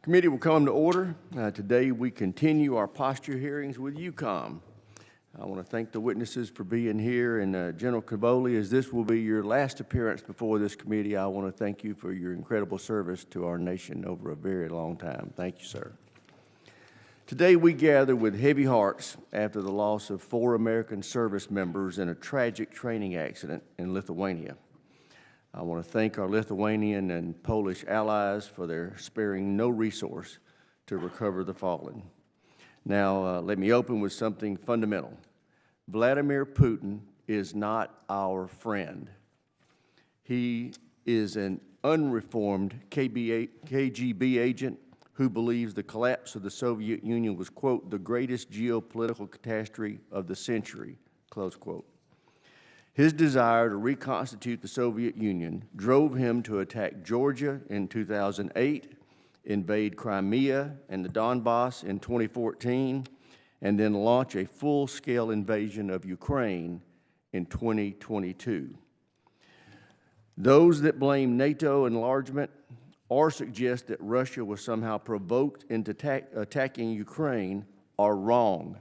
Committee will come to order. Today we continue our posture hearings with UCOM. I want to thank the witnesses for being here, and General Cavoli, as this will be your last appearance before this committee, I want to thank you for your incredible service to our nation over a very long time. Thank you, sir. Today we gather with heavy hearts after the loss of 4 American service members in a tragic training accident in Lithuania. I want to thank our Lithuanian and Polish allies for their sparing no resource to recover the fallen. Now, let me open with something fundamental. Vladimir Putin is not our friend. He is an unreformed KGB agent who believes the collapse of the Soviet Union was, quote, the greatest geopolitical catastrophe of the century, close quote. His desire to reconstitute the Soviet Union drove him to attack Georgia in 2008, invade Crimea and the Donbass in 2014, and then launch a full-scale invasion of Ukraine in 2022. Those that blame NATO enlargement or suggest that Russia was somehow provoked into attacking Ukraine are wrong.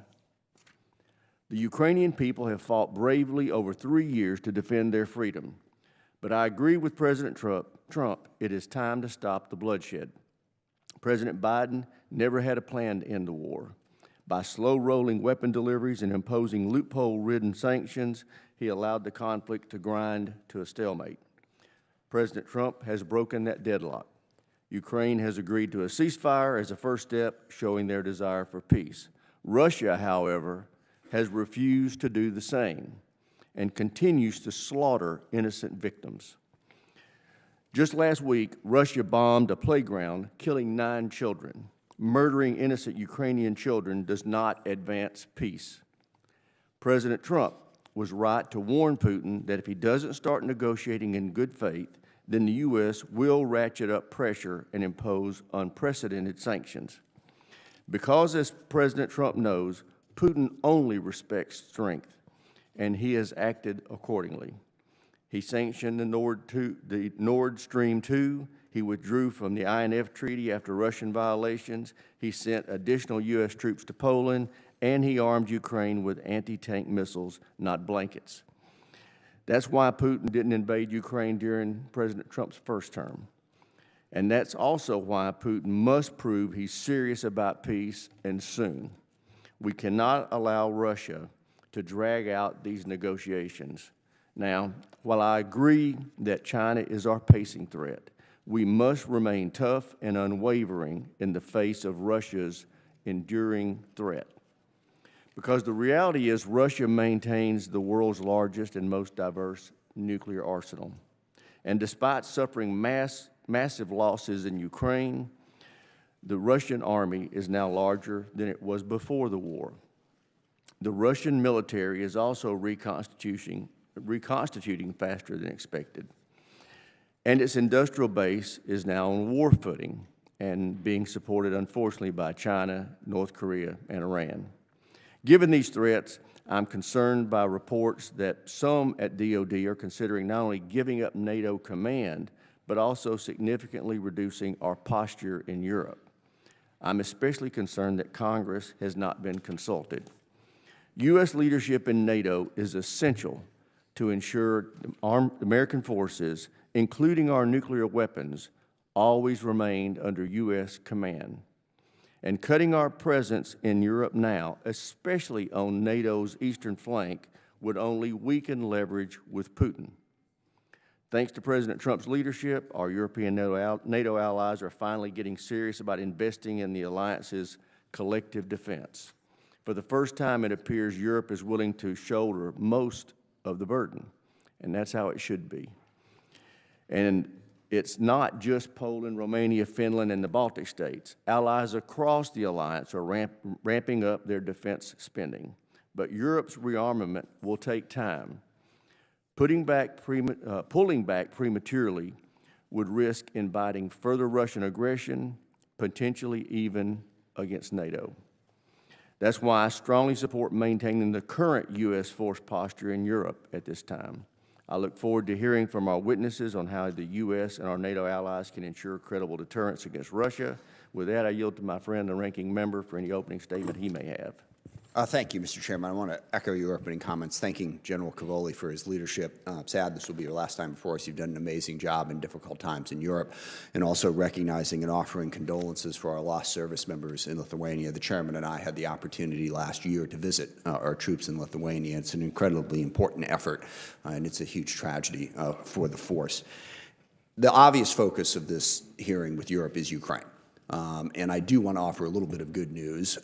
The Ukrainian people have fought bravely over 3 years to defend their freedom. But I agree with President Trump, it is time to stop the bloodshed. President Biden never had a plan to end the war. By slow-rolling weapon deliveries and imposing loophole-ridden sanctions, he allowed the conflict to grind to a stalemate. President Trump has broken that deadlock. Ukraine has agreed to a ceasefire as a first step, showing their desire for peace. Russia, however, has refused to do the same and continues to slaughter innocent victims. Just last week, Russia bombed a playground, killing 9 children. Murdering innocent Ukrainian children does not advance peace. President Trump was right to warn Putin that if he doesn't start negotiating in good faith, then the U.S. will ratchet up pressure and impose unprecedented sanctions. Because, as President Trump knows, Putin only respects strength, and he has acted accordingly. He sanctioned the Nord Stream 2. He withdrew from the INF Treaty after Russian violations. He sent additional U.S. troops to Poland, and he armed Ukraine with anti-tank missiles, not blankets. That's why Putin didn't invade Ukraine during President Trump's first term. And that's also why Putin must prove he's serious about peace, and soon. We cannot allow Russia to drag out these negotiations. Now, while I agree that China is our pacing threat, we must remain tough and unwavering in the face of Russia's enduring threat. Because the reality is Russia maintains the world's largest and most diverse nuclear arsenal. And despite suffering massive losses in Ukraine, the Russian army is now larger than it was before the war. The Russian military is also reconstituting faster than expected. And its industrial base is now on war footing and being supported, unfortunately, by China, North Korea, and Iran. Given these threats, I'm concerned by reports that some at DOD are considering not only giving up NATO command, but also significantly reducing our posture in Europe. I'm especially concerned that Congress has not been consulted. U.S. leadership in NATO is essential to ensure American forces, including our nuclear weapons, always remained under U.S. command. And cutting our presence in Europe now, especially on NATO's eastern flank, would only weaken leverage with Putin. Thanks to President Trump's leadership, our European NATO allies are finally getting serious about investing in the alliance's collective defense. For the first time, it appears Europe is willing to shoulder most of the burden, and that's how it should be. And it's not just Poland, Romania, Finland, and the Baltic states. Allies across the alliance are ramping up their defense spending. But Europe's rearmament will take time. Pulling back prematurely would risk inviting further Russian aggression, potentially even against NATO. That's why I strongly support maintaining the current U.S. force posture in Europe at this time. I look forward to hearing from our witnesses on how the U.S. and our NATO allies can ensure credible deterrence against Russia. With that, I yield to my friend, the ranking member, for any opening statement he may have. Thank you, Mr. Chairman. I want to echo your opening comments, thanking General Cavoli for his leadership. I'm sad this will be your last time before us. You've done an amazing job in difficult times in Europe, and also recognizing and offering condolences for our lost service members in Lithuania. The Chairman and I had the opportunity last year to visit our troops in Lithuania. It's an incredibly important effort, and it's a huge tragedy for the force. The obvious focus of this hearing with Europe is Ukraine. And I do want to offer a little bit of good news.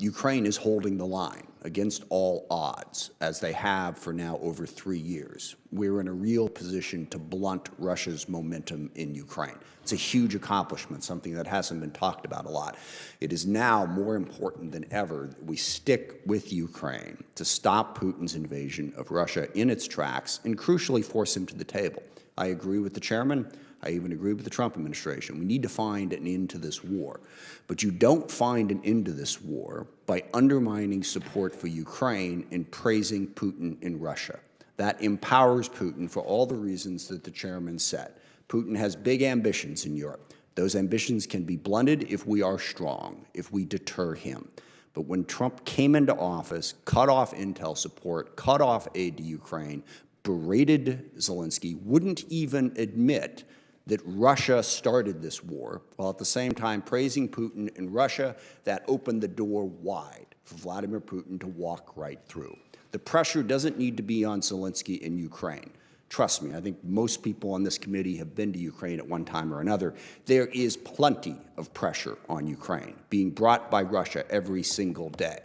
Ukraine is holding the line against all odds, as they have for now over 3 years. We're in a real position to blunt Russia's momentum in Ukraine. It's a huge accomplishment, something that hasn't been talked about a lot. It is now more important than ever that we stick with Ukraine to stop Putin's invasion of Russia in its tracks and crucially force him to the table. I agree with the Chairman. I even agree with the Trump administration. We need to find an end to this war. But you don't find an end to this war by undermining support for Ukraine and praising Putin in Russia. That empowers Putin for all the reasons that the Chairman said. Putin has big ambitions in Europe. Those ambitions can be blunted if we are strong, if we deter him. But when Trump came into office, cut off intel support, cut off aid to Ukraine, berated Zelensky, wouldn't even admit that Russia started this war, while at the same time praising Putin in Russia, that opened the door wide for Vladimir Putin to walk right through. The pressure doesn't need to be on Zelensky in Ukraine. Trust me, I think most people on this committee have been to Ukraine at one time or another. There is plenty of pressure on Ukraine being brought by Russia every single day.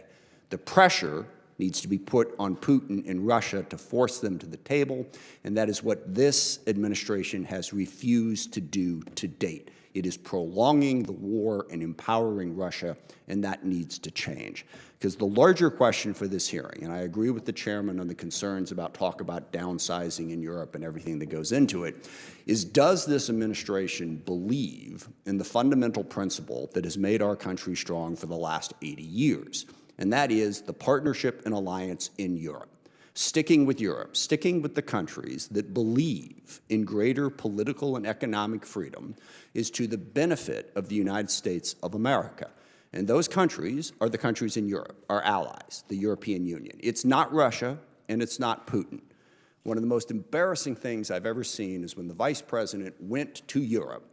The pressure needs to be put on Putin in Russia to force them to the table, and that is what this administration has refused to do to date. It is prolonging the war and empowering Russia, and that needs to change. Because the larger question for this hearing, and I agree with the Chairman on the concerns about talk about downsizing in Europe and everything that goes into it, is does this administration believe in the fundamental principle that has made our country strong for the last 80 years? And that is the partnership and alliance in Europe. Sticking with Europe, sticking with the countries that believe in greater political and economic freedom is to the benefit of the United States of America. And those countries are the countries in Europe, our allies, the European Union. It's not Russia, and it's not Putin. One of the most embarrassing things I've ever seen is when the Vice President went to Europe,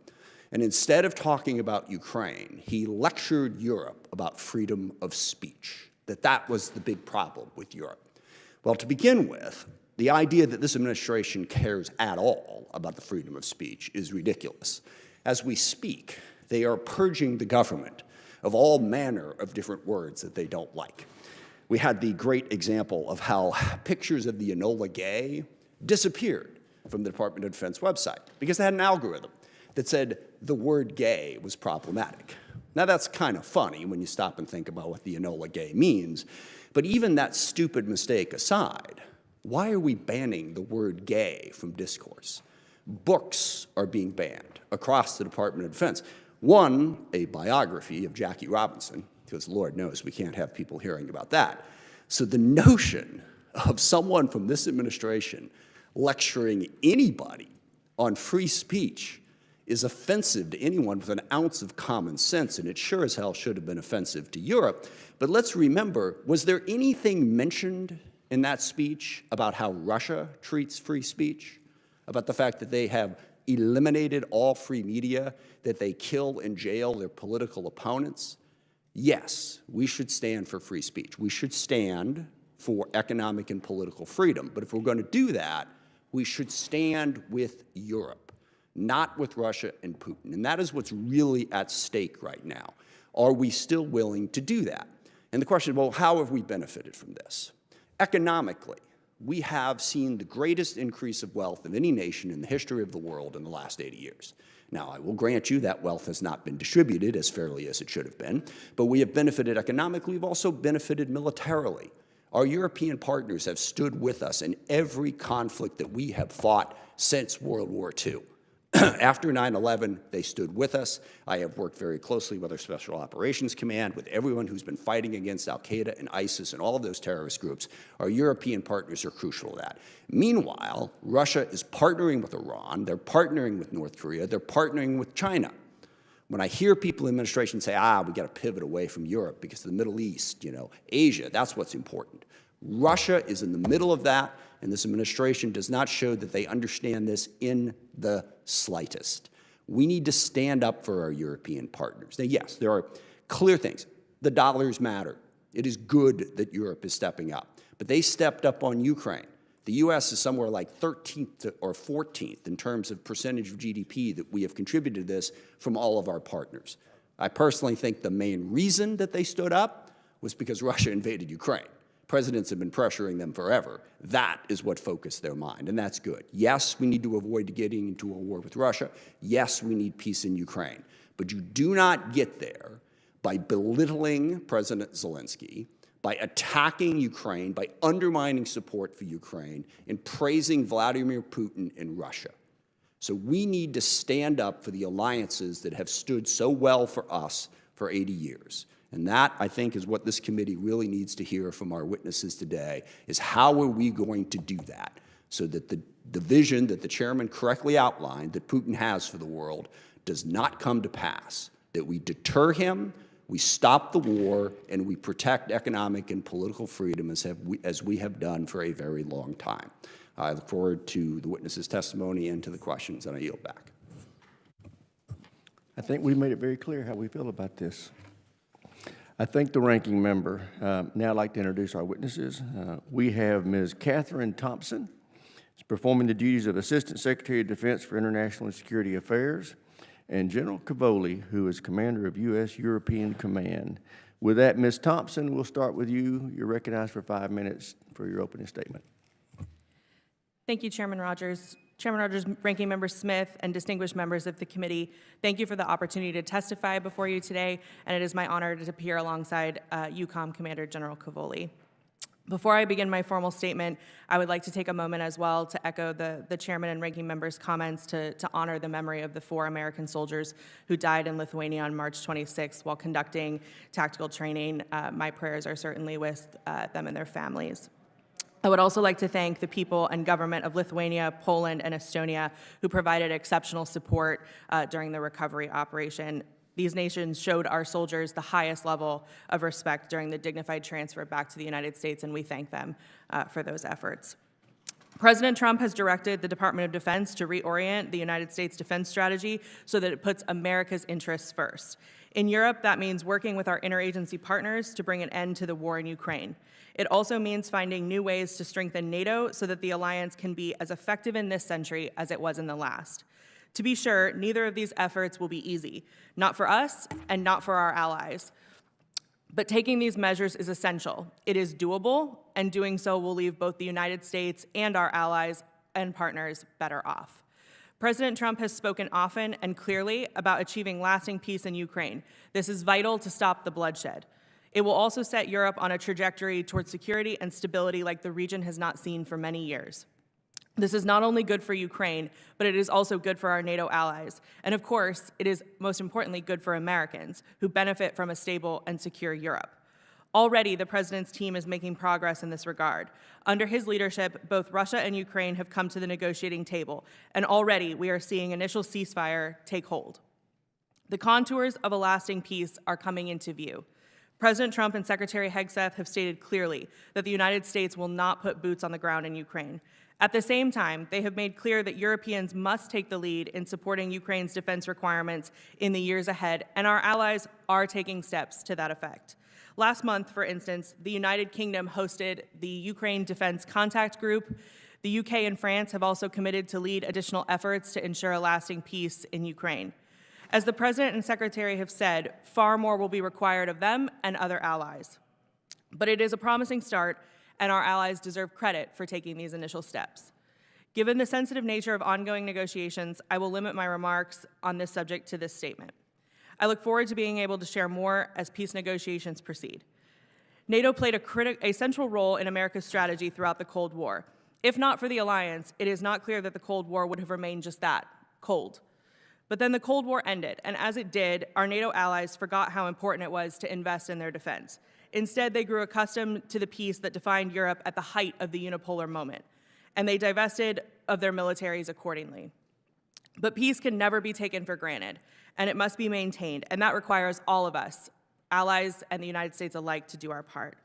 and instead of talking about Ukraine, he lectured Europe about freedom of speech, that was the big problem with Europe. Well, to begin with, the idea that this administration cares at all about the freedom of speech is ridiculous. As we speak, they are purging the government of all manner of different words that they don't like. We had the great example of how pictures of the Enola Gay disappeared from the Department of Defense website because they had an algorithm that said the word gay was problematic. Now, that's kind of funny when you stop and think about what the Enola Gay means, but even that stupid mistake aside, why are we banning the word gay from discourse? Books are being banned across the Department of Defense. One, a biography of Jackie Robinson, because Lord knows we can't have people hearing about that. So the notion of someone from this administration lecturing anybody on free speech is offensive to anyone with an ounce of common sense, and it sure as hell should have been offensive to Europe. But let's remember, was there anything mentioned in that speech about how Russia treats free speech? About the fact that they have eliminated all free media, that they kill and jail their political opponents? Yes, we should stand for free speech. We should stand for economic and political freedom. But if we're going to do that, we should stand with Europe, not with Russia and Putin. And that is what's really at stake right now. Are we still willing to do that? And the question, well, how have we benefited from this? Economically, we have seen the greatest increase of wealth of any nation in the history of the world in the last 80 years. Now, I will grant you that wealth has not been distributed as fairly as it should have been, but we have benefited economically. We've also benefited militarily. Our European partners have stood with us in every conflict that we have fought since World War II. After 9/11, they stood with us. I have worked very closely with our Special Operations Command, with everyone who's been fighting against al-Qaeda and ISIS and all of those terrorist groups. Our European partners are crucial to that. Meanwhile, Russia is partnering with Iran, they're partnering with North Korea, they're partnering with China. When I hear people in the administration say, we got to pivot away from Europe because the Middle East, Asia, that's what's important. Russia is in the middle of that, and this administration does not show that they understand this in the slightest. We need to stand up for our European partners. Now, yes, there are clear things. The dollars matter. It is good that Europe is stepping up. But they stepped up on Ukraine. The U.S. is somewhere like 13th or 14th in terms of percentage of GDP that we have contributed to this from all of our partners. I personally think the main reason that they stood up was because Russia invaded Ukraine. Presidents have been pressuring them forever. That is what focused their mind, and that's good. Yes, we need to avoid getting into a war with Russia. Yes, we need peace in Ukraine. But you do not get there by belittling President Zelensky, by attacking Ukraine, by undermining support for Ukraine, and praising Vladimir Putin in Russia. So we need to stand up for the alliances that have stood so well for us for 80 years. And that, I think, is what this committee really needs to hear from our witnesses today, is how are we going to do that so that the vision that the chairman correctly outlined that Putin has for the world does not come to pass, that we deter him, we stop the war, and we protect economic and political freedom as we have done for a very long time. I look forward to the witnesses' testimony and to the questions, and I yield back. I think we made it very clear how we feel about this. I thank the ranking member. Now I'd like to introduce our witnesses. We have Ms. Katherine Thompson, who's performing the duties of Assistant Secretary of Defense for International and Security Affairs, and General Cavoli, who is Commander of U.S. European Command. With that, Ms. Thompson, we'll start with you. You're recognized for 5 minutes for your opening statement. Thank you, Chairman Rogers. Chairman Rogers, Ranking Member Smith, and distinguished members of the committee, thank you for the opportunity to testify before you today, and it is my honor to appear alongside EUCOM Commander General Cavoli. Before I begin my formal statement, I would like to take a moment as well to echo the chairman and ranking member's comments to honor the memory of the 4 American soldiers who died in Lithuania on March 26th while conducting tactical training. My prayers are certainly with them and their families. I would also like to thank the people and government of Lithuania, Poland, and Estonia who provided exceptional support during the recovery operation. These nations showed our soldiers the highest level of respect during the dignified transfer back to the United States, and we thank them for those efforts. President Trump has directed the Department of Defense to reorient the United States defense strategy so that it puts America's interests first. In Europe, that means working with our interagency partners to bring an end to the war in Ukraine. It also means finding new ways to strengthen NATO so that the alliance can be as effective in this century as it was in the last. To be sure, neither of these efforts will be easy, not for us and not for our allies. But taking these measures is essential. It is doable, and doing so will leave both the United States and our allies and partners better off. President Trump has spoken often and clearly about achieving lasting peace in Ukraine. This is vital to stop the bloodshed. It will also set Europe on a trajectory towards security and stability like the region has not seen for many years. This is not only good for Ukraine, but it is also good for our NATO allies. And of course, it is most importantly good for Americans who benefit from a stable and secure Europe. Already, the president's team is making progress in this regard. Under his leadership, both Russia and Ukraine have come to the negotiating table, and already we are seeing initial ceasefire take hold. The contours of a lasting peace are coming into view. President Trump and Secretary Hegseth have stated clearly that the United States will not put boots on the ground in Ukraine. At the same time, they have made clear that Europeans must take the lead in supporting Ukraine's defense requirements in the years ahead, and our allies are taking steps to that effect. Last month, for instance, the United Kingdom hosted the Ukraine Defense Contact Group. The UK and France have also committed to lead additional efforts to ensure a lasting peace in Ukraine. As the President and Secretary have said, far more will be required of them and other allies. But it is a promising start, and our allies deserve credit for taking these initial steps. Given the sensitive nature of ongoing negotiations, I will limit my remarks on this subject to this statement. I look forward to being able to share more as peace negotiations proceed. NATO played a central role in America's strategy throughout the Cold War. If not for the alliance, it is not clear that the Cold War would have remained just that, cold. But then the Cold War ended, and as it did, our NATO allies forgot how important it was to invest in their defense. Instead, they grew accustomed to the peace that defined Europe at the height of the unipolar moment, and they divested of their militaries accordingly. But peace can never be taken for granted, and it must be maintained, and that requires all of us, allies and the United States alike, to do our part.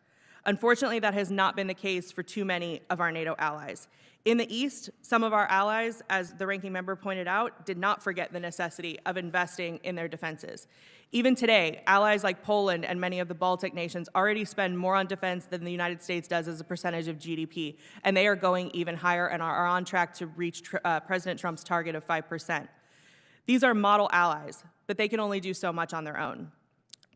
Unfortunately, that has not been the case for too many of our NATO allies. In the East, some of our allies, as the ranking member pointed out, did not forget the necessity of investing in their defenses. Even today, allies like Poland and many of the Baltic nations already spend more on defense than the United States does as a percentage of GDP, and they are going even higher and are on track to reach President Trump's target of 5%. These are model allies, but they can only do so much on their own.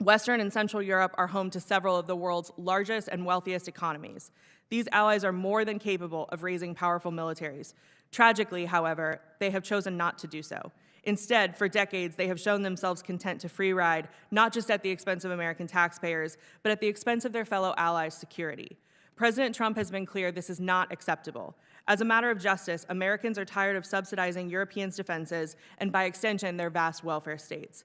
Western and Central Europe are home to several of the world's largest and wealthiest economies. These allies are more than capable of raising powerful militaries. Tragically, however, they have chosen not to do so. Instead, for decades, they have shown themselves content to free ride, not just at the expense of American taxpayers, but at the expense of their fellow allies' security. President Trump has been clear this is not acceptable. As a matter of justice, Americans are tired of subsidizing Europeans' defenses and, by extension, their vast welfare states.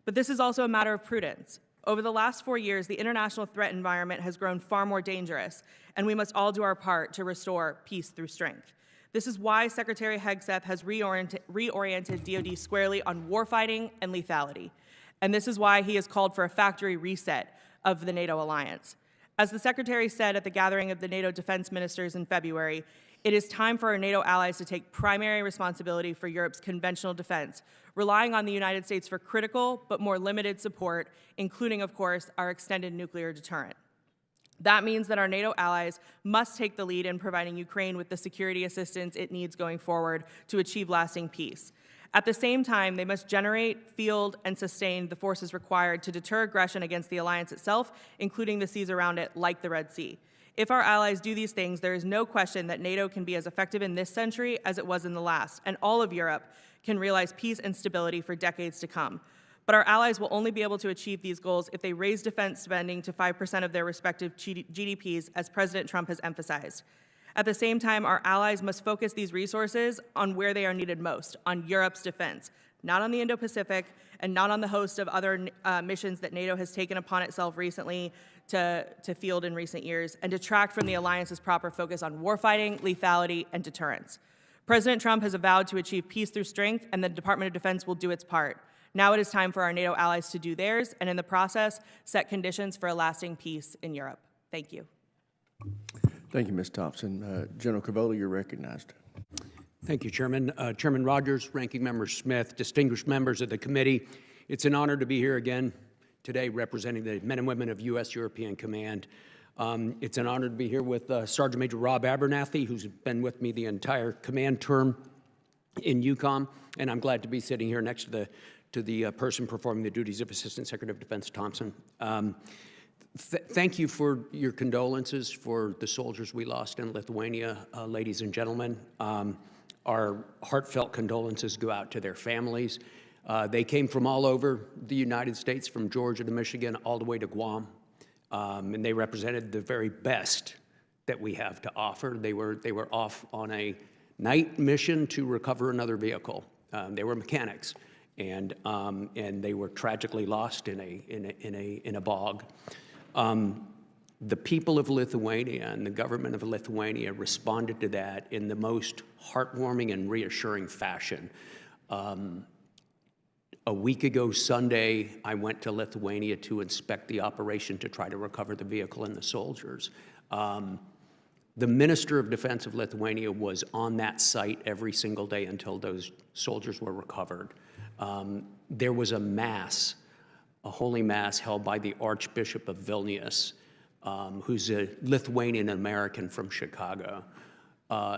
But this is also a matter of prudence. Over the last 4 years, the international threat environment has grown far more dangerous, and we must all do our part to restore peace through strength. This is why Secretary Hegseth has reoriented DoD squarely on warfighting and lethality. And this is why he has called for a factory reset of the NATO alliance. As the Secretary said at the gathering of the NATO defense ministers in February, it is time for our NATO allies to take primary responsibility for Europe's conventional defense, relying on the United States for critical but more limited support, including, of course, our extended nuclear deterrent. That means that our NATO allies must take the lead in providing Ukraine with the security assistance it needs going forward to achieve lasting peace. At the same time, they must generate, field, and sustain the forces required to deter aggression against the alliance itself, including the seas around it, like the Red Sea. If our allies do these things, there is no question that NATO can be as effective in this century as it was in the last, and all of Europe can realize peace and stability for decades to come. But our allies will only be able to achieve these goals if they raise defense spending to 5% of their respective GDPs, as President Trump has emphasized. At the same time, our allies must focus these resources on where they are needed most, on Europe's defense, not on the Indo-Pacific and not on the host of other missions that NATO has taken upon itself recently to field in recent years, and detract from the alliance's proper focus on warfighting, lethality, and deterrence. President Trump has vowed to achieve peace through strength, and the Department of Defense will do its part. Now it is time for our NATO allies to do theirs, and in the process, set conditions for a lasting peace in Europe. Thank you. Thank you, Ms. Thompson. General Cavoli, you're recognized. Thank you, Chairman. Chairman Rogers, Ranking Member Smith, distinguished members of the committee, it's an honor to be here again today representing the men and women of U.S. European Command. It's an honor to be here with Sergeant Major Rob Abernathy, who's been with me the entire command term in EUCOM, and I'm glad to be sitting here next to the person performing the duties of Assistant Secretary of Defense Thompson. Thank you for your condolences for the soldiers we lost in Lithuania, ladies and gentlemen. Our heartfelt condolences go out to their families. They came from all over the United States, from Georgia to Michigan, all the way to Guam, and they represented the very best that we have to offer. They were off on a night mission to recover another vehicle. They were mechanics, and they were tragically lost in a bog. The people of Lithuania and the government of Lithuania responded to that in the most heartwarming and reassuring fashion. A week ago Sunday, I went to Lithuania to inspect the operation to try to recover the vehicle and the soldiers. The Minister of Defense of Lithuania was on that site every single day until those soldiers were recovered. There was a mass, a holy mass held by the Archbishop of Vilnius, who's a Lithuanian American from Chicago.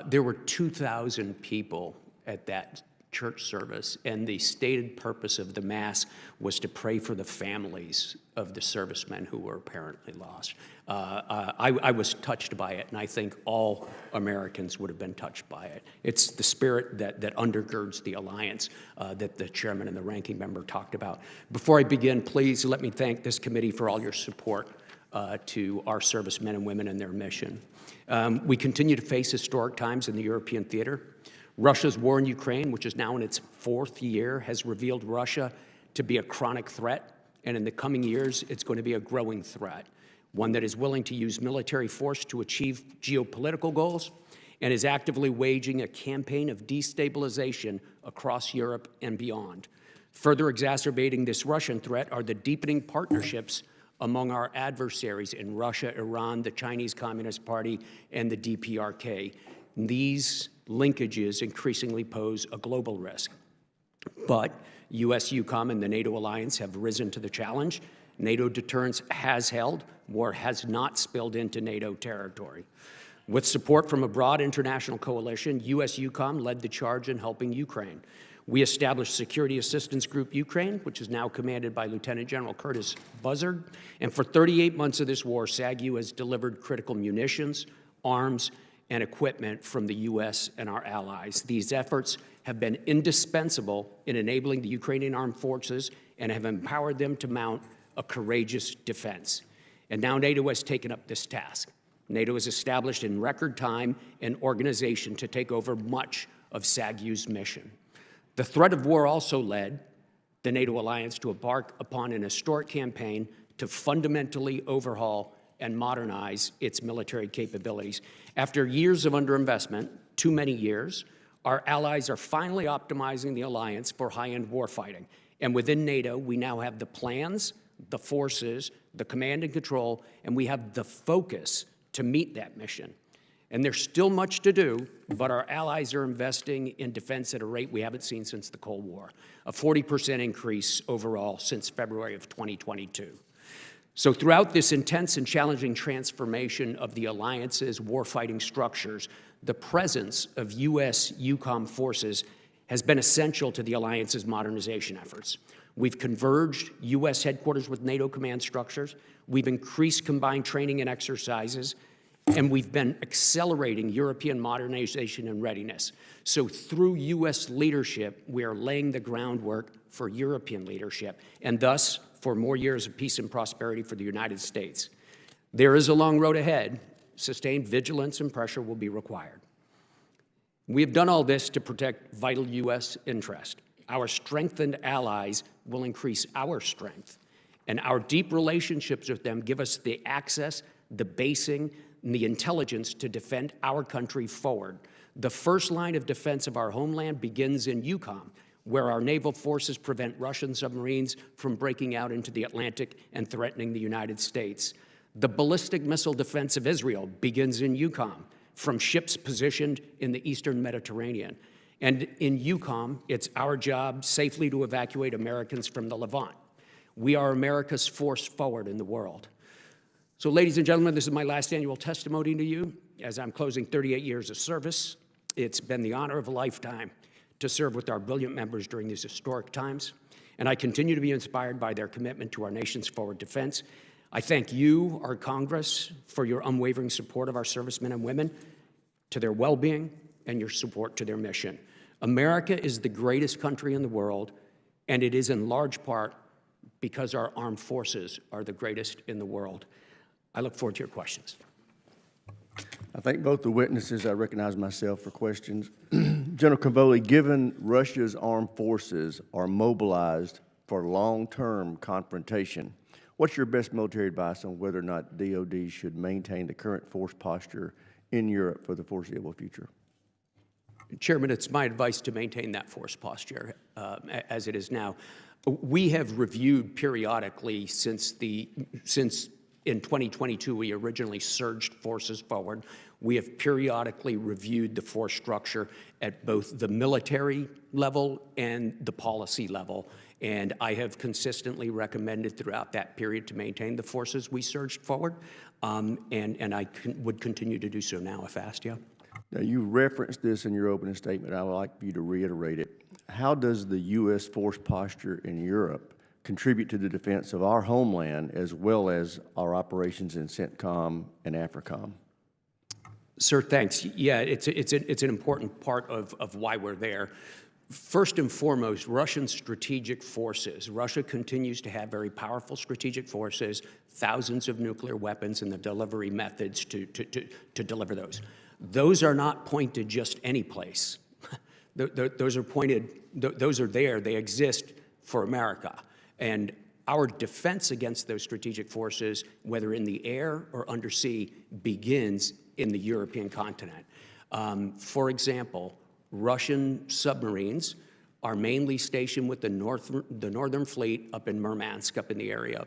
There were 2,000 people at that church service, and the stated purpose of the Mass was to pray for the families of the servicemen who were apparently lost. I was touched by it, and I think all Americans would have been touched by it. It's the spirit that undergirds the alliance that the chairman and the ranking member talked about. Before I begin, please let me thank this committee for all your support to our servicemen and women and their mission. We continue to face historic times in the European theater. Russia's war in Ukraine, which is now in its 4th year, has revealed Russia to be a chronic threat, and in the coming years, it's going to be a growing threat, one that is willing to use military force to achieve geopolitical goals and is actively waging a campaign of destabilization across Europe and beyond. Further exacerbating this Russian threat are the deepening partnerships among our adversaries in Russia, Iran, the Chinese Communist Party, and the DPRK. These linkages increasingly pose a global risk. But U.S. EUCOM and the NATO alliance have risen to the challenge. NATO deterrence has held. War has not spilled into NATO territory. With support from a broad international coalition, U.S. EUCOM led the charge in helping Ukraine. We established Security Assistance Group Ukraine, which is now commanded by Lieutenant General Curtis Buzzard. And for 38 months of this war, SAGU has delivered critical munitions, arms, and equipment from the U.S. and our allies. These efforts have been indispensable in enabling the Ukrainian armed forces and have empowered them to mount a courageous defense. And now NATO has taken up this task. NATO has established in record time an organization to take over much of SAGU's mission. The threat of war also led the NATO alliance to embark upon an historic campaign to fundamentally overhaul and modernize its military capabilities. After years of underinvestment, too many years, our allies are finally optimizing the alliance for high-end warfighting. And within NATO, we now have the plans, the forces, the command and control, and we have the focus to meet that mission. And there's still much to do, but our allies are investing in defense at a rate we haven't seen since the Cold War, a 40% increase overall since February of 2022. So throughout this intense and challenging transformation of the alliance's warfighting structures, the presence of U.S. EUCOM forces has been essential to the alliance's modernization efforts. We've converged U.S. headquarters with NATO command structures, we've increased combined training and exercises, and we've been accelerating European modernization and readiness. So through U.S. leadership, we are laying the groundwork for European leadership, and thus for more years of peace and prosperity for the United States. There is a long road ahead. Sustained vigilance and pressure will be required. We have done all this to protect vital U.S. interest. Our strengthened allies will increase our strength, and our deep relationships with them give us the access, the basing, and the intelligence to defend our country forward. The first line of defense of our homeland begins in EUCOM, where our naval forces prevent Russian submarines from breaking out into the Atlantic and threatening the United States. The ballistic missile defense of Israel begins in EUCOM, from ships positioned in the eastern Mediterranean. And in EUCOM, it's our job safely to evacuate Americans from the Levant. We are America's force forward in the world. So, ladies and gentlemen, this is my last annual testimony to you. As I'm closing 38 years of service, it's been the honor of a lifetime to serve with our brilliant members during these historic times, and I continue to be inspired by their commitment to our nation's forward defense. I thank you, our Congress, for your unwavering support of our servicemen and women, to their well-being, and your support to their mission. America is the greatest country in the world, and it is in large part because our armed forces are the greatest in the world. I look forward to your questions. I thank both the witnesses. I recognize myself for questions. General Cavoli, given Russia's armed forces are mobilized for long-term confrontation, what's your best military advice on whether or not DoD should maintain the current force posture in Europe for the foreseeable future? Chairman, it's my advice to maintain that force posture as it is now. We have reviewed periodically since in 2022, we originally surged forces forward. We have periodically reviewed the force structure at both the military level and the policy level. And I have consistently recommended throughout that period to maintain the forces we surged forward. And I would continue to do so now if asked, yeah. Now, you referenced this in your opening statement. I would like for you to reiterate it. How does the U.S. force posture in Europe contribute to the defense of our homeland as well as our operations in CENTCOM and AFRICOM? Sir, thanks. Yeah, it's an important part of why we're there. First and foremost, Russian strategic forces. Russia continues to have very powerful strategic forces, thousands of nuclear weapons, and the delivery methods to deliver those. Those are not pointed just any place. Those are pointed, those are there, they exist for America. And our defense against those strategic forces, whether in the air or undersea, begins in the European continent. For example, Russian submarines are mainly stationed with the Northern Fleet up in Murmansk, up in the area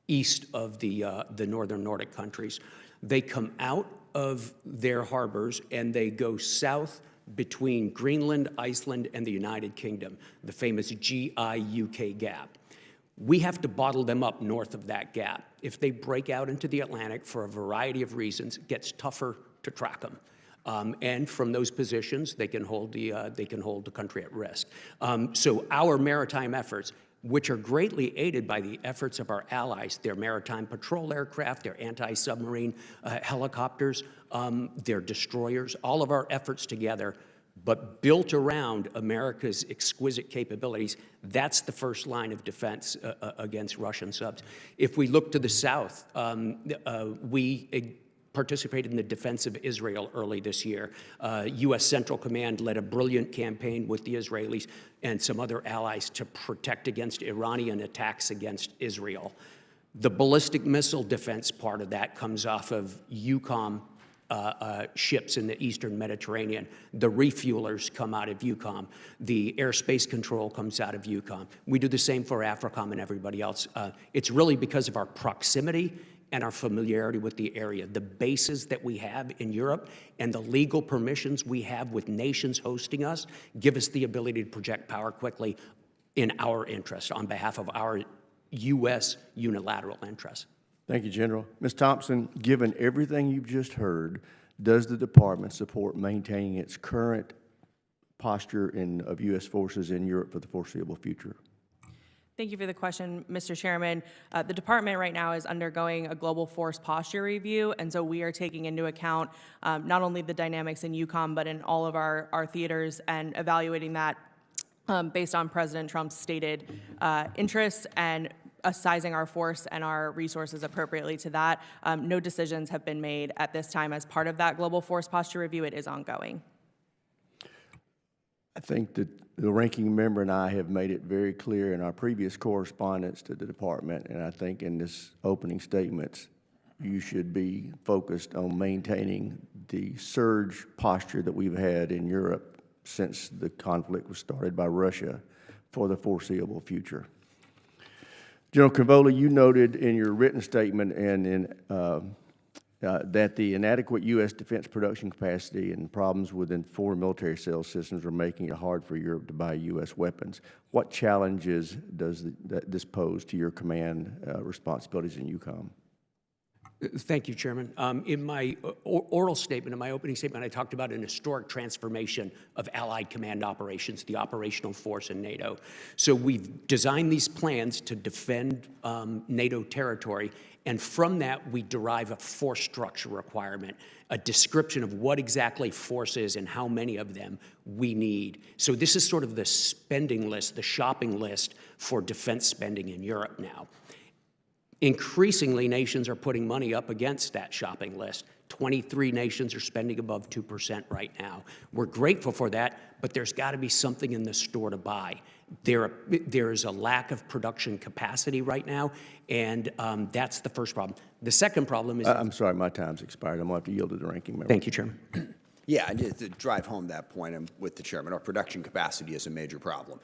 east of the northern Nordic countries. They come out of their harbors and they go south between Greenland, Iceland, and the United Kingdom, the famous GI-UK gap. We have to bottle them up north of that gap. If they break out into the Atlantic for a variety of reasons, it gets tougher to track them. And from those positions, they can hold the country at risk. So our maritime efforts, which are greatly aided by the efforts of our allies, their maritime patrol aircraft, their anti-submarine helicopters, their destroyers, all of our efforts together, but built around America's exquisite capabilities, that's the first line of defense against Russian subs. If we look to the south, we participated in the defense of Israel early this year. U.S. Central Command led a brilliant campaign with the Israelis and some other allies to protect against Iranian attacks against Israel. The ballistic missile defense part of that comes off of EUCOM ships in the Eastern Mediterranean. The refuelers come out of EUCOM. The airspace control comes out of EUCOM. We do the same for AFRICOM and everybody else. It's really because of our proximity and our familiarity with the area. The bases that we have in Europe and the legal permissions we have with nations hosting us give us the ability to project power quickly in our interest, on behalf of our U.S. unilateral interests. Thank you, General. Ms. Thompson, given everything you've just heard, does the department support maintaining its current posture of U.S. forces in Europe for the foreseeable future? Thank you for the question, Mr. Chairman. The department right now is undergoing a global force posture review, and so we are taking into account not only the dynamics in EUCOM, but in all of our theaters, and evaluating that based on President Trump's stated interests and sizing our force and our resources appropriately to that. No decisions have been made at this time as part of that global force posture review. It is ongoing. I think that the ranking member and I have made it very clear in our previous correspondence to the department, and I think in this opening statements, you should be focused on maintaining the surge posture that we've had in Europe since the conflict was started by Russia for the foreseeable future. General Cavoli, you noted in your written statement and in that the inadequate U.S. defense production capacity and problems within foreign military sales systems are making it hard for Europe to buy U.S. weapons. What challenges does this pose to your command responsibilities in EUCOM? Thank you, Chairman. In my oral statement, in my opening statement, I talked about an historic transformation of Allied command operations, the operational force in NATO. So we've designed these plans to defend NATO territory, and from that, we derive a force structure requirement, a description of what exactly force is and how many of them we need. So this is sort of the spending list, the shopping list for defense spending in Europe now. Increasingly, nations are putting money up against that shopping list. 23 nations are spending above 2% right now. We're grateful for that, but there's got to be something in the store to buy. There is a lack of production capacity right now, and that's the first problem. The second problem is— I'm sorry, my time's expired. I'm going to have to yield to the ranking member. Thank you, Chairman. Yeah, and to drive home that point, I'm with the chairman. Our production capacity is a major problem,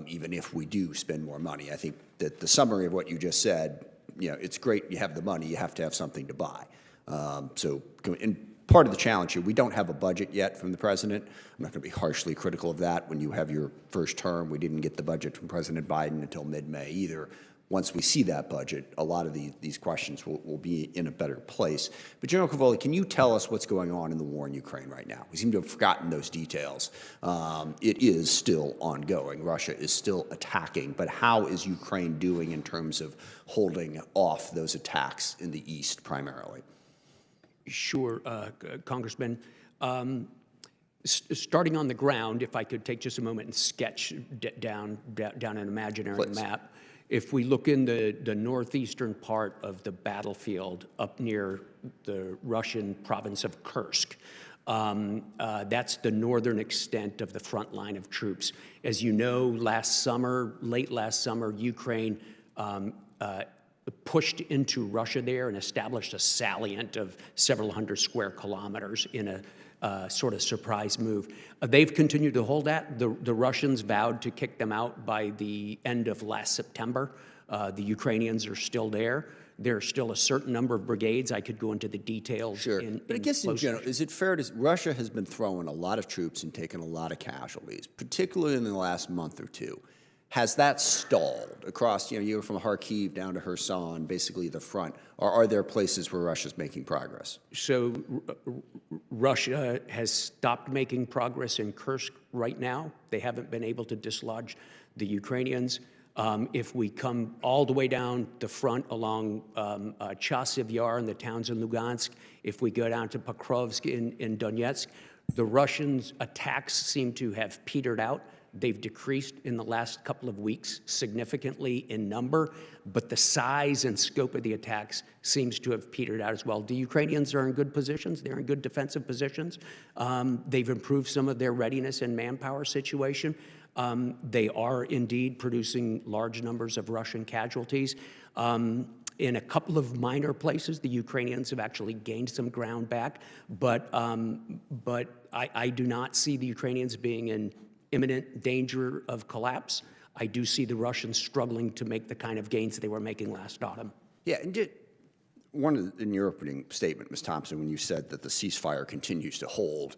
even if we do spend more money. I think that the summary of what you just said, you know, it's great you have the money, you have to have something to buy. And part of the challenge here, we don't have a budget yet from the president. I'm not going to be harshly critical of that. When you have your first term, we didn't get the budget from President Biden until mid-May either. Once we see that budget, a lot of these questions will be in a better place. But General Cavoli, can you tell us what's going on in the war in Ukraine right now? We seem to have forgotten those details. It is still ongoing. Russia is still attacking. But how is Ukraine doing in terms of holding off those attacks in the east primarily? Sure, Congressman. Starting on the ground, if I could take just a moment and sketch down an imaginary map. If we look in the northeastern part of the battlefield up near the Russian province of Kursk, That's the northern extent of the front line of troops. As you know, late last summer, Ukraine pushed into Russia there and established a salient of several hundred square kilometers in a sort of surprise move. They've continued to hold that. The Russians vowed to kick them out by the end of last September. The Ukrainians are still there. There's still a certain number of brigades. I could go into the details. Sure. But I guess in close general, is it fair to, Russia has been throwing a lot of troops and taking a lot of casualties, particularly in the last month or two. Has that stalled across, you go from Kharkiv down to Kherson, basically the front, or are there places where Russia's making progress? So Russia has stopped making progress in Kursk right now. They haven't been able to dislodge the Ukrainians. If we come all the way down the front along Chasiv Yar and the towns in Lugansk, if we go down to Pokrovsk in Donetsk, the Russians' attacks seem to have petered out. They've decreased in the last couple of weeks significantly in number, but the size and scope of the attacks seems to have petered out as well. The Ukrainians are in good positions. They're in good defensive positions. They've improved some of their readiness and manpower situation. They are indeed producing large numbers of Russian casualties. In a couple of minor places, the Ukrainians have actually gained some ground back, but I do not see the Ukrainians being in imminent danger of collapse. I do see the Russians struggling to make the kind of gains they were making last autumn. Yeah, and in your opening statement, Ms. Thompson, when you said that the ceasefire continues to hold,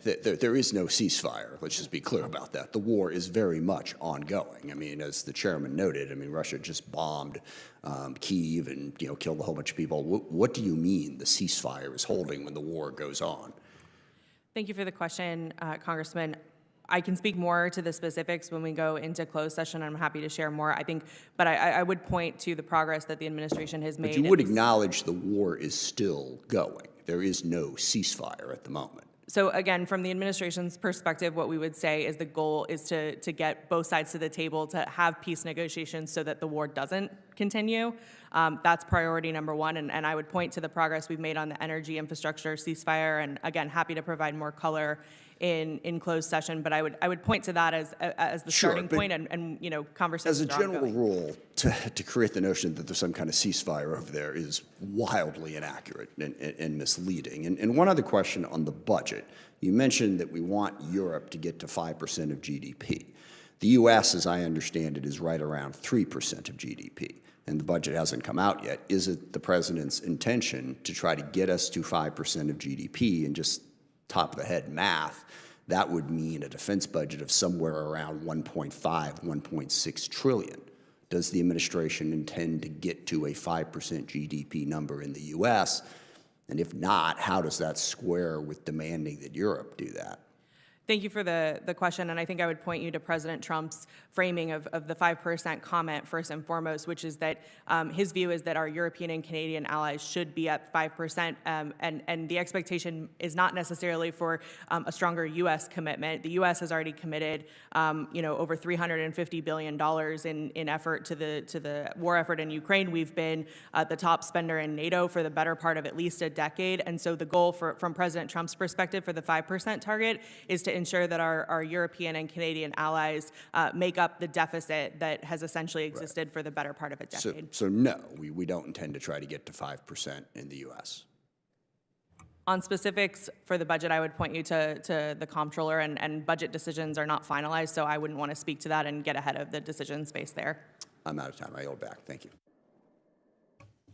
there is no ceasefire. Let's just be clear about that. The war is very much ongoing. I mean, as the chairman noted, I mean, Russia just bombed Kyiv and killed a whole bunch of people. What do you mean the ceasefire is holding when the war goes on? Thank you for the question, Congressman. I can speak more to the specifics when we go into closed session. I'm happy to share more, I think, but I would point to the progress that the administration has made. But you would acknowledge the war is still going. There is no ceasefire at the moment. So again, from the administration's perspective, what we would say is the goal is to get both sides to the table to have peace negotiations so that the war doesn't continue. That's priority number one, and I would point to the progress we've made on the energy infrastructure ceasefire, and again, happy to provide more color in closed session, but I would point to that as the starting point, and conversations. As a general rule, to create the notion that there's some kind of ceasefire over there is wildly inaccurate and misleading. And one other question on the budget. You mentioned that we want Europe to get to 5% of GDP. The U.S., as I understand it, is right around 3% of GDP, and the budget hasn't come out yet. Is it the president's intention to try to get us to 5% of GDP? And just top of the head math, that would mean a defense budget of somewhere around 1.5, 1.6 trillion. Does the administration intend to get to a 5% GDP number in the U.S.? And if not, how does that square with demanding that Europe do that? Thank you for the question, and I think I would point you to President Trump's framing of the 5% comment first and foremost, which is that his view is that our European and Canadian allies should be at 5%, and the expectation is not necessarily for a stronger U.S. commitment. The U.S. has already committed, over $350 billion in effort to the war effort in Ukraine. We've been the top spender in NATO for the better part of at least a decade, and so the goal from President Trump's perspective for the 5% target is to ensure that our European and Canadian allies make up the deficit that has essentially existed for the better part of a decade. So no, we don't intend to try to get to 5% in the U.S. On specifics for the budget, I would point you to the comptroller, and budget decisions are not finalized, so I wouldn't want to speak to that and get ahead of the decision space there. I'm out of time. I yield back. Thank you.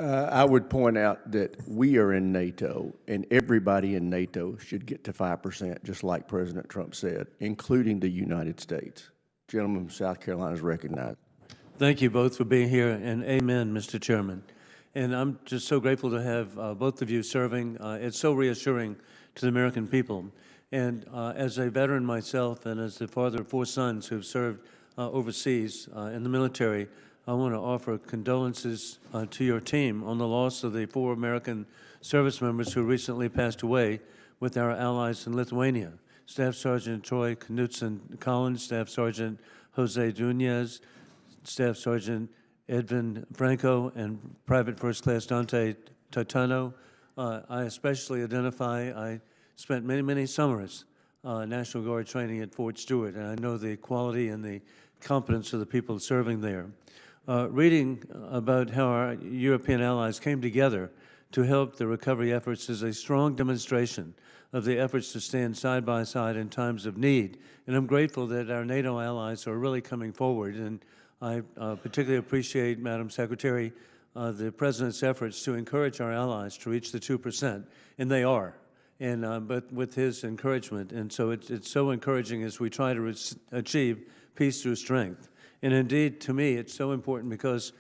I would point out that we are in NATO, and everybody in NATO should get to 5%, just like President Trump said, including the United States. Gentleman from South Carolina is recognized. Thank you both for being here, and amen, Mr. Chairman. And I'm just so grateful to have both of you serving. It's so reassuring to the American people. And as a veteran myself, and as the father of 4 sons who've served overseas in the military, I want to offer condolences to your team on the loss of the 4 American service members who recently passed away with our allies in Lithuania. Staff Sergeant Troy Knutson-Collins, Staff Sergeant Jose Dunez, Staff Sergeant Edvin Franco, and Private First Class Dante Titano. I especially identify, I spent many, many summers National Guard training at Fort Stewart, and I know the quality and the competence of the people serving there. Reading about how our European allies came together to help the recovery efforts is a strong demonstration of the efforts to stand side by side in times of need. And I'm grateful that our NATO allies are really coming forward. And I particularly appreciate, Madam Secretary, the President's efforts to encourage our allies to reach the 2%, and they are. And but with his encouragement, and so it's so encouraging as we try to achieve peace through strength. And indeed, to me, it's so important because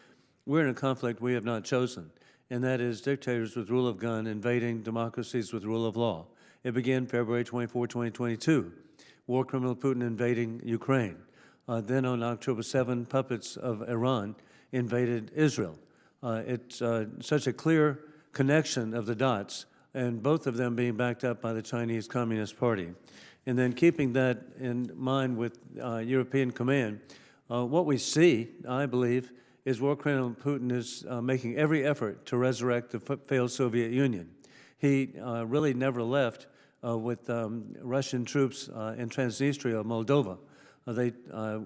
we're in a conflict we have not chosen, and that is dictators with rule of gun invading democracies with rule of law. It began February 24, 2022, war criminal Putin invading Ukraine. Then on October 7, puppets of Iran invaded Israel. It's such a clear connection of the dots, and both of them being backed up by the Chinese Communist Party. And then keeping that in mind with European Command, what we see, I believe, is war criminal Putin is making every effort to resurrect the failed Soviet Union. He really never left with Russian troops in Transnistria, Moldova. They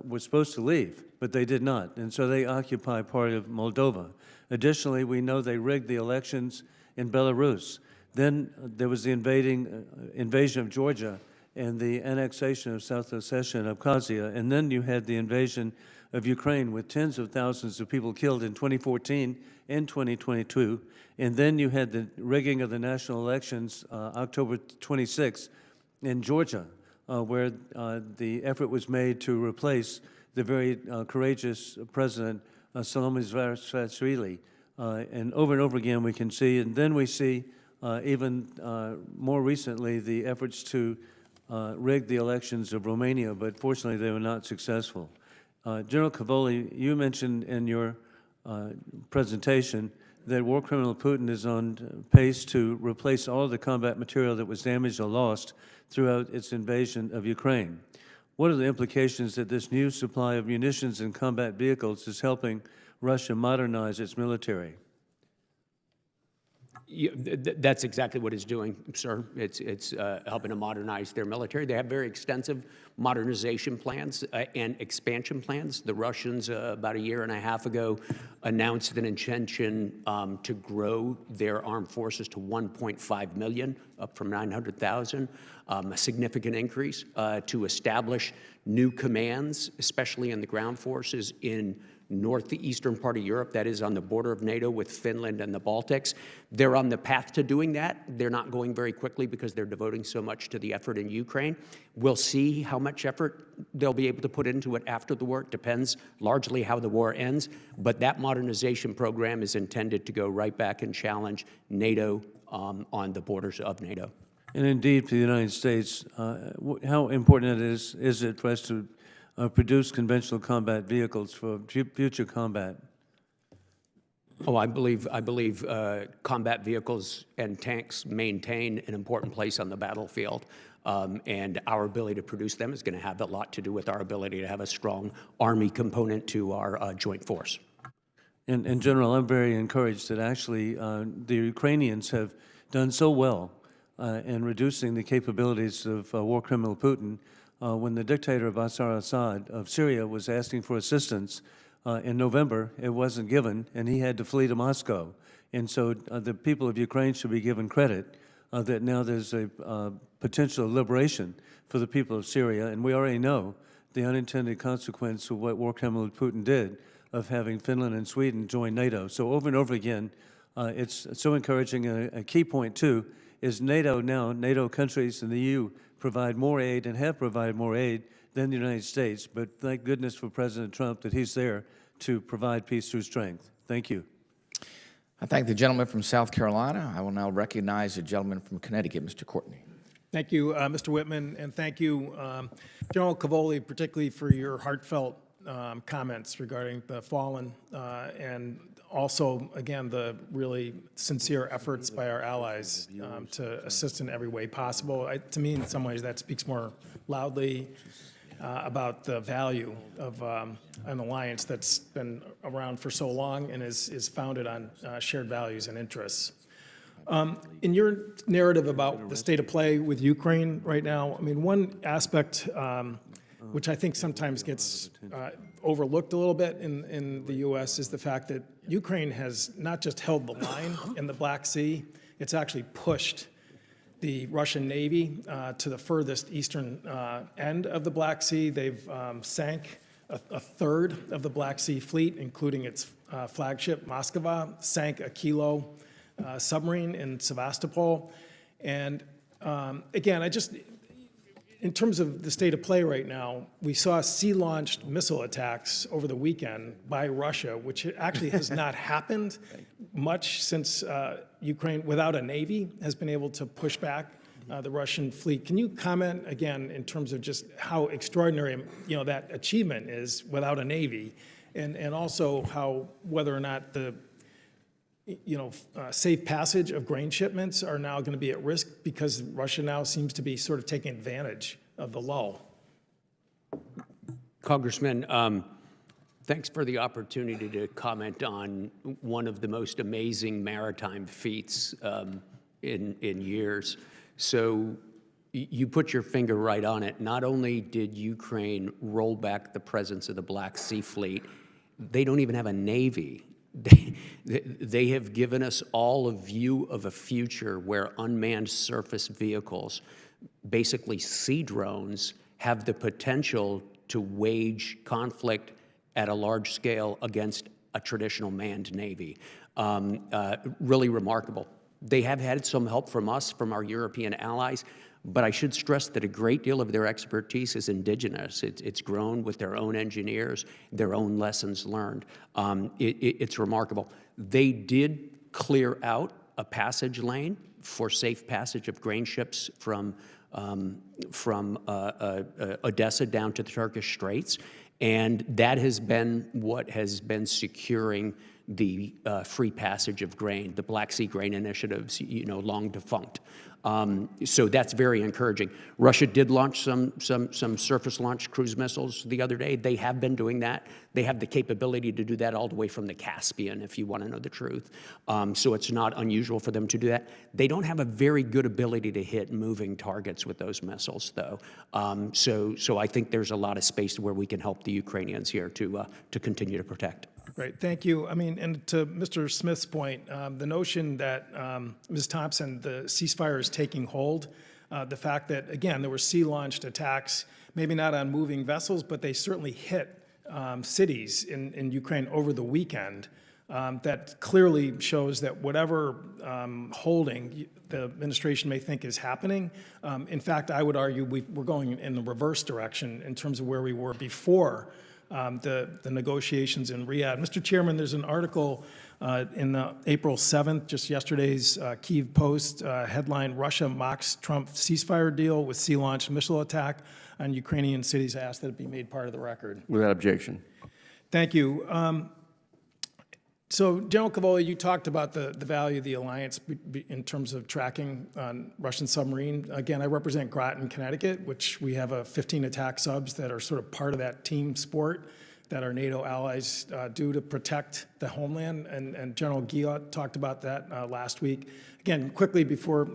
were supposed to leave, but they did not, and so they occupy part of Moldova. Additionally, we know they rigged the elections in Belarus. Then there was the invasion of Georgia and the annexation of South Ossetia and Abkhazia, and then you had the invasion of Ukraine with tens of thousands of people killed in 2014 and 2022, and then you had the rigging of the national elections October 26th in Georgia, where the effort was made to replace the very courageous President Salome Zvrashvili. And over again we can see, and then we see even more recently the efforts to rigged the elections of Romania, but fortunately they were not successful. General Cavoli, you mentioned in your presentation that war criminal Putin is on pace to replace all of the combat material that was damaged or lost throughout its invasion of Ukraine. What are the implications that this new supply of munitions and combat vehicles is helping Russia modernize its military? That's exactly what it's doing, sir. It's helping to modernize their military. They have very extensive modernization plans and expansion plans. The Russians, about a year and a half ago, announced an intention to grow their armed forces to 1.5 million, up from 900,000, a significant increase, to establish new commands, especially in the ground forces in northeastern part of Europe, that is on the border of NATO with Finland and the Baltics. They're on the path to doing that. They're not going very quickly because they're devoting so much to the effort in Ukraine. We'll see how much effort they'll be able to put into it after the war. It depends largely how the war ends. But that modernization program is intended to go right back and challenge NATO on the borders of NATO. And indeed, for the United States, how important is it for us to produce conventional combat vehicles for future combat? Oh, I believe combat vehicles and tanks maintain an important place on the battlefield, and our ability to produce them is going to have a lot to do with our ability to have a strong Army component to our joint force. And General, I'm very encouraged that actually the Ukrainians have done so well in reducing the capabilities of war criminal Putin. When the dictator Bashar al-Assad of Syria was asking for assistance in November, it wasn't given, and he had to flee to Moscow. And so the people of Ukraine should be given credit that now there's a potential liberation for the people of Syria, and we already know the unintended consequence of what war criminal Putin did of having Finland and Sweden join NATO. So over and over again, it's so encouraging. A key point, too, is NATO countries and the EU provide more aid and have provided more aid than the United States. But thank goodness for President Trump that he's there to provide peace through strength. Thank you. I thank the gentleman from South Carolina. I will now recognize the gentleman from Connecticut, Mr. Courtney. Thank you, Mr. Whitman, and thank you, General Cavoli, particularly for your heartfelt comments regarding the fallen, and also, again, the really sincere efforts by our allies to assist in every way possible. To me, in some ways, that speaks more loudly about the value of an alliance that's been around for so long and is founded on shared values and interests. In your narrative about the state of play with Ukraine right now, I mean, one aspect which I think sometimes gets overlooked a little bit in the U.S. is the fact that Ukraine has not just held the line in the Black Sea, it's actually pushed the Russian Navy to the furthest eastern end of the Black Sea. They've sank a third of the Black Sea fleet, including its flagship Moskva, sank a Kilo submarine in Sevastopol. And again, in terms of the state of play right now, we saw sea-launched missile attacks over the weekend by Russia, which actually has not happened much since Ukraine, without a navy, has been able to push back the Russian fleet. Can you comment again in terms of just how extraordinary that achievement is without a navy, and also how whether or not the safe passage of grain shipments are now going to be at risk because Russia now seems to be sort of taking advantage of the lull? Congressman, thanks for the opportunity to comment on one of the most amazing maritime feats in years. So you put your finger right on it. Not only did Ukraine roll back the presence of the Black Sea Fleet, they don't even have a navy. They have given us all a view of a future where unmanned surface vehicles, basically sea drones, have the potential to wage conflict at a large scale against a traditional manned navy. Really remarkable. They have had some help from us, from our European allies, but I should stress that a great deal of their expertise is indigenous. It's grown with their own engineers, their own lessons learned. It's remarkable. They did clear out a passage lane for safe passage of grain ships from Odessa down to the Turkish Straits, and that has been what has been securing the free passage of grain, the Black Sea grain initiatives, long defunct. So that's very encouraging. Russia did launch some surface-launched cruise missiles the other day. They have been doing that. They have the capability to do that all the way from the Caspian, if you want to know the truth. So it's not unusual for them to do that. They don't have a very good ability to hit moving targets with those missiles, though. So I think there's a lot of space where we can help the Ukrainians here to continue to protect. Great, thank you. I mean, and to Mr. Smith's point, the notion that, Ms. Thompson, the ceasefire is taking hold, the fact that, again, there were sea-launched attacks, maybe not on moving vessels, but they certainly hit cities in Ukraine over the weekend, that clearly shows that whatever holding the administration may think is happening, in fact, I would argue we're going in the reverse direction in terms of where we were before the negotiations in Riyadh. Mr. Chairman, there's an article in the April 7th, just yesterday's Kyiv Post, headline, Russia mocks Trump ceasefire deal with sea-launched missile attack on Ukrainian cities. I ask that it be made part of the record. Without objection. Thank you. So, General Cavoli, you talked about the value of the alliance in terms of tracking on Russian submarine. Again, I represent Groton, Connecticut, which we have 15 attack subs that are sort of part of that team sport that our NATO allies do to protect the homeland. And General Guillotte talked about that last week. Again, quickly before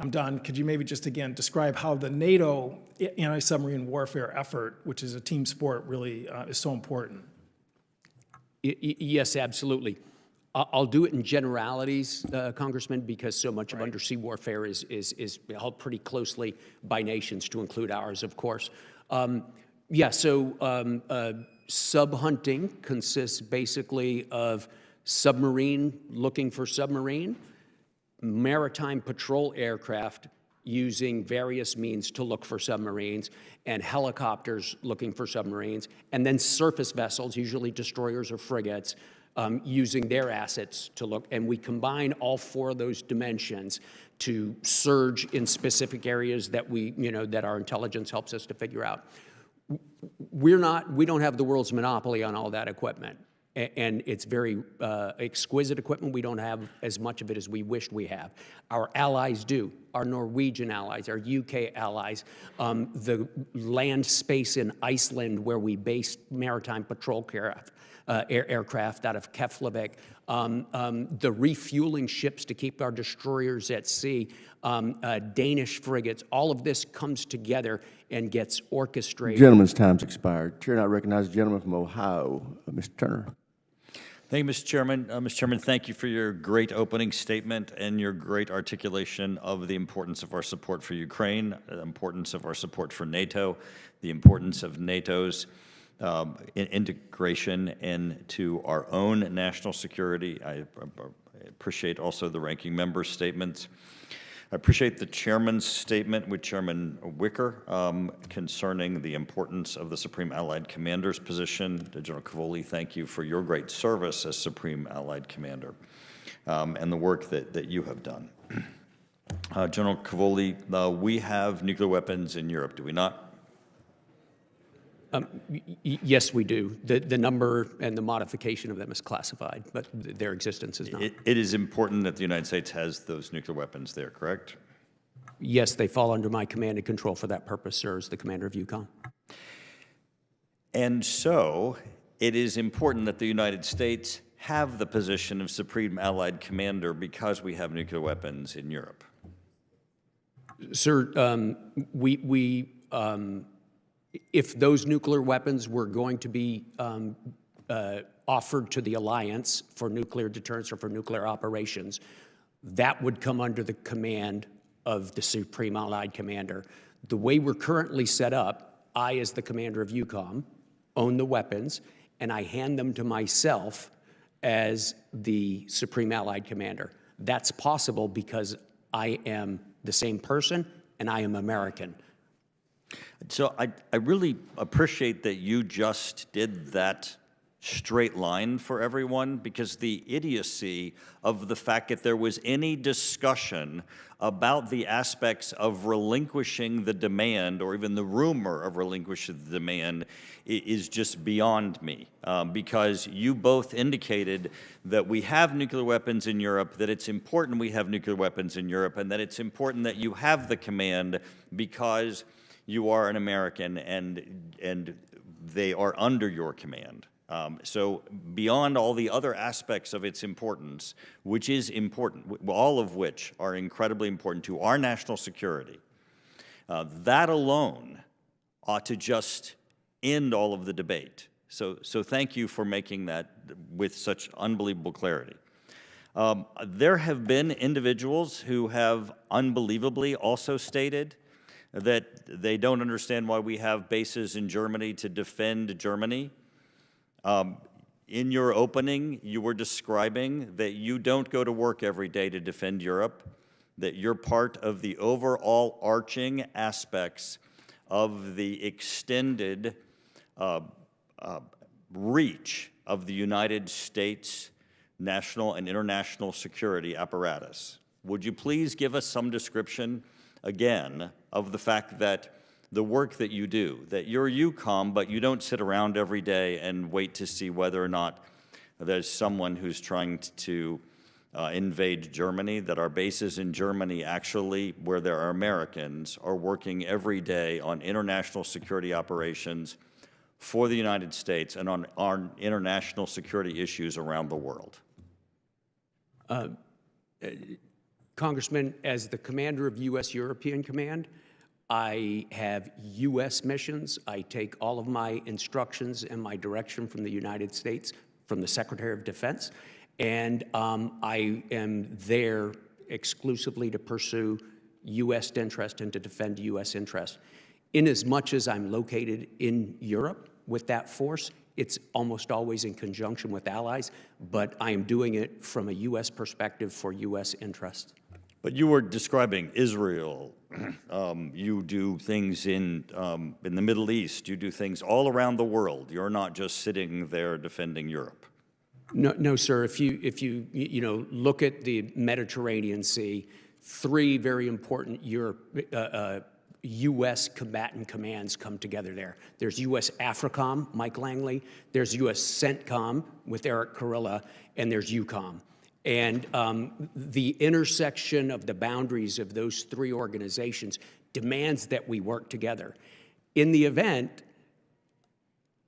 I'm done, could you maybe just again describe how the NATO anti-submarine warfare effort, which is a team sport, really is so important? Yes, absolutely. I'll do it in generalities, Congressman, because so much of undersea warfare is held pretty closely by nations, to include ours, of course. Sub-hunting consists basically of submarine looking for submarine, maritime patrol aircraft using various means to look for submarines, and helicopters looking for submarines, and then surface vessels, usually destroyers or frigates, using their assets to look. And we combine all four of those dimensions to surge in specific areas that that our intelligence helps us to figure out. We don't have the world's monopoly on all that equipment. And it's very exquisite equipment. We don't have as much of it as we wished we have. Our allies do. our Norwegian allies, our UK allies, the land space in Iceland where we based maritime patrol aircraft out of Keflavik, the refueling ships to keep our destroyers at sea, Danish frigates, all of this comes together and gets orchestrated. Gentleman's time's expired. Chair now recognizes the gentleman from Ohio, Mr. Turner. Thank you, Mr. Chairman. Mr. Chairman, thank you for your great opening statement and your great articulation of the importance of our support for Ukraine, the importance of our support for NATO, the importance of NATO's integration into our own national security. I appreciate also the ranking member's statements. I appreciate the chairman's statement with Chairman Wicker concerning the importance of the Supreme Allied Commander's position. General Cavoli, thank you for your great service as Supreme Allied Commander and the work that you have done. General Cavoli, we have nuclear weapons in Europe, do we not? Yes, we do. The number and the modification of them is classified, but their existence is not. It is important that the United States has those nuclear weapons there, correct? Yes, they fall under my command and control for that purpose, sir, as the commander of EUCOM. And so it is important that the United States have the position of Supreme Allied Commander because we have nuclear weapons in Europe. Sir, if those nuclear weapons were going to be offered to the alliance for nuclear deterrence or for nuclear operations, that would come under the command of the Supreme Allied Commander. The way we're currently set up, I, as the commander of EUCOM, own the weapons, and I hand them to myself as the Supreme Allied Commander. That's possible because I am the same person and I am American. So I really appreciate that you just did that straight line for everyone, because the idiocy of the fact that there was any discussion about the aspects of relinquishing the demand or even the rumor of relinquishing the demand is just beyond me, because you both indicated that we have nuclear weapons in Europe, that it's important we have nuclear weapons in Europe, and that it's important that you have the command because you are an American and they are under your command. So beyond all the other aspects of its importance, which is important, all of which are incredibly important to our national security, that alone ought to just end all of the debate. So thank you for making that with such unbelievable clarity. There have been individuals who have unbelievably also stated that they don't understand why we have bases in Germany to defend Germany. In your opening, you were describing that you don't go to work every day to defend Europe, that you're part of the overall arching aspects of the extended reach of the United States national and international security apparatus. Would you please give us some description, again, of the fact that the work that you do, that you're EUCOM, but you don't sit around every day and wait to see whether or not there's someone who's trying to invade Germany, that our bases in Germany actually, where there are Americans, are working every day on international security operations for the United States and on our international security issues around the world. Congressman, as the commander of U.S. European Command, I have U.S. missions. I take all of my instructions and my direction from the United States, from the Secretary of Defense, and I am there exclusively to pursue U.S. interest and to defend U.S. interest. Inasmuch as I'm located in Europe with that force, it's almost always in conjunction with allies, but I am doing it from a U.S. perspective for U.S. interest. But you were describing Israel. You do things in the Middle East. You do things all around the world. You're not just sitting there defending Europe. No, sir. If you look at the Mediterranean Sea, three very important U.S. combatant commands come together there. There's U.S. AFRICOM, Mike Langley. There's U.S. CENTCOM with Eric Kurilla, and there's EUCOM. And the intersection of the boundaries of those three organizations demands that we work together. In the event,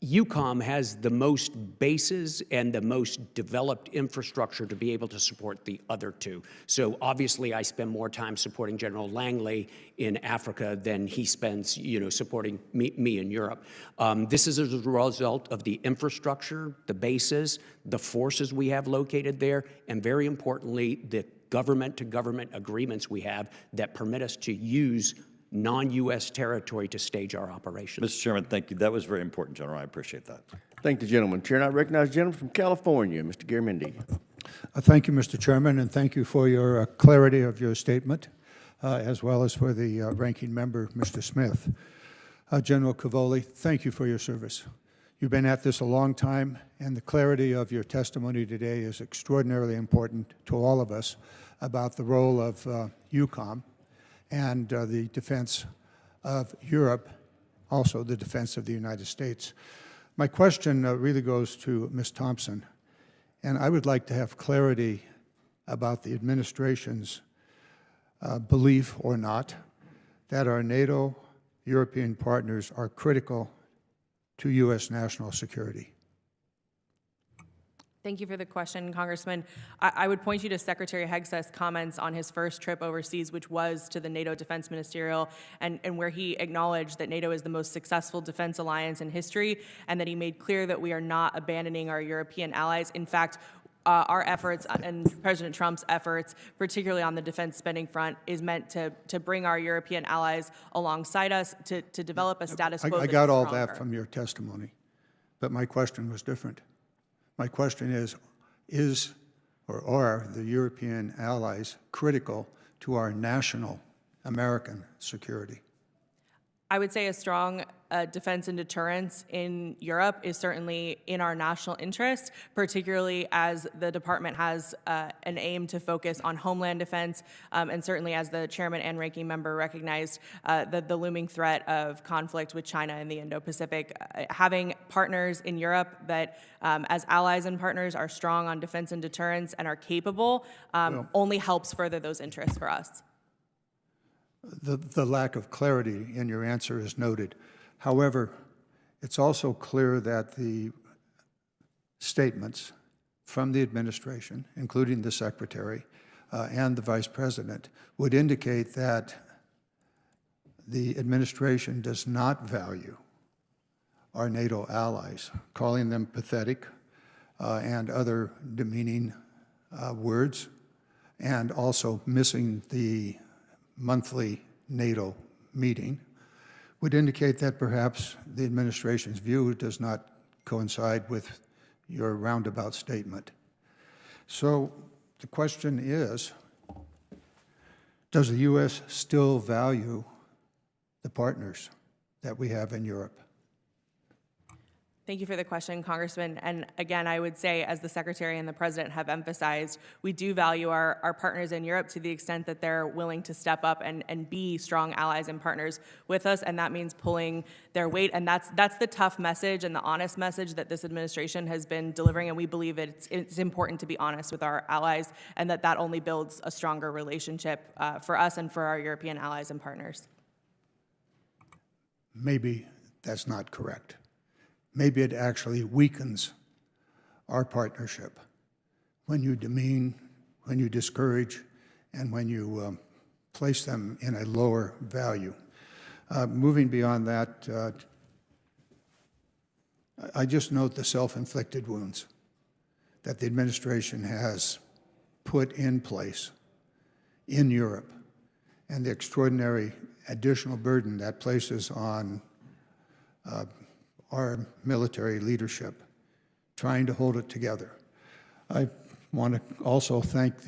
EUCOM has the most bases and the most developed infrastructure to be able to support the other two. So obviously I spend more time supporting General Langley in Africa than he spends, supporting me in Europe. This is as a result of the infrastructure, the bases, the forces we have located there, and very importantly, the government-to-government agreements we have that permit us to use non-U.S. territory to stage our operations. Mr. Chairman, thank you. That was very important, General. I appreciate that. Thank the gentleman. Chair, and I recognize the gentleman from California, Mr. Garamendi. Thank you, Mr. Chairman, and thank you for your clarity of your statement, as well as for the ranking member, Mr. Smith. General Cavoli, thank you for your service. You've been at this a long time, and the clarity of your testimony today is extraordinarily important to all of us about the role of EUCOM and the defense of Europe, also the defense of the United States. My question really goes to Ms. Thompson, and I would like to have clarity about the administration's belief or not that our NATO European partners are critical to U.S. national security. Thank you for the question, Congressman. I would point you to Secretary Hegseth's comments on his first trip overseas, which was to the NATO Defense Ministerial, and where he acknowledged that NATO is the most successful defense alliance in history, and that he made clear that we are not abandoning our European allies. In fact, our efforts and President Trump's efforts, particularly on the defense spending front, is meant to bring our European allies alongside us to develop a status quo. I got all that from your testimony, but my question was different. My question is or are the European allies critical to our national American security? I would say a strong defense and deterrence in Europe is certainly in our national interest, particularly as the department has an aim to focus on homeland defense, and certainly as the chairman and ranking member recognized the looming threat of conflict with China in the Indo-Pacific. Having partners in Europe that, as allies and partners, are strong on defense and deterrence and are capable only helps further those interests for us. The lack of clarity in your answer is noted. However, it's also clear that the statements from the administration, including the Secretary and the Vice President, would indicate that the administration does not value our NATO allies, calling them pathetic and other demeaning words, and also missing the monthly NATO meeting, would indicate that perhaps the administration's view does not coincide with your roundabout statement. So the question is, does the U.S. still value the partners that we have in Europe? Thank you for the question, Congressman. And again, I would say, as the Secretary and the President have emphasized, we do value our partners in Europe to the extent that they're willing to step up and be strong allies and partners with us, and that means pulling their weight. And that's the tough message and the honest message that this administration has been delivering, and we believe it's important to be honest with our allies, and that only builds a stronger relationship for us and for our European allies and partners. Maybe that's not correct. Maybe it actually weakens our partnership when you demean, when you discourage, and when you place them in a lower value. Moving beyond that, I just note the self-inflicted wounds that the administration has put in place in Europe and the extraordinary additional burden that places on our military leadership, trying to hold it together. I want to also thank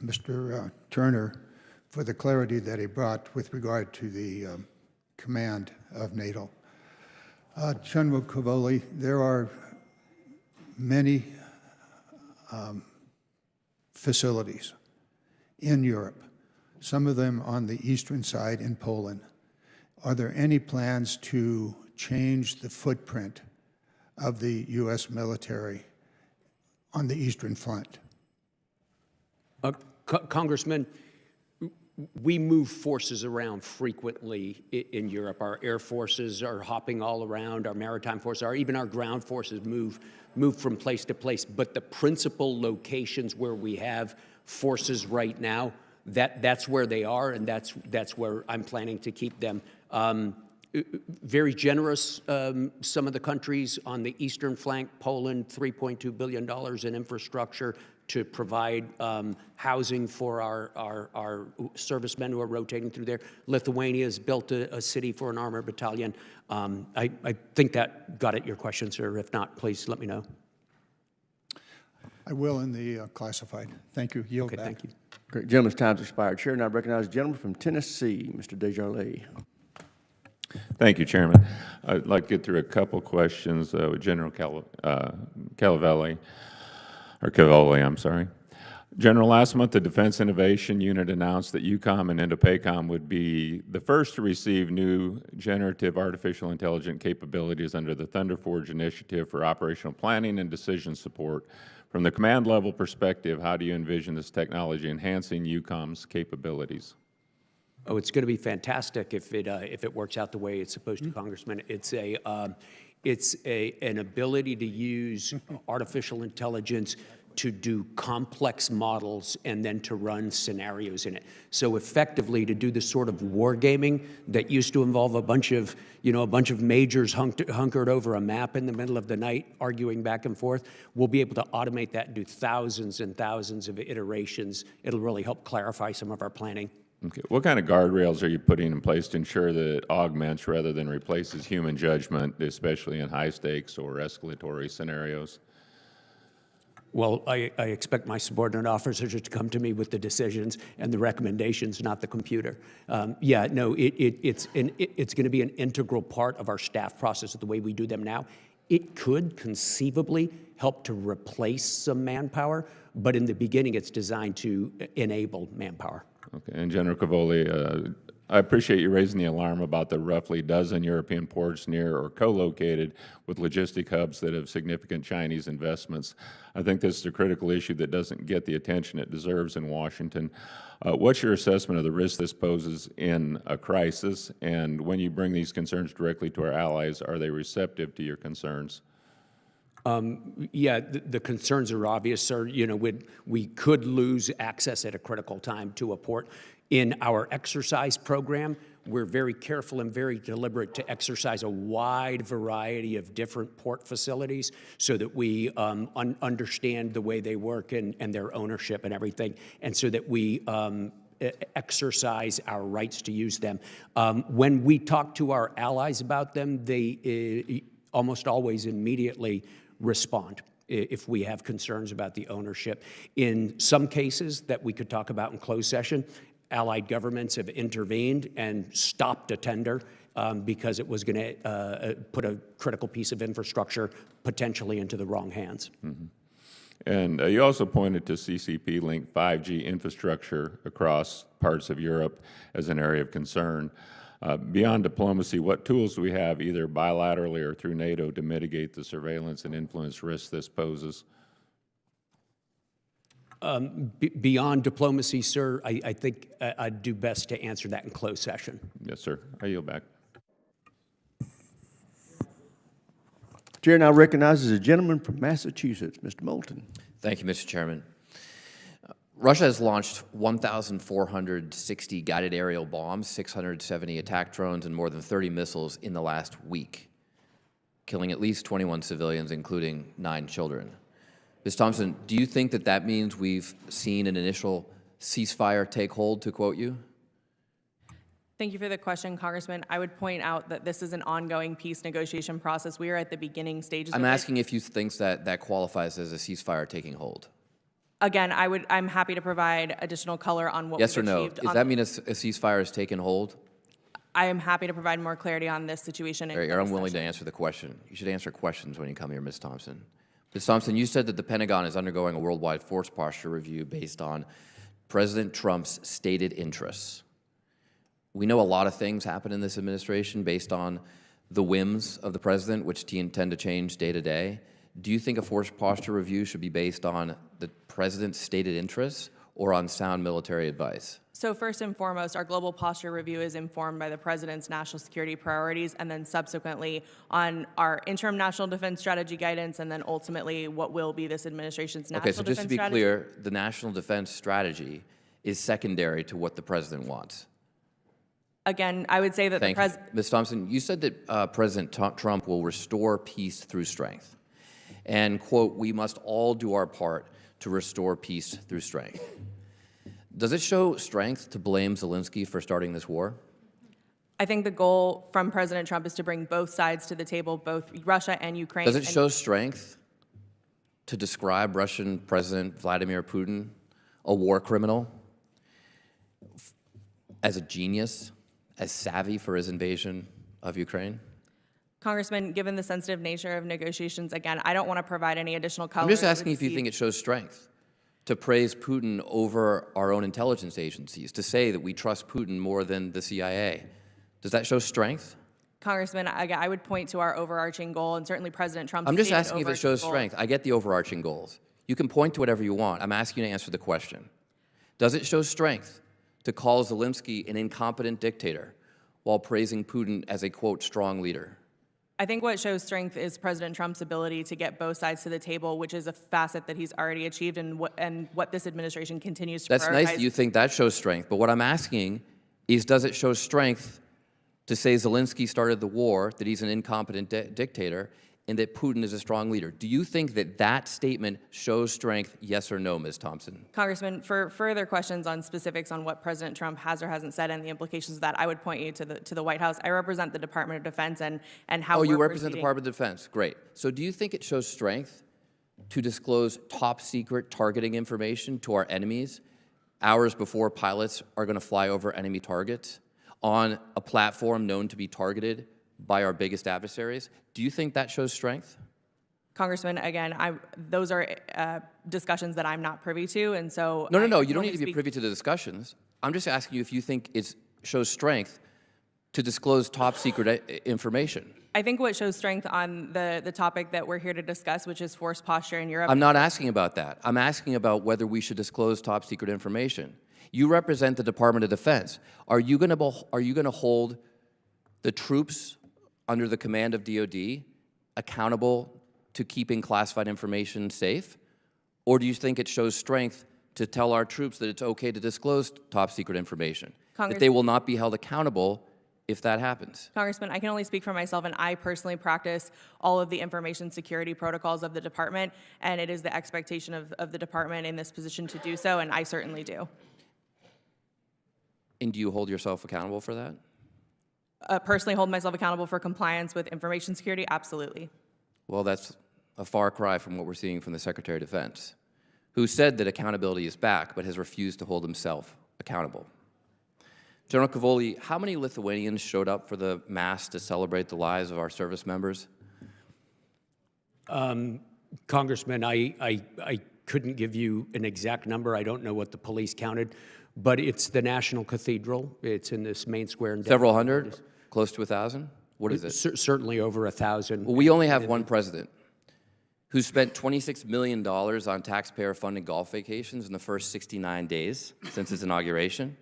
Mr. Turner for the clarity that he brought with regard to the command of NATO. General Cavoli, there are many facilities in Europe, some of them on the eastern side in Poland. Are there any plans to change the footprint of the U.S. military on the eastern front? Congressman, we move forces around frequently in Europe. Our air forces are hopping all around. Our maritime forces, even our ground forces move from place to place. But the principal locations where we have forces right now, that's where they are, and that's where I'm planning to keep them. Very generous, some of the countries on the eastern flank, Poland, $3.2 billion in infrastructure to provide housing for our servicemen who are rotating through there. Lithuania has built a city for an armored battalion. I think that got at your question, sir. If not, please let me know. I will in the classified. Thank you. Yield Okay, back. thank you. Great. Gentleman's time's expired. Chair now recognizes the gentleman from Tennessee, Mr. Desjardins. Thank you, Chairman. I'd like to get through a couple questions with General Cavoli, I'm sorry. General, last month the Defense Innovation Unit announced that EUCOM and INDOPACOM would be the first to receive new generative artificial intelligence capabilities under the Thunder Forge Initiative for operational planning and decision support. From the command level perspective, how do you envision this technology enhancing EUCOM's capabilities? Oh, it's going to be fantastic if it works out the way it's supposed to, Congressman. It's an ability to use artificial intelligence to do complex models and then to run scenarios in it. So effectively, to do the sort of wargaming that used to involve a bunch of majors hunkered over a map in the middle of the night, arguing back and forth, we'll be able to automate that and do thousands and thousands of iterations. It'll really help clarify some of our planning. Okay. What kind of guardrails are you putting in place to ensure that it augments rather than replaces human judgment, especially in high stakes or escalatory scenarios? Well, I expect my subordinate officers to come to me with the decisions and the recommendations, not the computer. It's going to be an integral part of our staff process of the way we do them now. It could conceivably help to replace some manpower, but in the beginning, it's designed to enable manpower. Okay, and General Cavoli, I appreciate you raising the alarm about the roughly dozen European ports near or co-located with logistic hubs that have significant Chinese investments. I think this is a critical issue that doesn't get the attention it deserves in Washington. What's your assessment of the risk this poses in a crisis? And when you bring these concerns directly to our allies, are they receptive to your concerns? The concerns are obvious, sir. We could lose access at a critical time to a port. In our exercise program, we're very careful and very deliberate to exercise a wide variety of different port facilities so that we understand the way they work and their ownership and everything, and so that we exercise our rights to use them. When we talk to our allies about them, they almost always immediately respond if we have concerns about the ownership. In some cases that we could talk about in closed session, allied governments have intervened and stopped a tender because it was going to put a critical piece of infrastructure potentially into the wrong hands. Mm-hmm. And you also pointed to CCP-linked 5G infrastructure across parts of Europe as an area of concern. Beyond diplomacy, what tools do we have, either bilaterally or through NATO, to mitigate the surveillance and influence risks this poses? Beyond diplomacy, sir, I think I'd do best to answer that in closed session. Yes, sir. I yield back. Chair now recognizes a gentleman from Massachusetts, Mr. Moulton. Thank you, Mr. Chairman. Russia has launched 1,460 guided aerial bombs, 670 attack drones, and more than 30 missiles in the last week, killing at least 21 civilians, including 9 children. Ms. Thompson, do you think that that means we've seen an initial ceasefire take hold, to quote you? Thank you for the question, Congressman. I would point out that this is an ongoing peace negotiation process. We are at the beginning stages of it. I'm asking if you think that that qualifies as a ceasefire taking hold. Again, I'm happy to provide additional color on what yes we've or no? achieved. Does that mean a ceasefire has taken hold? I am happy to provide more clarity on this situation. You're unwilling to answer the question. You should answer questions when you come here, Ms. Thompson. Ms. Thompson, you said that the Pentagon is undergoing a worldwide force posture review based on President Trump's stated interests. We know a lot of things happen in this administration based on the whims of the president, which tend to change day to day. do you think a force posture review should be based on the president's stated interests or on sound military advice? So first and foremost, our global posture review is informed by the president's national security priorities, and then subsequently on our interim national defense strategy guidance, and then ultimately what will be this administration's national Okay, so defense just to be strategy. clear, the national defense strategy is secondary to what the president wants. Again, I would say that the Thank you. president. Ms. Thompson, you said that President Trump will restore peace through strength. And, quote, we must all do our part to restore peace through strength. Does it show strength to blame Zelensky for starting this war? I think the goal from President Trump is to bring both sides to the table, both Russia and Ukraine. Does it show strength to describe Russian President Vladimir Putin, a war criminal, as a genius, as savvy for his invasion of Ukraine? Congressman, given the sensitive nature of negotiations, again, I don't want to provide any additional color. I'm just asking if you think it shows strength to praise Putin over our own intelligence agencies, to say that we trust Putin more than the CIA. Does that show strength? Congressman, I would point to our overarching goal, and certainly President Trump's I'm just stated asking if it overarching shows goal. strength. I get the overarching goals. You can point to whatever you want. I'm asking you to answer the question. Does it show strength to call Zelensky an incompetent dictator while praising Putin as a, quote, strong leader? I think what shows strength is President Trump's ability to get both sides to the table, which is a facet that he's already achieved and what this administration continues to That's prioritize. nice that you think that shows strength, but what I'm asking is, does it show strength to say Zelensky started the war, that he's an incompetent dictator, and that Putin is a strong leader? Do you think that that statement shows strength, yes or no, Ms. Thompson? Congressman, for further questions on specifics on what President Trump has or hasn't said and the implications of that, I would point you to the White House. I represent the Department of Defense and how Oh, you we're represent the proceeding. Department of Defense. Great. So do you think it shows strength to disclose top secret targeting information to our enemies hours before pilots are going to fly over enemy targets on a platform known to be targeted by our biggest adversaries? Do you think that shows strength? Congressman, again, those are discussions that I'm not privy to, and so No, I you can don't only need to be speak- privy to the discussions. I'm just asking you if you think it shows strength to disclose top secret information. I think what shows strength on the topic that we're here to discuss, which is force posture in Europe. I'm not asking about that. I'm asking about whether we should disclose top secret information. You represent the Department of Defense. Are you going to hold the troops under the command of DOD accountable to keeping classified information safe? Or do you think it shows strength to tell our troops that it's okay to disclose top secret information? That they will not be held accountable if that happens? Congressman, I can only speak for myself, and I personally practice all of the information security protocols of the department, and it is the expectation of the department in this position to do so, and I certainly do. And do you hold yourself accountable for that? Personally hold myself accountable for compliance with information security? Absolutely. Well, that's a far cry from what we're seeing from the Secretary of Defense, who said that accountability is back, but has refused to hold himself accountable. General Cavoli, how many Lithuanians showed up for the Mass to celebrate the lives of our service members? Congressman, I couldn't give you an exact number. I don't know what the police counted, but it's the National Cathedral. It's in this main square. In Several Denver. hundred? Close to 1,000? What is it? Certainly over 1,000. Well, we only have one president who spent $26 million on taxpayer-funded golf vacations in the first 69 days since his inauguration,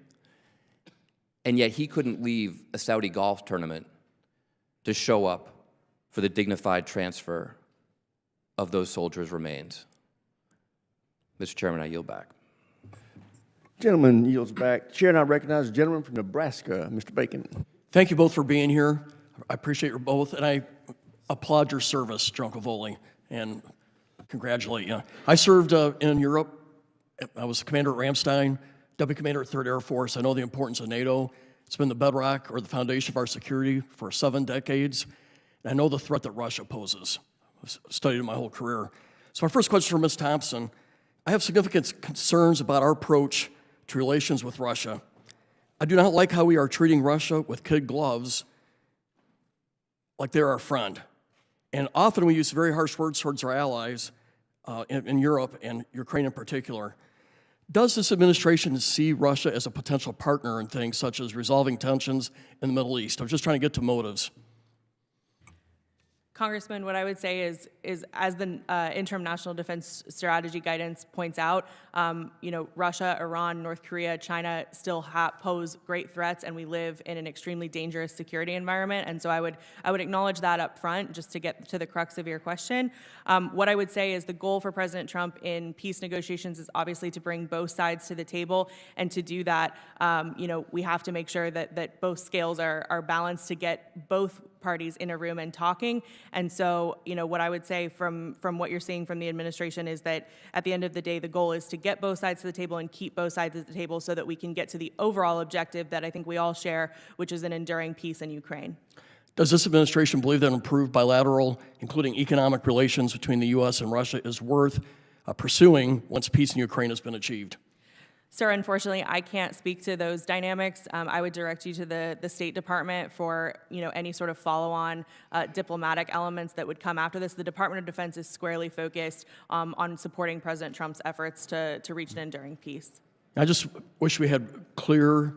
and yet he couldn't leave a Saudi golf tournament to show up for the dignified transfer of those soldiers' remains. Mr. Chairman, I yield back. Gentleman yields back. Chair now recognizes the gentleman from Nebraska, Mr. Bacon. Thank you both for being here. I appreciate you both, and I applaud your service, General Cavoli, and congratulate you. I served in Europe. I was commander at Ramstein, deputy commander at 3rd Air Force. I know the importance of NATO. It's been the bedrock or the foundation of our security for 7 decades. And I know the threat that Russia poses. I've studied it my whole career. So my first question for Ms. Thompson, I have significant concerns about our approach to relations with Russia. I do not like how we are treating Russia with kid gloves like they're our friend. And often we use very harsh words towards our allies in Europe and Ukraine in particular. Does this administration see Russia as a potential partner in things such as resolving tensions in the Middle East? I'm just trying to get to motives. Congressman, what I would say is as the interim national defense strategy guidance points out, Russia, Iran, North Korea, China still pose great threats, and we live in an extremely dangerous security environment. And so I would acknowledge that up front, just to get to the crux of your question. What I would say is the goal for President Trump in peace negotiations is obviously to bring both sides to the table, and to do that, we have to make sure that both scales are balanced to get both parties in a room and talking. And so, what I would say from what you're seeing from the administration is that at the end of the day, the goal is to get both sides to the table and keep both sides at the table so that we can get to the overall objective that I think we all share, which is an enduring peace in Ukraine. Does this administration believe that improved bilateral, including economic relations between the U.S. and Russia, is worth pursuing once peace in Ukraine has been achieved? Sir, unfortunately, I can't speak to those dynamics. I would direct you to the State Department for any sort of follow-on diplomatic elements that would come after this. The Department of Defense is squarely focused on supporting President Trump's efforts to reach an enduring peace. I just wish we had clear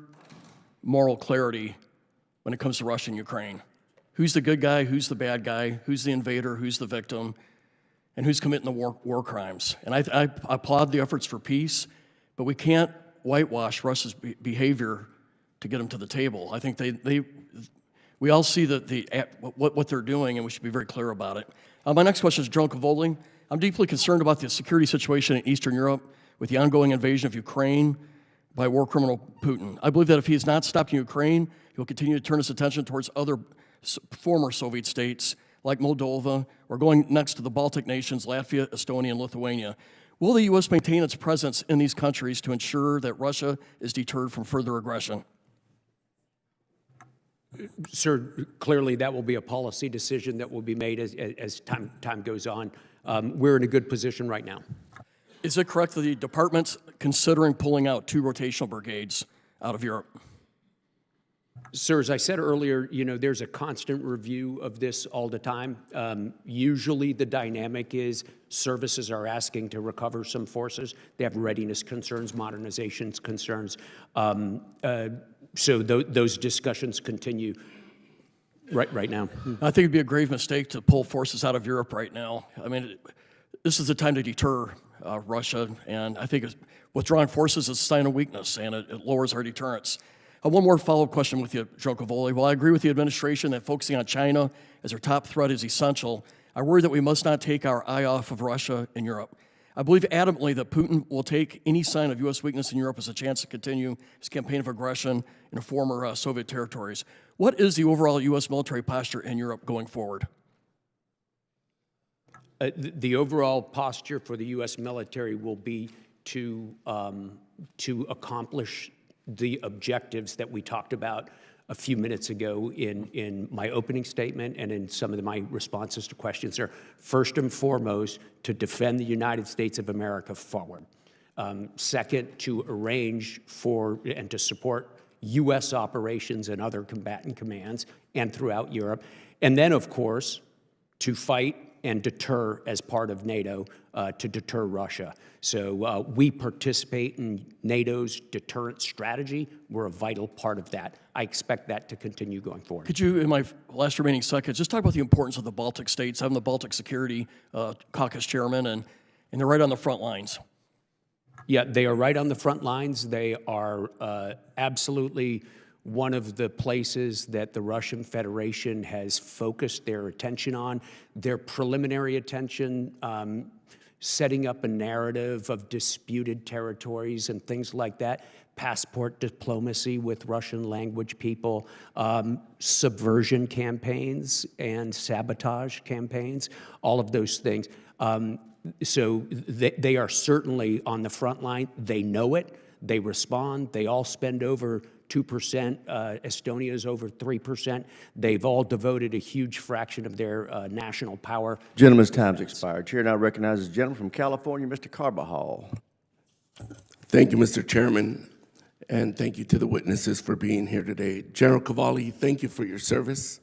moral clarity when it comes to Russia and Ukraine. Who's the good guy? Who's the bad guy? Who's the invader? Who's the victim? And who's committing the war crimes? And I applaud the efforts for peace, but we can't whitewash Russia's behavior to get them to the table. I think we all see what they're doing, and we should be very clear about it. My next question is General Cavoli. I'm deeply concerned about the security situation in Eastern Europe with the ongoing invasion of Ukraine by war criminal Putin. I believe that if he is not stopped in Ukraine, he will continue to turn his attention towards other former Soviet states like Moldova, or going next to the Baltic nations, Latvia, Estonia, and Lithuania. Will the U.S. maintain its presence in these countries to ensure that Russia is deterred from further aggression? Sir, clearly that will be a policy decision that will be made as time goes on. We're in a good position right now. Is it correct that the department's considering pulling out 2 rotational brigades out of Europe? Sir, as I said earlier, there's a constant review of this all the time. Usually the dynamic is services are asking to recover some forces. They have readiness concerns, modernization concerns. So those discussions continue right now. I think it'd be a grave mistake to pull forces out of Europe right now. I mean, this is the time to deter Russia, and I think withdrawing forces is a sign of weakness, and it lowers our deterrence. One more follow-up question with you, Joe Cavoli. While I agree with the administration that focusing on China as our top threat is essential, I worry that we must not take our eye off of Russia and Europe. I believe adamantly that Putin will take any sign of U.S. weakness in Europe as a chance to continue his campaign of aggression in the former Soviet territories. What is the overall U.S. military posture in Europe going forward? The overall posture for the U.S. military will be to accomplish the objectives that we talked about a few minutes ago in my opening statement and in some of my responses to questions are first and foremost to defend the United States of America forward. Second, to arrange for and to support U.S. operations and other combatant commands and throughout Europe. And then, of course, to fight and deter as part of NATO, to deter Russia. So we participate in NATO's deterrence strategy. We're a vital part of that. I expect that to continue going forward. Could you, in my last remaining seconds, just talk about the importance of the Baltic states? I'm the Baltic Security Caucus chairman, and they're right on the front lines. Yeah, they are right on the front lines. They are absolutely one of the places that the Russian Federation has focused their attention on, their preliminary attention, setting up a narrative of disputed territories and things like that, passport diplomacy with Russian language people, subversion campaigns and sabotage campaigns, all of those things. So they are certainly on the front line. They know it. They respond. They all spend over 2%. Estonia is over 3%. They've all devoted a huge fraction of their national power. Gentleman's time's expired. Chair now recognizes the gentleman from California, Mr. Carbajal. Thank you, Mr. Chairman, and thank you to the witnesses for being here today. General Cavoli, thank you for your service.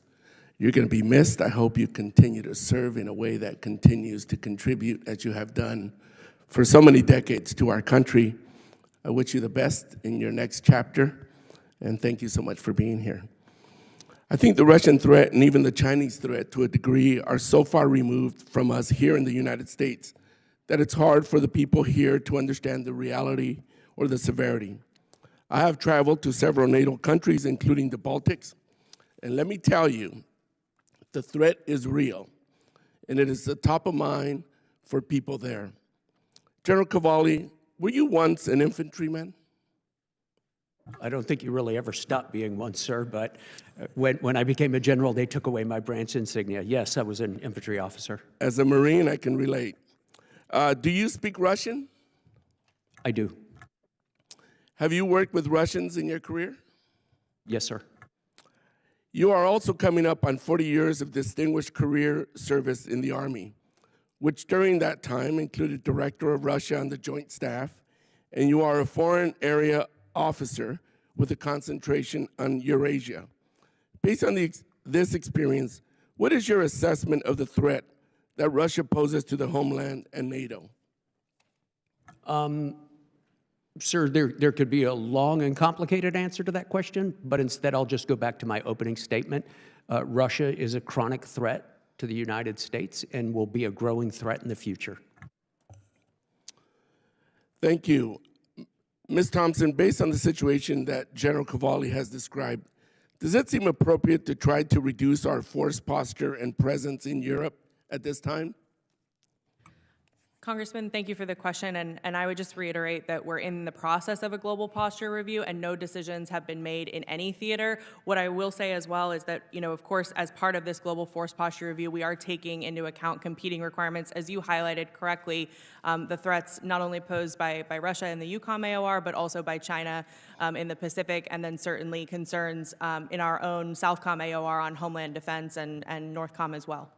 You're going to be missed. I hope you continue to serve in a way that continues to contribute, as you have done for so many decades, to our country. I wish you the best in your next chapter, and thank you so much for being here. I think the Russian threat and even the Chinese threat to a degree are so far removed from us here in the United States that it's hard for the people here to understand the reality or the severity. I have traveled to several NATO countries, including the Baltics, and let me tell you, the threat is real, and it is the top of mind for people there. General Cavoli, were you once an infantryman? I don't think you really ever stopped being one, sir, but when I became a general, they took away my branch insignia. Yes, I was an infantry officer. As a Marine, I can relate. Do you speak Russian? I do. Have you worked with Russians in your career? Yes, sir. You are also coming up on 40 years of distinguished career service in the Army, which during that time included Director of Russia on the Joint Staff, and you are a foreign area officer with a concentration on Eurasia. Based on this experience, what is your assessment of the threat that Russia poses to the homeland and NATO? Sir, there could be a long and complicated answer to that question, but instead I'll just go back to my opening statement. Russia is a chronic threat to the United States and will be a growing threat in the future. Thank you. Ms. Thompson, based on the situation that General Cavoli has described, does it seem appropriate to try to reduce our force posture and presence in Europe at this time? Congressman, thank you for the question, and I would just reiterate that we're in the process of a global posture review and no decisions have been made in any theater. What I will say as well is that, of course, as part of this global force posture review, we are taking into account competing requirements, as you highlighted correctly, the threats not only posed by Russia in the EUCOM AOR, but also by China in the Pacific, and then certainly concerns in our own Southcom AOR on homeland defense and Northcom as well.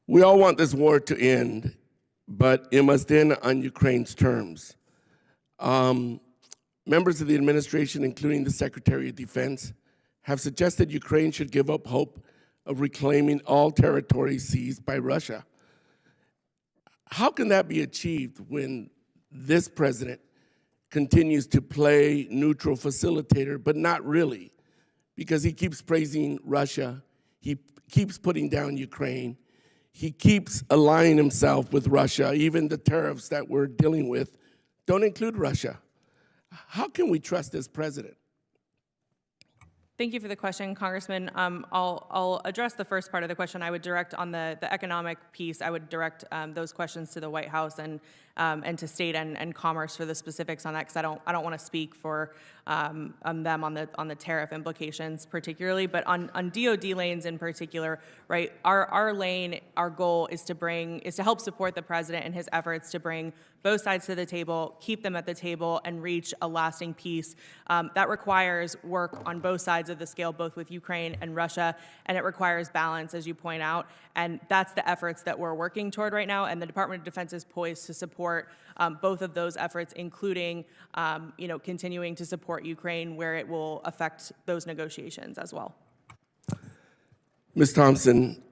We all want this war to end, but it must end on Ukraine's terms. Members of the administration, including the Secretary of Defense, have suggested Ukraine should give up hope of reclaiming all territory seized by Russia. How can that be achieved when this president continues to play neutral facilitator, but not really, because he keeps praising Russia, he keeps putting down Ukraine, he keeps aligning himself with Russia. Even the tariffs that we're dealing with don't include Russia. How can we trust this president? Thank you for the question, Congressman. I'll address the first part of the question. I would direct on the economic piece. I would direct those questions to the White House and to State and Commerce for the specifics on that, because I don't want to speak for them on the tariff implications particularly, but on DoD lanes in particular, right? Our lane, our goal is to help support the president in his efforts to bring both sides to the table, keep them at the table, and reach a lasting peace. That requires work on both sides of the scale, both with Ukraine and Russia, and it requires balance, as you point out, and that's the efforts that we're working toward right now, and the Department of Defense is poised to support both of those efforts, including continuing to support Ukraine where it will affect those negotiations as well. Ms. Thompson,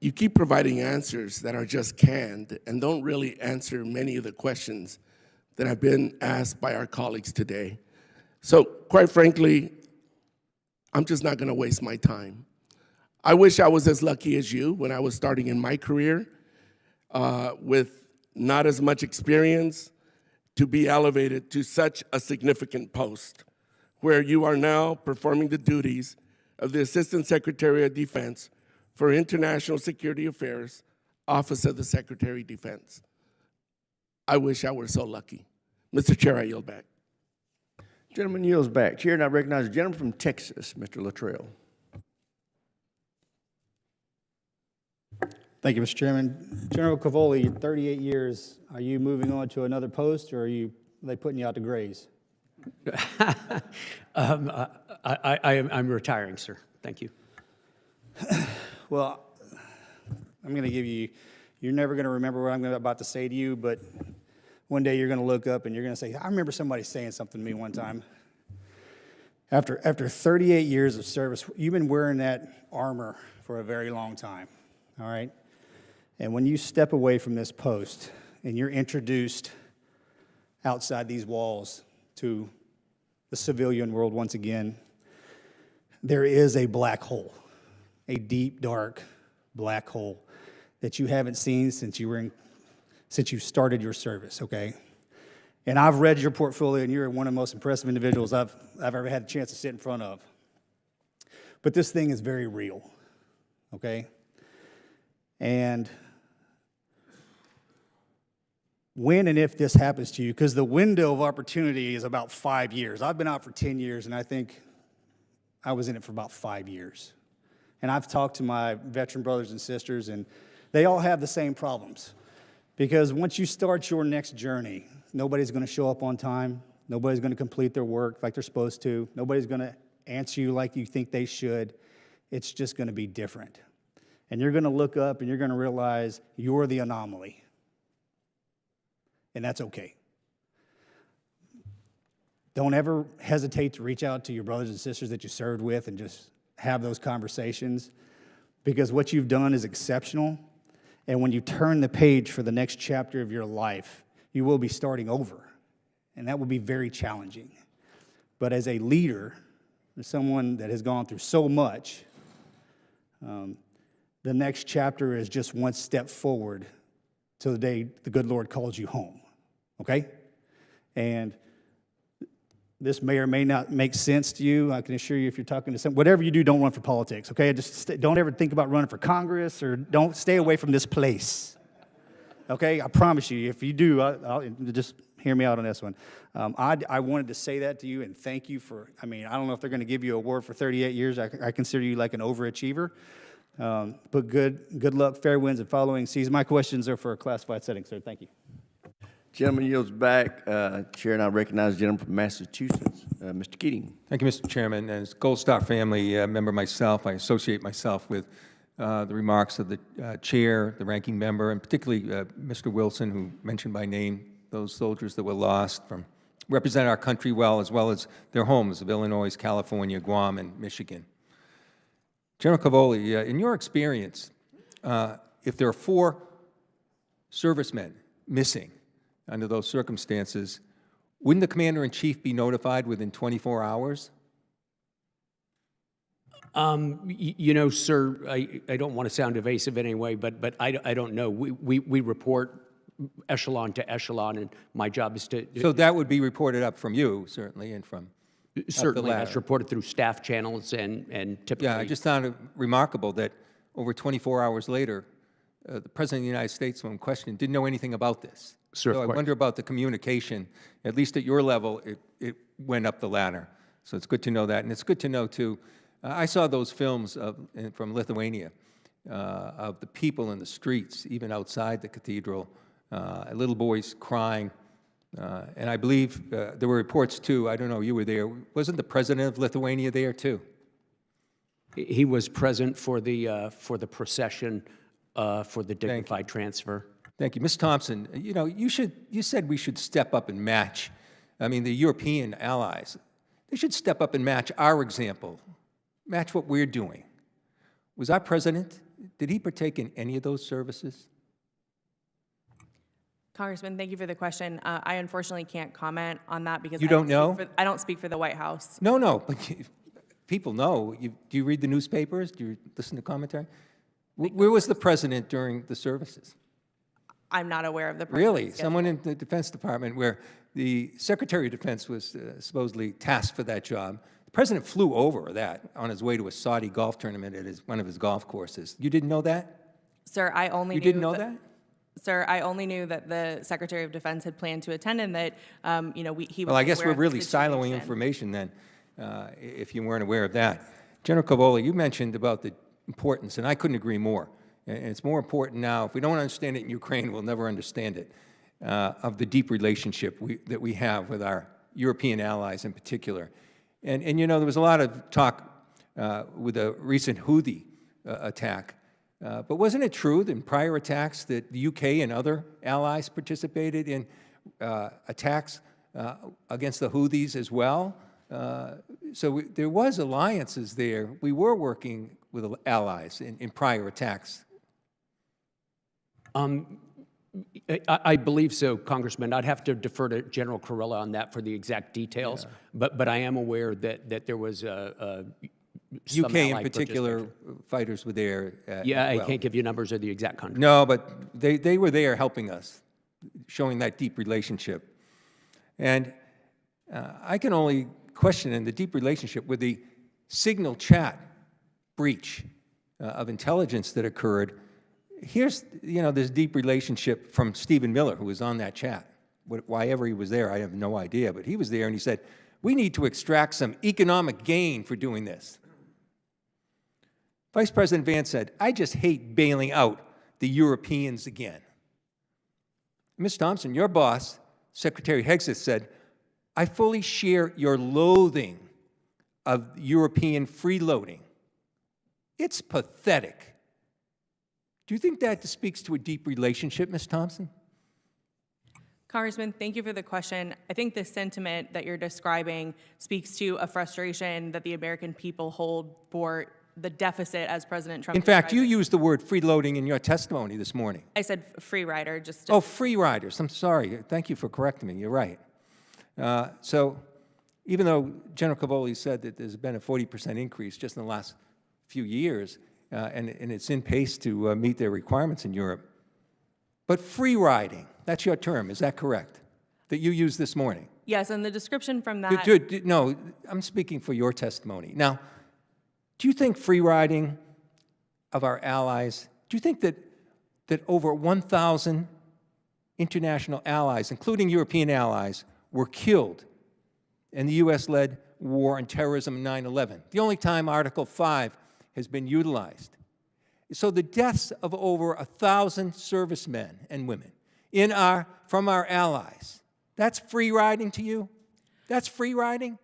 you keep providing answers that are just canned and don't really answer many of the questions that have been asked by our colleagues today. So, quite frankly, I'm just not going to waste my time. I wish I was as lucky as you when I was starting in my career with not as much experience to be elevated to such a significant post where you are now performing the duties of the Assistant Secretary of Defense for International Security Affairs, Office of the Secretary of Defense. I wish I were so lucky. Mr. Chair, I yield back. Gentleman yields back. Chair, and I recognize the gentleman from Texas, Mr. Luttrell. Thank you, Mr. Chairman. General Cavoli, 38 years. Are you moving on to another post, or are they putting you out to graze? I'm retiring, sir. Thank you. Well, I'm going to give you, you're never going to remember what I'm about to say to you, but one day you're going to look up and you're going to say, I remember somebody saying something to me one time. After 38 years of service, you've been wearing that armor for a very long time, all right? And when you step away from this post and you're introduced outside these walls to the civilian world once again, there is a black hole, a deep, dark black hole that you haven't seen since you started your service, okay? And I've read your portfolio, and you're one of the most impressive individuals I've ever had a chance to sit in front of. But this thing is very real, okay? And when and if this happens to you, because the window of opportunity is about 5 years. I've been out for 10 years, and I think I was in it for about 5 years. And I've talked to my veteran brothers and sisters, and they all have the same problems. Because once you start your next journey, nobody's going to show up on time. Nobody's going to complete their work like they're supposed to. Nobody's going to answer you like you think they should. It's just going to be different. And you're going to look up and you're going to realize you're the anomaly. And that's okay. Don't ever hesitate to reach out to your brothers and sisters that you served with and just have those conversations, because what you've done is exceptional. And when you turn the page for the next chapter of your life, you will be starting over. And that will be very challenging. But as a leader, as someone that has gone through so much, the next chapter is just one step forward till the day the good Lord calls you home, okay? And this may or may not make sense to you. I can assure you, if you're talking to someone, whatever you do, don't run for politics, okay? Just don't ever think about running for Congress, or don't stay away from this place, okay? I promise you, if you do, I'll just hear me out on this one. I wanted to say that to you and thank you for, I don't know if they're going to give you an award for 38 years. I consider you like an overachiever. But good luck, fair winds, and following seas. My questions are for a classified setting, sir. Thank you. Gentleman yields back. Chair, and I recognize the gentleman from Massachusetts, Mr. Keating. Thank you, Mr. Chairman. As Gold Star family member myself, I associate myself with the remarks of the chair, the ranking member, and particularly Mr. Wilson, who mentioned by name those soldiers that were lost, represent our country well as their homes of Illinois, California, Guam, and Michigan. General Cavoli, in your experience, if there are 4 servicemen missing under those circumstances, wouldn't the commander-in-chief be notified within 24 hours? Sir, I don't want to sound evasive anyway, but I don't know. We report echelon to echelon, and my job is to... So that would be reported up from you, certainly, and from Certainly, that's reported through staff channels and typically... Yeah, I just found it remarkable that over 24 hours later, the President of the United States, when questioned, didn't know anything about this. Sir, so I wonder about the communication. At least at your level, it went up the ladder. So it's good to know that. And it's good to know, too, I saw those films from Lithuania of the people in the streets, even outside the cathedral, little boys crying. And I believe there were reports, too, I don't know, you were there. Wasn't the president of Lithuania there, too? He was present for the procession for the dignified transfer. Thank you. Ms. Thompson, you said we should step up and match, the European allies. They should step up and match our example, match what we're doing. Was our president, did he partake in any of those services? Congressman, thank you for the question. I unfortunately can't comment on that because You don't know? I don't speak for the White House. No, but people know. Do you read the newspapers? Do you listen to commentary? Where was the president during the services? I'm not aware of the Really? schedule. Someone in the Defense Department, where the Secretary of Defense was supposedly tasked for that job. The president flew over that on his way to a Saudi golf tournament at one of his golf courses. You didn't know that? Sir, I only You knew didn't know that? Sir, I only knew that the Secretary of Defense had planned to attend and that, he was Well, I guess aware we're of the really siloing situation. information then, if you weren't aware of that. General Cavoli, you mentioned about the importance, and I couldn't agree more. And it's more important now. If we don't understand it in Ukraine, we'll never understand it, of the deep relationship that we have with our European allies in particular. And there was a lot of talk with a recent Houthi attack. But wasn't it true that in prior attacks that the UK and other allies participated in attacks against the Houthis as well? So there was alliances there. We were working with allies in prior attacks. I believe so, Congressman. I'd have to defer to General Kurilla on that for the exact details. Yeah. But I am aware that there was some UK in allied particular, fighters were there. Yeah, I well. can't give you numbers of the exact country. No, but they were there helping us, showing that deep relationship. And I can only question in the deep relationship with the signal chat breach of intelligence that occurred. Here's, this deep relationship from Stephen Miller, who was on that chat. Why ever he was there, I have no idea, but he was there and he said, we need to extract some economic gain for doing this. Vice President Vance said, I just hate bailing out the Europeans again. Ms. Thompson, your boss, Secretary Hegseth, said, I fully share your loathing of European freeloading. It's pathetic. Do you think that speaks to a deep relationship, Ms. Thompson? Congressman, thank you for the question. I think the sentiment that you're describing speaks to a frustration that the American people hold for the deficit as President Trump In fact, you described it. used the word freeloading in your testimony this morning. I said free rider, just Oh, free riders. I'm sorry. Thank you for correcting me. You're right. So even though General Cavoli said that there's been a 40% increase just in the last few years, and it's in pace to meet their requirements in Europe, but free riding, that's your term, is that correct? That you used this morning? Yes, and the description from that. No, I'm speaking for your testimony. Now, do you think free riding of our allies, do you think that over 1,000 international allies, including European allies, were killed in the U.S.-led war on terrorism in 9/11? The only time Article 5 has been utilized. So the deaths of over 1,000 servicemen and women from our allies, that's free riding to you? That's free riding?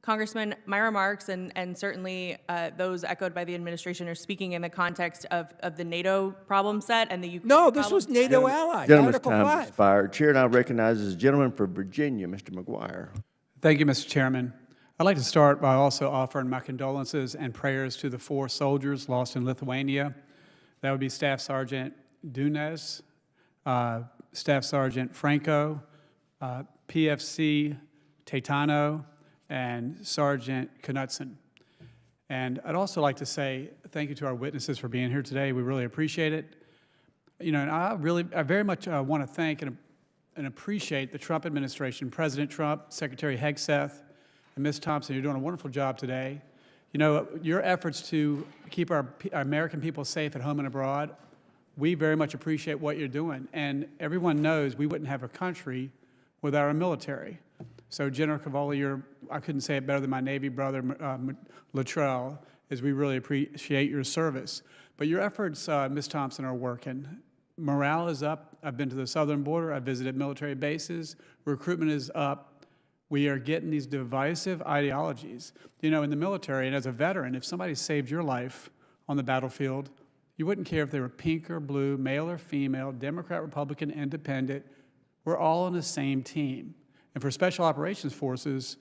Congressman, my remarks and certainly those echoed by the administration are speaking in the context of the NATO problem set and the Ukraine No, this problem was set. NATO allies, Gentleman's Article time 5. expired. Chair now recognizes the gentleman from Virginia, Mr. McGuire. Thank you, Mr. Chairman. I'd like to start by also offering my condolences and prayers to the 4 soldiers lost in Lithuania. That would be Staff Sergeant Dunes, Staff Sergeant Franco, PFC Taitano, and Sergeant Knudsen. And I'd also like to say thank you to our witnesses for being here today. We really appreciate it. And I very much want to thank and appreciate the Trump administration, President Trump, Secretary Hegseth, and Ms. Thompson. You're doing a wonderful job today. Your efforts to keep our American people safe at home and abroad, we very much appreciate what you're doing. And everyone knows we wouldn't have a country without our military. So General Cavoli, I couldn't say it better than my Navy brother, Luttrell, is we really appreciate your service. But your efforts, Ms. Thompson, are working. Morale is up. I've been to the southern border. I've visited military bases. Recruitment is up. We are getting these divisive ideologies. In the military, and as a veteran, if somebody saved your life on the battlefield, you wouldn't care if they were pink or blue, male or female, Democrat, Republican, independent. We're all on the same team. And for Special Operations Forces,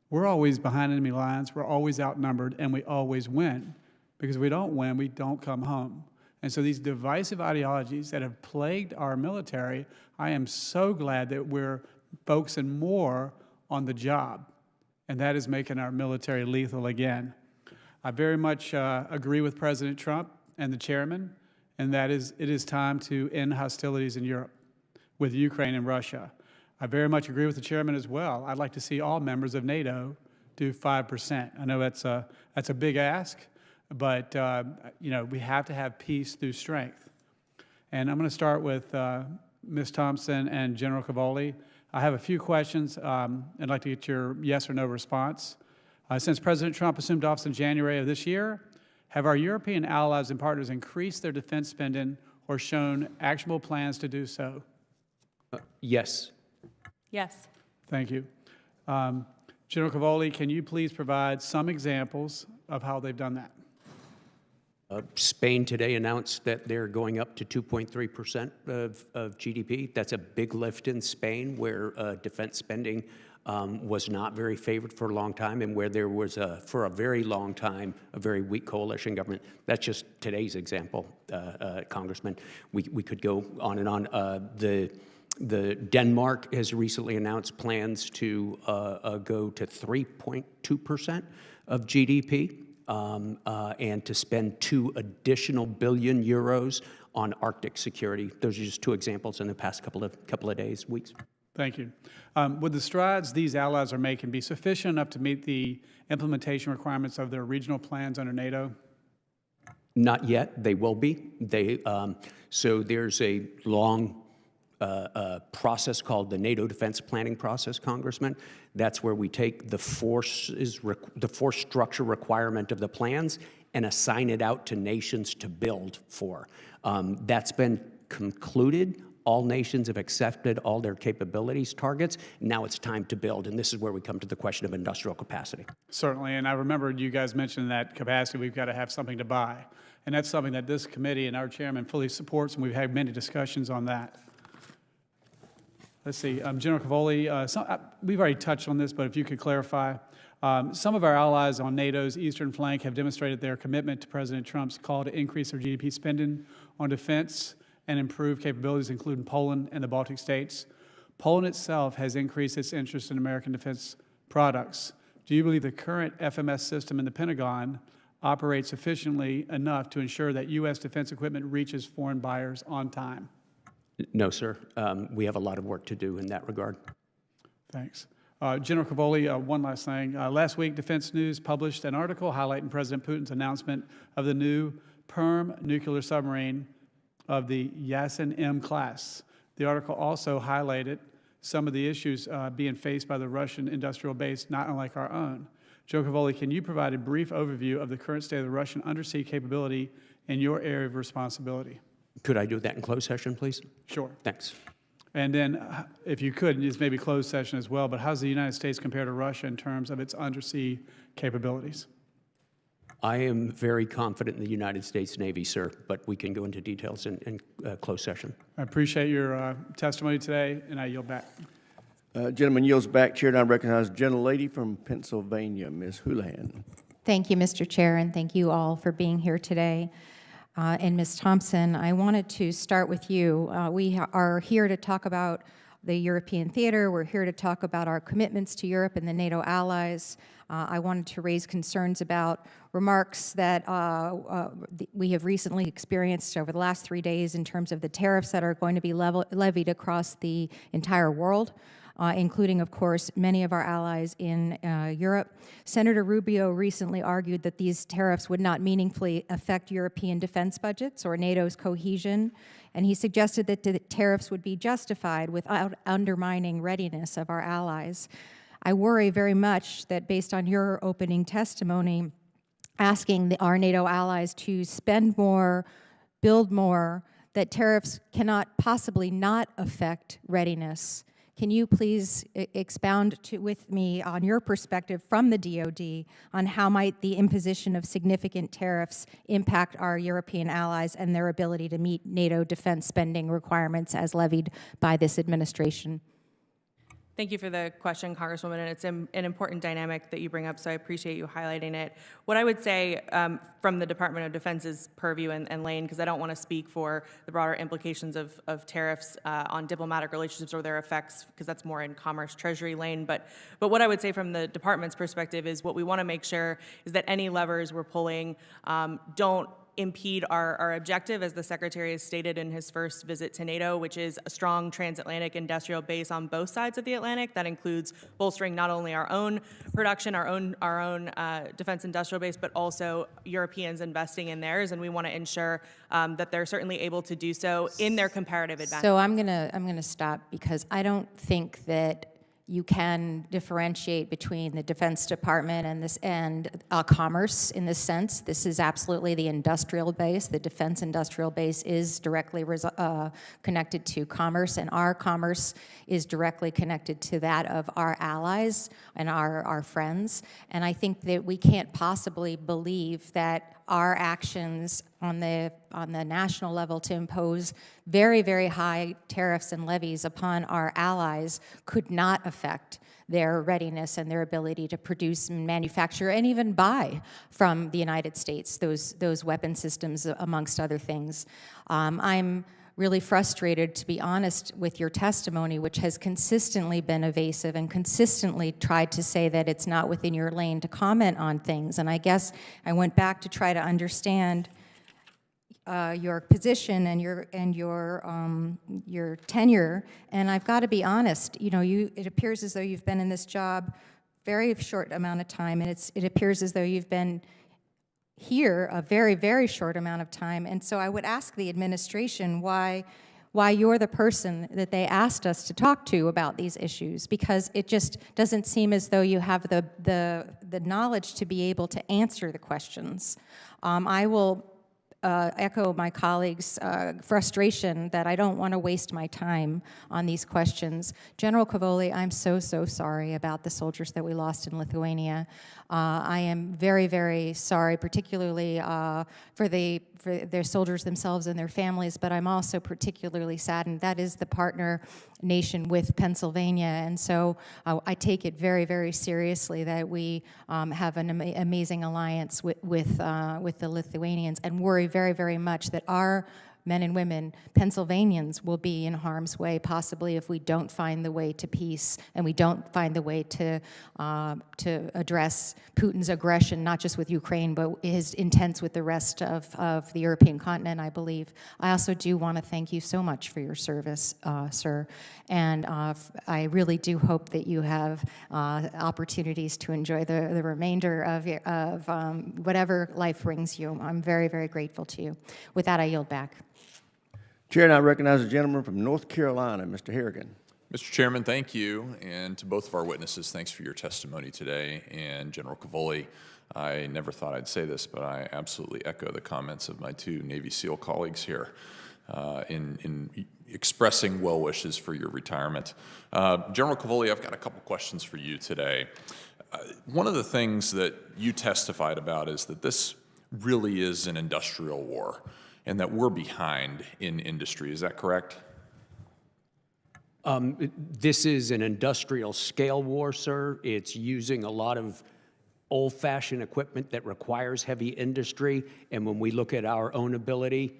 we're always behind enemy lines, we're always outnumbered, and we always win. Because if we don't win, we don't come home. And so these divisive ideologies that have plagued our military, I am so glad that we're focusing more on the job, and that is making our military lethal again. I very much agree with President Trump and the chairman, and that is it is time to end hostilities in Europe with Ukraine and Russia. I very much agree with the chairman as well. I'd like to see all members of NATO do 5%. I know that's a big ask, but we have to have peace through strength. And I'm going to start with Ms. Thompson and General Cavoli. I have a few questions. I'd like to get your yes or no response. Since President Trump assumed office in January of this year, have our European allies and partners increased their defense spending or shown actionable plans to do so? Yes. Yes. Thank you. General Cavoli, can you please provide some examples of how they've done that? Spain today announced that they're going up to 2.3% of GDP. That's a big lift in Spain, where defense spending was not very favored for a long time, and where there was, for a very long time, a very weak coalition government. That's just today's example, Congressman. We could go on and on. The Denmark has recently announced plans to go to 3.2% of GDP. and to spend 2 additional billion euros on Arctic security. Those are just 2 examples in the past couple of days, weeks. Thank you. Would the strides these allies are making be sufficient enough to meet the implementation requirements of their regional plans under NATO? Not yet. They will be. So there's a long process called the NATO defense planning process, Congressman. That's where we take the force structure requirement of the plans and assign it out to nations to build for. That's been concluded. All nations have accepted all their capabilities targets. Now it's time to build, and this is where we come to the question of industrial capacity. Certainly, and I remembered you guys mentioned that capacity, we've got to have something to buy. And that's something that this committee and our chairman fully supports, and we've had many discussions on that. Let's see, General Cavoli, we've already touched on this, but if you could clarify. Some of our allies on NATO's eastern flank have demonstrated their commitment to President Trump's call to increase their GDP spending on defense and improve capabilities, including Poland and the Baltic states. Poland itself has increased its interest in American defense products. Do you believe the current FMS system in the Pentagon operates efficiently enough to ensure that U.S. defense equipment reaches foreign buyers on time? No, sir. We have a lot of work to do in that regard. Thanks. General Cavoli, one last thing. Last week, Defense News published an article highlighting President Putin's announcement of the new Perm nuclear submarine of the Yasin M class. The article also highlighted some of the issues being faced by the Russian industrial base, not unlike our own. Joe Cavoli, can you provide a brief overview of the current state of the Russian undersea capability in your area of responsibility? Could I do that in closed session, please? Sure. Thanks. And then, if you could, just maybe closed session as well, but how does the United States compare to Russia in terms of its undersea capabilities? I am very confident in the United States Navy, sir, but we can go into details in closed session. I appreciate your testimony today, and I yield back. Gentleman yields back. Chair now recognizes the gentlelady from Pennsylvania, Ms. Houlihan. Thank you, Mr. Chair, and thank you all for being here today. And Ms. Thompson, I wanted to start with you. We are here to talk about the European theater. We're here to talk about our commitments to Europe and the NATO allies. I wanted to raise concerns about remarks that we have recently experienced over the last 3 days in terms of the tariffs that are going to be levied across the entire world, including, of course, many of our allies in Europe. Senator Rubio recently argued that these tariffs would not meaningfully affect European defense budgets or NATO's cohesion, and he suggested that the tariffs would be justified without undermining readiness of our allies. I worry very much that based on your opening testimony, asking our NATO allies to spend more, build more, that tariffs cannot possibly not affect readiness. Can you please expound with me on your perspective from the DoD on how might the imposition of significant tariffs impact our European allies and their ability to meet NATO defense spending requirements as levied by this administration? Thank you for the question, Congresswoman, and it's an important dynamic that you bring up, so I appreciate you highlighting it. What I would say from the Department of Defense's purview and lane, because I don't want to speak for the broader implications of tariffs on diplomatic relationships or their effects, because that's more in Commerce Treasury lane, but what I would say from the Department's perspective is what we want to make sure is that any levers we're pulling don't impede our objective, as the Secretary has stated in his first visit to NATO, which is a strong transatlantic industrial base on both sides of the Atlantic. That includes bolstering not only our own production, our own defense industrial base, but also Europeans investing in theirs, and we want to ensure that they're certainly able to do so in their comparative advantage. So I'm gonna stop, because I don't think that you can differentiate between the Defense Department and commerce in this sense. This is absolutely the industrial base. The defense industrial base is directly connected to commerce, and our commerce is directly connected to that of our allies and our friends. And I think that we can't possibly believe that our actions on the national level to impose very, very high tariffs and levies upon our allies could not affect their readiness and their ability to produce and manufacture and even buy from the United States those weapon systems, amongst other things. I'm really frustrated, to be honest, with your testimony, which has consistently been evasive and consistently tried to say that it's not within your lane to comment on things. And I guess I went back to try to understand your position and your tenure. And I've got to be honest, you know, it appears as though you've been in this job very short amount of time, and it appears as though you've been here a very, very short amount of time. And so I would ask the administration why you're the person that they asked us to talk to about these issues, because it just doesn't seem as though you have the knowledge to be able to answer the questions. I will echo my colleagues' frustration that I don't want to waste my time on these questions. General Cavoli, I'm so sorry about the soldiers that we lost in Lithuania. I am very, very sorry, particularly for their soldiers themselves and their families, but I'm also particularly saddened. That is the partner nation with Pennsylvania, and so I take it very, very seriously that we have an amazing alliance with the Lithuanians, and worry very, very much that our men and women, Pennsylvanians, will be in harm's way, possibly if we don't find the way to peace and we don't find the way to address Putin's aggression, not just with Ukraine, but his intents with the rest of the European continent, I believe. I also do want to thank you so much for your service, sir, and I really do hope that you have opportunities to enjoy the remainder of whatever life brings you. I'm very, very grateful to you. With that, I yield back. Chair, now recognize the gentleman from North Carolina, Mr. Harrigan. Mr. Chairman, thank you, and to both of our witnesses, thanks for your testimony today. And General Cavoli, I never thought I'd say this, but I absolutely echo the comments of my two Navy SEAL colleagues here in expressing well wishes for your retirement. General Cavoli, I've got a couple questions for you today. One of the things that you testified about is that this really is an industrial war, and that we're behind in industry. Is that correct? This is an industrial scale war, sir. It's using a lot of old-fashioned equipment that requires heavy industry. And when we look at our own ability,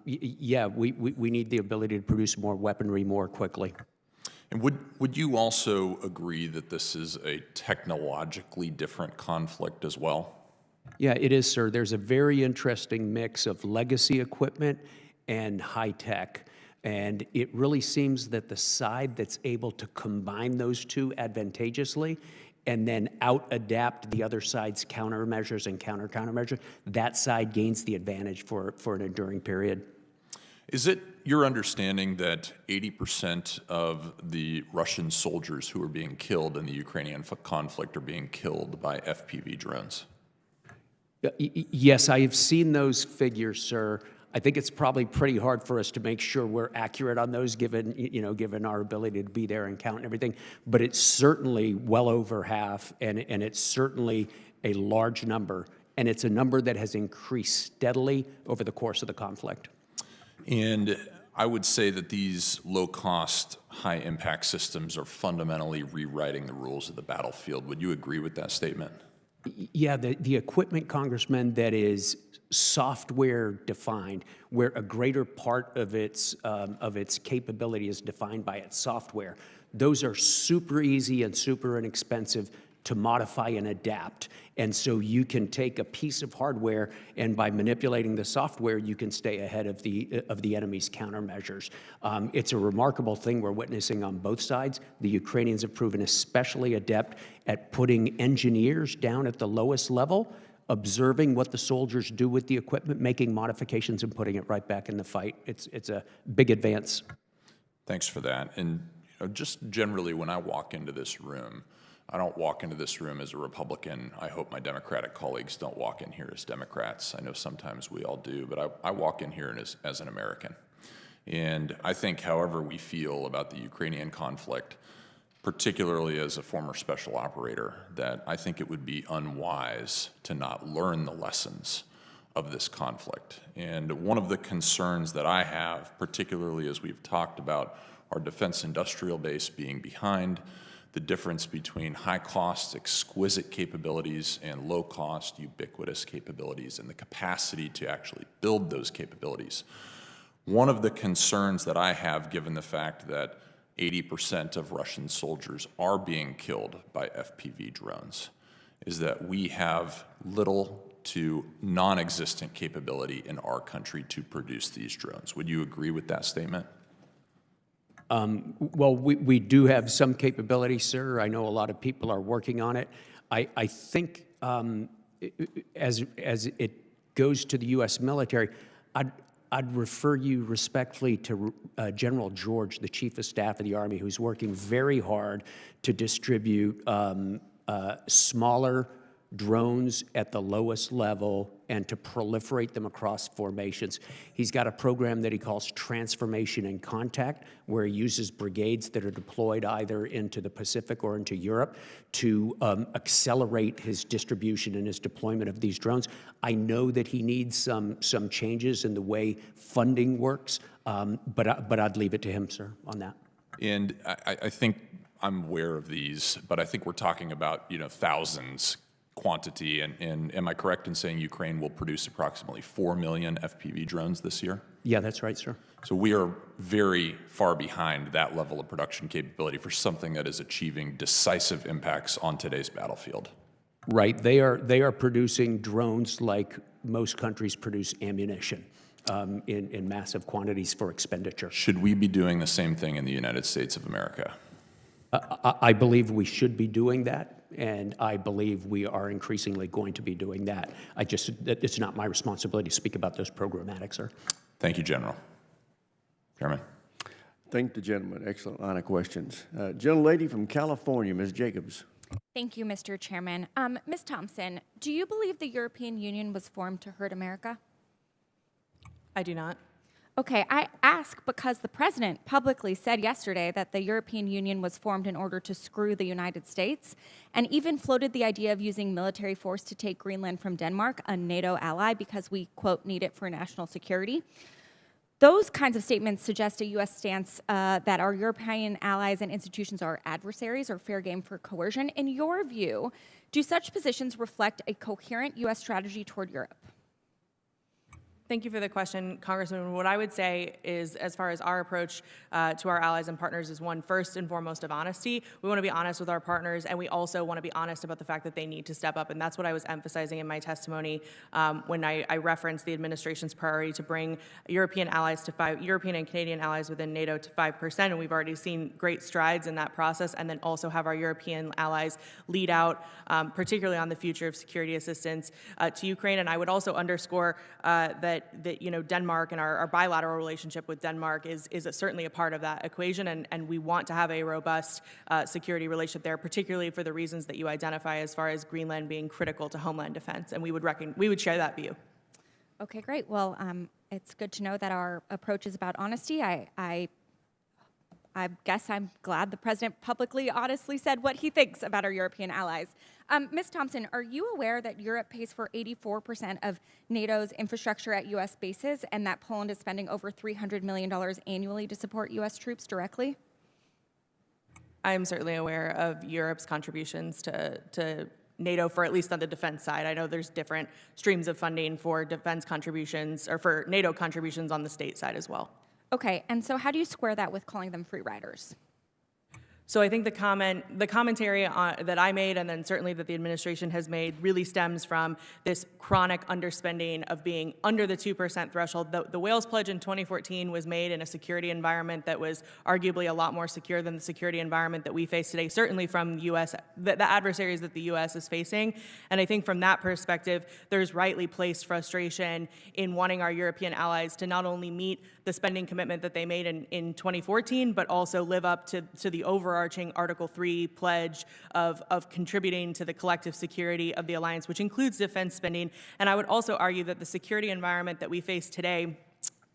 yeah, we need the ability to produce more weaponry more quickly. And would you also agree that this is a technologically different conflict as well? Yeah, it is, sir. There's a very interesting mix of legacy equipment and high tech. And it really seems that the side that's able to combine those two advantageously and then out-adapt the other side's countermeasures and countermeasures, that side gains the advantage for an enduring period. Is it your understanding that 80% of the Russian soldiers who are being killed in the Ukrainian conflict are being killed by FPV drones? Yes, I have seen those figures, sir. I think it's probably pretty hard for us to make sure we're accurate on those, given our ability to be there and count and everything. But it's certainly well over half, and it's certainly a large number, and it's a number that has increased steadily over the course of the conflict. And I would say that these low-cost, high-impact systems are fundamentally rewriting the rules of the battlefield. Would you agree with that statement? Yeah, the equipment, Congressman, that is software defined, where a greater part of its capability is defined by its software. Those are super easy and super inexpensive to modify and adapt. And so you can take a piece of hardware, and by manipulating the software, you can stay ahead of the enemy's countermeasures. It's a remarkable thing we're witnessing on both sides. The Ukrainians have proven especially adept at putting engineers down at the lowest level, observing what the soldiers do with the equipment, making modifications, and putting it right back in the fight. It's a big advance. Thanks for that. And just generally, when I walk into this room, I don't walk into this room as a Republican. I hope my Democratic colleagues don't walk in here as Democrats. I know sometimes we all do, but I walk in here as an American. And I think however we feel about the Ukrainian conflict, particularly as a former special operator, that I think it would be unwise to not learn the lessons of this conflict. And one of the concerns that I have, particularly as we've talked about our defense industrial base being behind, the difference between high-cost, exquisite capabilities and low-cost, ubiquitous capabilities, and the capacity to actually build those capabilities. One of the concerns that I have, given the fact that 80% of Russian soldiers are being killed by FPV drones, is that we have little to non-existent capability in our country to produce these drones. Would you agree with that statement? Well, we do have some capability, sir. I know a lot of people are working on it. I think as it goes to the U.S. military, I'd refer you respectfully to General George, the Chief of Staff of the Army, who's working very hard to distribute smaller drones at the lowest level and to proliferate them across formations. He's got a program that he calls Transformation in Contact, where he uses brigades that are deployed either into the Pacific or into Europe to accelerate his distribution and his deployment of these drones. I know that he needs some changes in the way funding works, but I'd leave it to him, sir, on that. And I think I'm aware of these, but I think we're talking about, thousands quantity, and am I correct in saying Ukraine will produce approximately 4 million FPV drones this year? Yeah, that's right, sir. So we are very far behind that level of production capability for something that is achieving decisive impacts on today's battlefield. Right. They are producing drones like most countries produce ammunition in massive quantities for expenditure. Should we be doing the same thing in the United States of America? I believe we should be doing that, and I believe we are increasingly going to be doing that. It's not my responsibility to speak about those programmatic, sir. Thank you, General. Chairman. Thank the gentleman. Excellent line of questions. Gentlelady from California, Ms. Jacobs. Thank you, Mr. Chairman. Ms. Thompson, do you believe the European Union was formed to hurt America? I do not. Okay, I ask because the president publicly said yesterday that the European Union was formed in order to screw the United States, and even floated the idea of using military force to take Greenland from Denmark, a NATO ally, because we, quote, need it for national security. Those kinds of statements suggest a U.S. stance that our European allies and institutions are adversaries or fair game for coercion. In your view, do such positions reflect a coherent U.S. strategy toward Europe? Thank you for the question, Congressman. What I would say is, as far as our approach to our allies and partners is one, first and foremost, of honesty. We want to be honest with our partners, and we also want to be honest about the fact that they need to step up. And that's what I was emphasizing in my testimony when I referenced the administration's priority to bring European and Canadian allies within NATO to 5%. And we've already seen great strides in that process, and then also have our European allies lead out, particularly on the future of security assistance to Ukraine. And I would also underscore that Denmark and our bilateral relationship with Denmark is certainly a part of that equation, and we want to have a robust security relationship there, particularly for the reasons that you identify as far as Greenland being critical to homeland defense, and we would share that view. Okay, great. Well, it's good to know that our approach is about honesty. I guess I'm glad the president publicly, honestly said what he thinks about our European allies. Ms. Thompson, are you aware that Europe pays for 84% of NATO's infrastructure at U.S. bases, and that Poland is spending over $300 million annually to support U.S. troops directly? I am certainly aware of Europe's contributions to NATO, for at least on the defense side. I know there's different streams of funding for defense contributions, or for NATO contributions on the state side as well. Okay, and so how do you square that with calling them free riders? So I think the commentary that I made, and then certainly that the administration has made, really stems from this chronic underspending of being under the 2% threshold. The Wales Pledge in 2014 was made in a security environment that was arguably a lot more secure than the security environment that we face today, certainly from the adversaries that the U.S. is facing. And I think from that perspective, there's rightly placed frustration in wanting our European allies to not only meet the spending commitment that they made in 2014, but also live up to the overarching Article 3 pledge of contributing to the collective security of the alliance, which includes defense spending. And I would also argue that the security environment that we face today,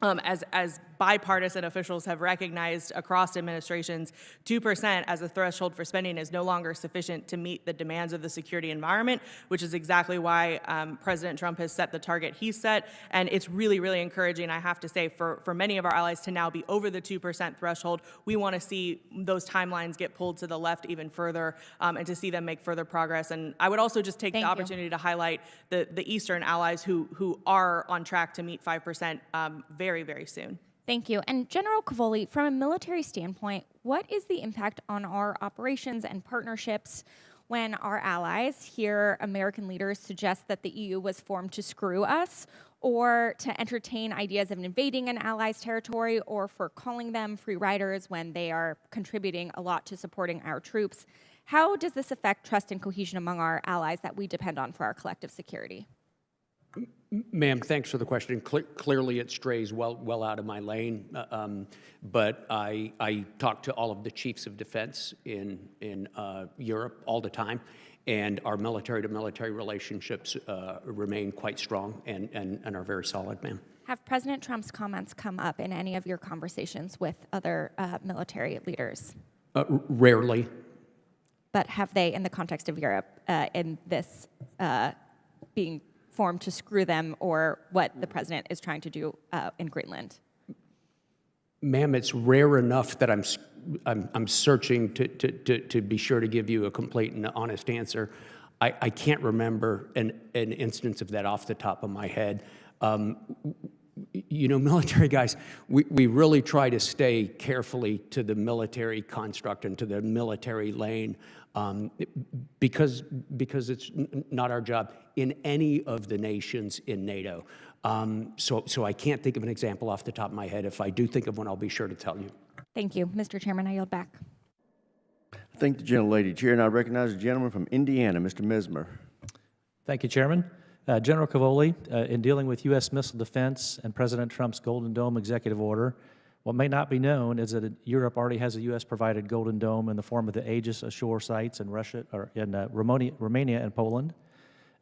as bipartisan officials have recognized across administrations, 2% as a threshold for spending is no longer sufficient to meet the demands of the security environment, which is exactly why President Trump has set the target he set. And it's really, really encouraging, I have to say, for many of our allies to now be over the 2% threshold. We want to see those timelines get pulled to the left even further, and to see them make further progress. And I would also just take the opportunity to highlight the Eastern allies who are on track to meet 5% very, very soon. Thank you. And General Cavoli, from a military standpoint, what is the impact on our operations and partnerships when our allies hear American leaders suggest that the EU was formed to screw us, or to entertain ideas of invading an ally's territory, or for calling them free riders when they are contributing a lot to supporting our troops? How does this affect trust and cohesion among our allies that we depend on for our collective security? Ma'am, thanks for the question. Clearly, it strays well out of my lane, but I talk to all of the chiefs of defense in Europe all the time, and our military-to-military relationships remain quite strong and are very solid, ma'am. Have President Trump's comments come up in any of your conversations with other military leaders? Rarely. But have they, in the context of Europe, in this being formed to screw them, or what the president is trying to do in Greenland? Ma'am, it's rare enough that I'm searching to be sure to give you a complete and honest answer. I can't remember an instance of that off the top of my head. You know, military guys, we really try to stay carefully to the military construct and to the military lane, because it's not our job in any of the nations in NATO. So I can't think of an example off the top of my head. If I do think of one, I'll be sure to tell you. Thank you. Mr. Chairman, I yield back. Thank the gentlelady. Chair, and I recognize the gentleman from Indiana, Mr. Mismer. Thank you, Chairman. General Cavoli, in dealing with U.S. missile defense and President Trump's Golden Dome executive order, what may not be known is that Europe already has a U.S.-provided Golden Dome in the form of the Aegis ashore sites in Russia, or in Romania and Poland.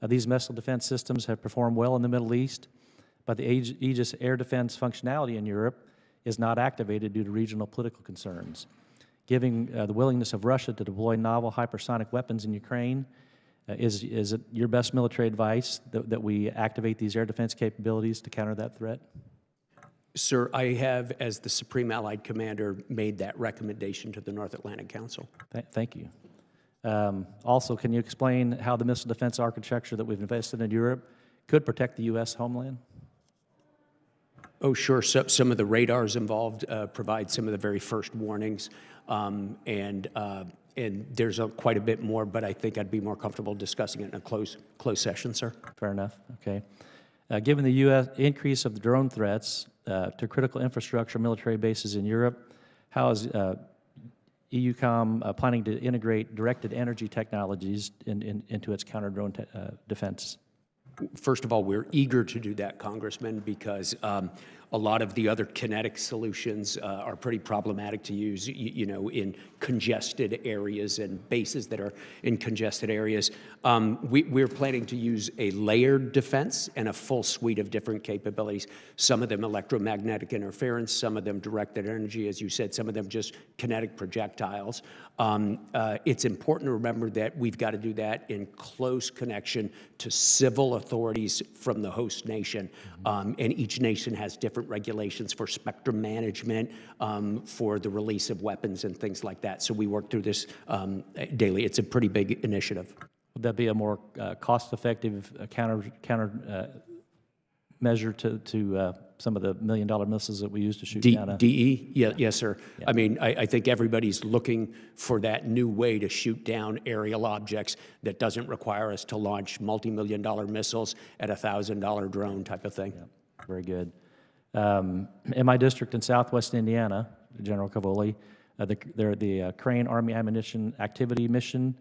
These missile defense systems have performed well in the Middle East, but the Aegis air defense functionality in Europe is not activated due to regional political concerns. Given the willingness of Russia to deploy novel hypersonic weapons in Ukraine, is it your best military advice that we activate these air defense capabilities to counter that threat? Sir, I have, as the Supreme Allied Commander, made that recommendation to the North Atlantic Council. Thank you. Also, can you explain how the missile defense architecture that we've invested in Europe could protect the U.S. homeland? Oh, sure. So, some of the radars involved provide some of the very first warnings, and there's quite a bit more, but I think I'd be more comfortable discussing it in a closed session, sir. Fair enough. Okay. Given the U.S. increase of the drone threats to critical infrastructure military bases in Europe, how is EUCOM planning to integrate directed energy technologies into its counter-drone defense? First of all, we're eager to do that, Congressman, because a lot of the other kinetic solutions are pretty problematic to use, you know, in congested areas and bases that are in congested areas. We're planning to use a layered defense and a full suite of different capabilities, some of them electromagnetic interference, some of them directed energy, as you said, some of them just kinetic projectiles. It's important to remember that we've got to do that in close connection to civil authorities from the host nation, and each nation has different regulations for spectrum management, for the release of weapons and things like that. So we work through this daily. It's a pretty big initiative. Would that be a more cost-effective counter measure to some of the million-dollar missiles that we use to shoot down? DE? Yes, sir. Yeah. I mean, I think everybody's looking for that new way to shoot down aerial objects that doesn't require us to launch multi-million-dollar missiles at a $1,000 drone type of thing. Yeah. Very good. In my district in southwest Indiana, General Cavoli, the Crane Army Ammunition Activity Mission,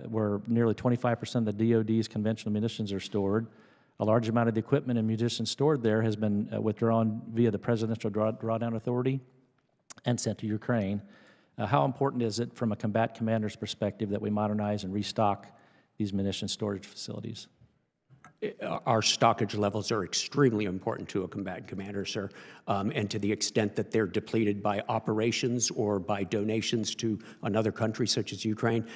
where nearly 25% of the DoD's conventional munitions are stored. A large amount of the equipment and munitions stored there has been withdrawn via the Presidential Drawdown Authority and sent to Ukraine. How important is it from a combat commander's perspective that we modernize and restock these munitions storage facilities? Our stockage levels are extremely important to a combatant commander, sir, and to the extent that they're depleted by operations or by donations to another country such as Ukraine,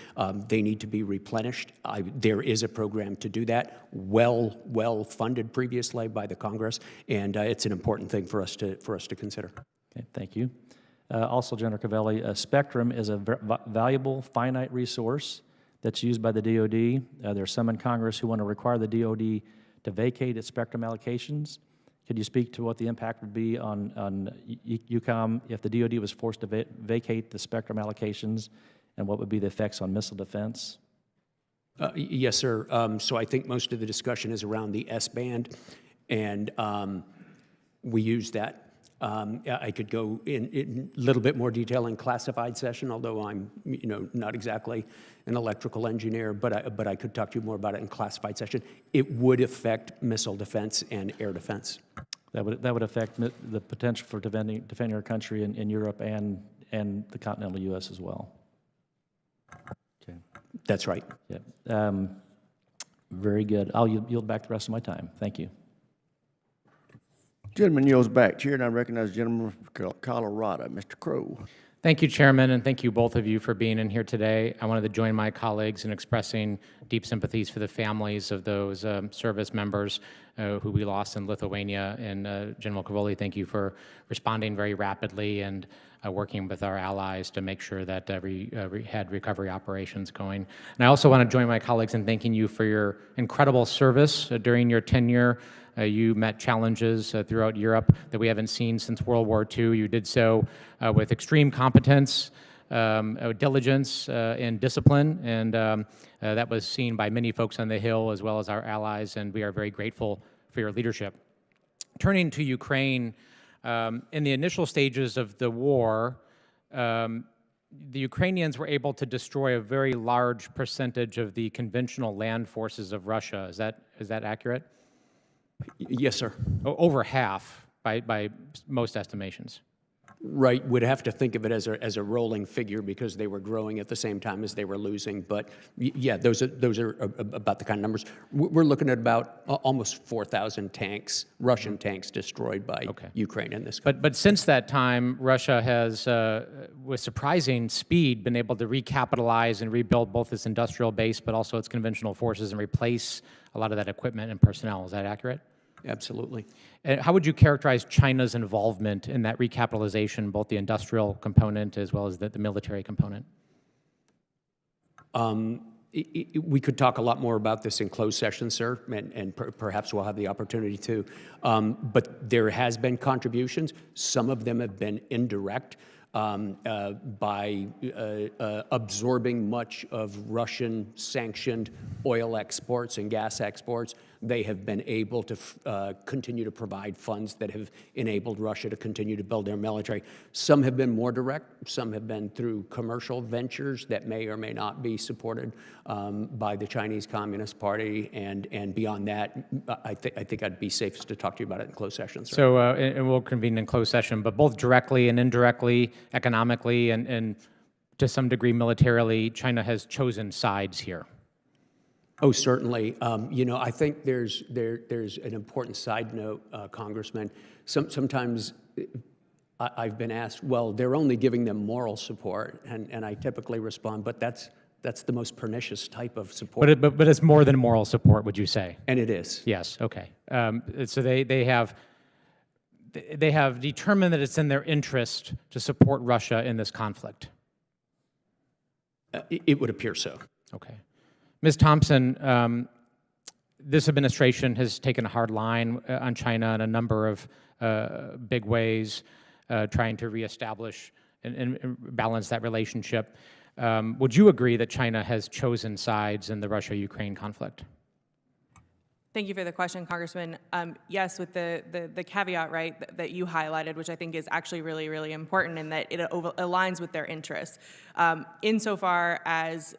they need to be replenished. There is a program to do that, well funded previously by the Congress, and it's an important thing for us to consider. Okay, thank you. Also, General Cavoli, spectrum is a valuable finite resource that's used by the DoD. There are some in Congress who want to require the DoD to vacate its spectrum allocations. Could you speak to what the impact would be on EUCOM if the DoD was forced to vacate the spectrum allocations, and what would be the effects on missile defense? Yes, sir. So I think most of the discussion is around the S-band, and we use that. I could go in a little bit more detail in classified session, although I'm, not exactly an electrical engineer, but I could talk to you more about it in classified session. It would affect missile defense and air defense. That would affect the potential for defending our country in Europe and the continental U.S. as well. Okay. That's right. Yeah. Very good. I'll yield back the rest of my time. Thank you. Gentleman yields back. Chair, and I recognize the gentleman from Colorado, Mr. Crow. Thank you, Chairman, and thank you both of you for being in here today. I wanted to join my colleagues in expressing deep sympathies for the families of those service members who we lost in Lithuania. And General Cavoli, thank you for responding very rapidly and working with our allies to make sure that we had recovery operations going. And I also want to join my colleagues in thanking you for your incredible service during your tenure. You met challenges throughout Europe that we haven't seen since World War II. You did so with extreme competence, diligence, and discipline, and that was seen by many folks on the Hill as well as our allies, and we are very grateful for your leadership. Turning to Ukraine, in the initial stages of the war, the Ukrainians were able to destroy a very large percentage of the conventional land forces of Russia. Is that accurate? Yes, sir. Over half by most estimations. Right, would have to think of it as a rolling figure because they were growing at the same time as they were losing. But yeah, those are about the kind of numbers. We're looking at about almost 4,000 tanks, Russian tanks, destroyed by Ukraine in this. But since that time, Russia has, with surprising speed, been able to recapitalize and rebuild both its industrial base, but also its conventional forces, and replace a lot of that equipment and personnel. Is that accurate? Absolutely. How would you characterize China's involvement in that recapitalization, both the industrial component as well as the military component? We could talk a lot more about this in closed session, sir, and perhaps we'll have the opportunity to. But there has been contributions. Some of them have been indirect by absorbing much of Russian-sanctioned oil exports and gas exports. They have been able to continue to provide funds that have enabled Russia to continue to build their military. Some have been more direct. Some have been through commercial ventures that may or may not be supported by the Chinese Communist Party. And beyond that, I think I'd be safest to talk to you about it in closed session, sir. So, and we'll convene in closed session, but both directly and indirectly, economically, and to some degree militarily, China has chosen sides here. Oh, certainly. I think there's an important side note, Congressman. Sometimes I've been asked, well, they're only giving them moral support, and I typically respond, but that's the most pernicious type of support. But it's more than moral support, would you say? And it is. Yes. Okay. So they have determined that it's in their interest to support Russia in this conflict. It would appear so. Okay. Ms. Thompson, this administration has taken a hard line on China in a number of big ways, trying to reestablish and balance that relationship. Would you agree that China has chosen sides in the Russia-Ukraine conflict? Thank you for the question, Congressman. Yes, with the caveat, right, that you highlighted, which I think is actually really, really important, in that it aligns with their interests. Insofar as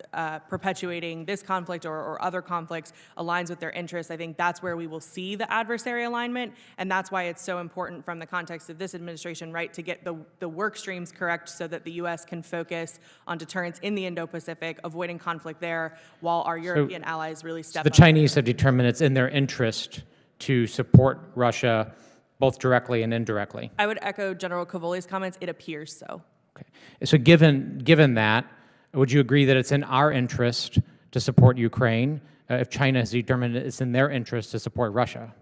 perpetuating this conflict or other conflicts aligns with their interests, I think that's where we will see the adversary alignment, and that's why it's so important from the context of this administration, right, to get the work streams correct so that the U.S. can focus on deterrence in the Indo-Pacific, avoiding conflict there, while our European allies really step up. The Chinese have determined it's in their interest to support Russia both directly and indirectly. I would echo General Cavoli's comments. It appears so. Okay. So given that, would you agree that it's in our interest to support Ukraine if China has determined it's in their interest to support Russia?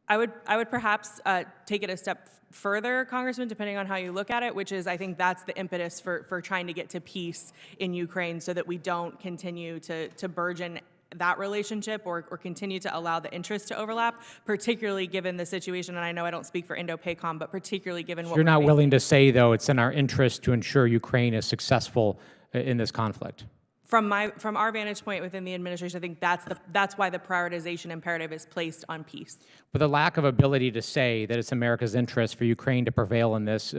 I would perhaps take it a step further, Congressman, depending on how you look at it, which is I think that's the impetus for trying to get to peace in Ukraine so that we don't continue to burgeon that relationship or continue to allow the interests to overlap, particularly given the situation, and I know I don't speak for Indo-PACOM, but particularly given what You're not we're willing to say, though, it's in our interest to ensure Ukraine is successful in this conflict. From our vantage point within the administration, I think that's why the prioritization imperative is placed on peace. But the lack of ability to say that it's America's interest for Ukraine to prevail in this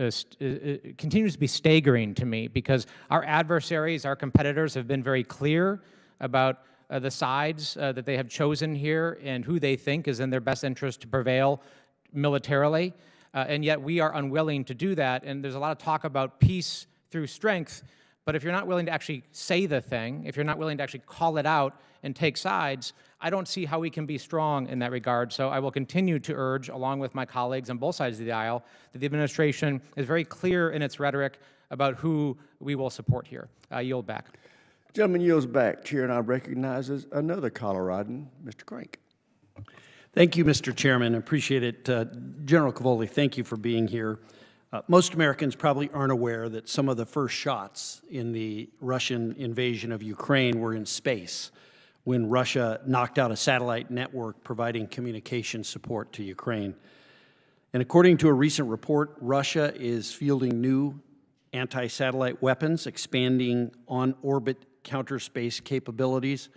continues to be staggering to me, because our adversaries, our competitors, have been very clear about the sides that they have chosen here and who they think is in their best interest to prevail militarily, and yet we are unwilling to do that. And there's a lot of talk about peace through strength, but if you're not willing to actually say the thing, if you're not willing to actually call it out and take sides, I don't see how we can be strong in that regard. So I will continue to urge, along with my colleagues on both sides of the aisle, that the administration is very clear in its rhetoric about who we will support here. I yield back. Gentleman yields back. Chair now recognizes another Coloradan, Mr. Crank. Thank you, Mr. Chairman. I appreciate it. General Cavoli, thank you for being here. Most Americans probably aren't aware that some of the first shots in the Russian invasion of Ukraine were in space, when Russia knocked out a satellite network providing communication support to Ukraine. And according to a recent report, Russia is fielding new anti-satellite weapons, expanding on-orbit counter-space capabilities,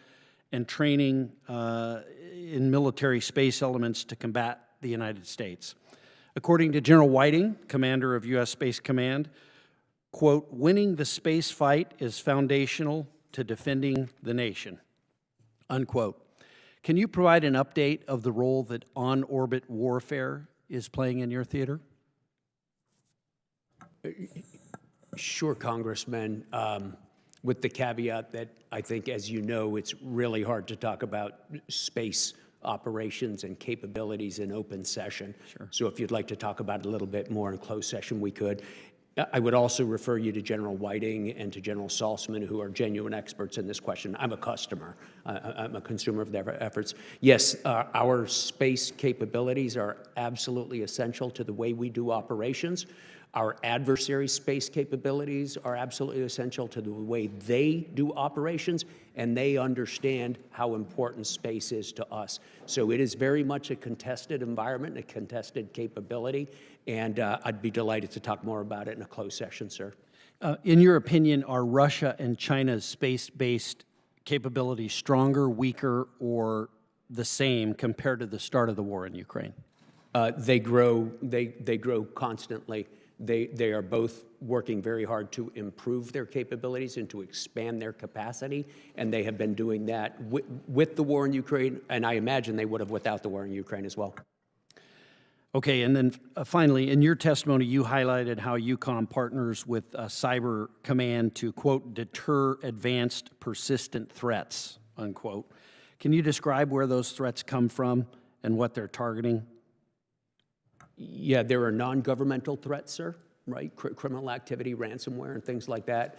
and training in military space elements to combat the United States. According to General Whiting, commander of U.S. Space Command, quote, "Winning the space fight is foundational to defending the nation," unquote. Can you provide an update of the role that on-orbit warfare is playing in your theater? Sure, Congressman, with the caveat that I think, as you know, it's really hard to talk about space operations and capabilities in open session. Sure. So if you'd like to talk about it a little bit more in closed session, we could. I would also refer you to General Whiting and to General Saltzman, who are genuine experts in this question. I'm a customer. I'm a consumer of their efforts. Yes, our space capabilities are absolutely essential to the way we do operations. Our adversary space capabilities are absolutely essential to the way they do operations, and they understand how important space is to us. So it is very much a contested environment, a contested capability, and I'd be delighted to talk more about it in a closed session, sir. In your opinion, are Russia and China's space-based capabilities stronger, weaker, or the same compared to the start of the war in Ukraine? They grow constantly. They are both working very hard to improve their capabilities and to expand their capacity, and they have been doing that with the war in Ukraine, and I imagine they would have without the war in Ukraine as well. Okay, and then finally, in your testimony, you highlighted how EUCOM partners with Cyber Command to, quote, deter advanced persistent threats, unquote. Can you describe where those threats come from and what they're targeting? Yeah, there are non-governmental threats, sir, right? Criminal activity, ransomware, and things like that,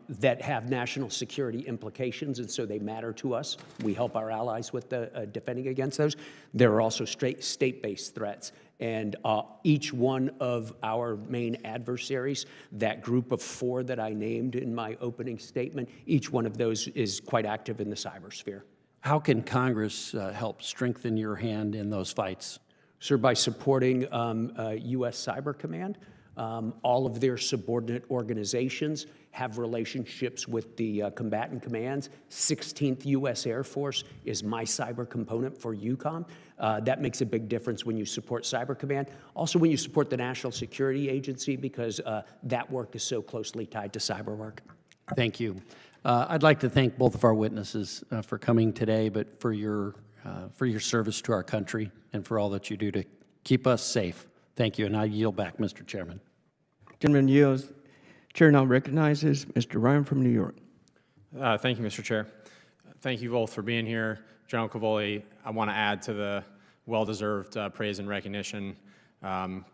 that have national security implications, and so they matter to us. We help our allies with defending against those. There are also state-based threats, and each one of our main adversaries, that group of 4 that I named in my opening statement, each one of those is quite active in the cybersphere. How can Congress help strengthen your hand in those fights? Sir, by supporting U.S. Cyber Command. All of their subordinate organizations have relationships with the combatant commands. 16th U.S. Air Force is my cyber component for EUCOM. That makes a big difference when you support Cyber Command. Also when you support the National Security Agency, because that work is so closely tied to cyber work. Thank you. I'd like to thank both of our witnesses for coming today, but for your service to our country and for all that you do to keep us safe. Thank you, and I yield back, Mr. Chairman. Gentleman yields. Chair now recognizes Mr. Ryan from New York. Thank you, Mr. Chair. Thank you both for being here. General Cavoli, I want to add to the well-deserved praise and recognition.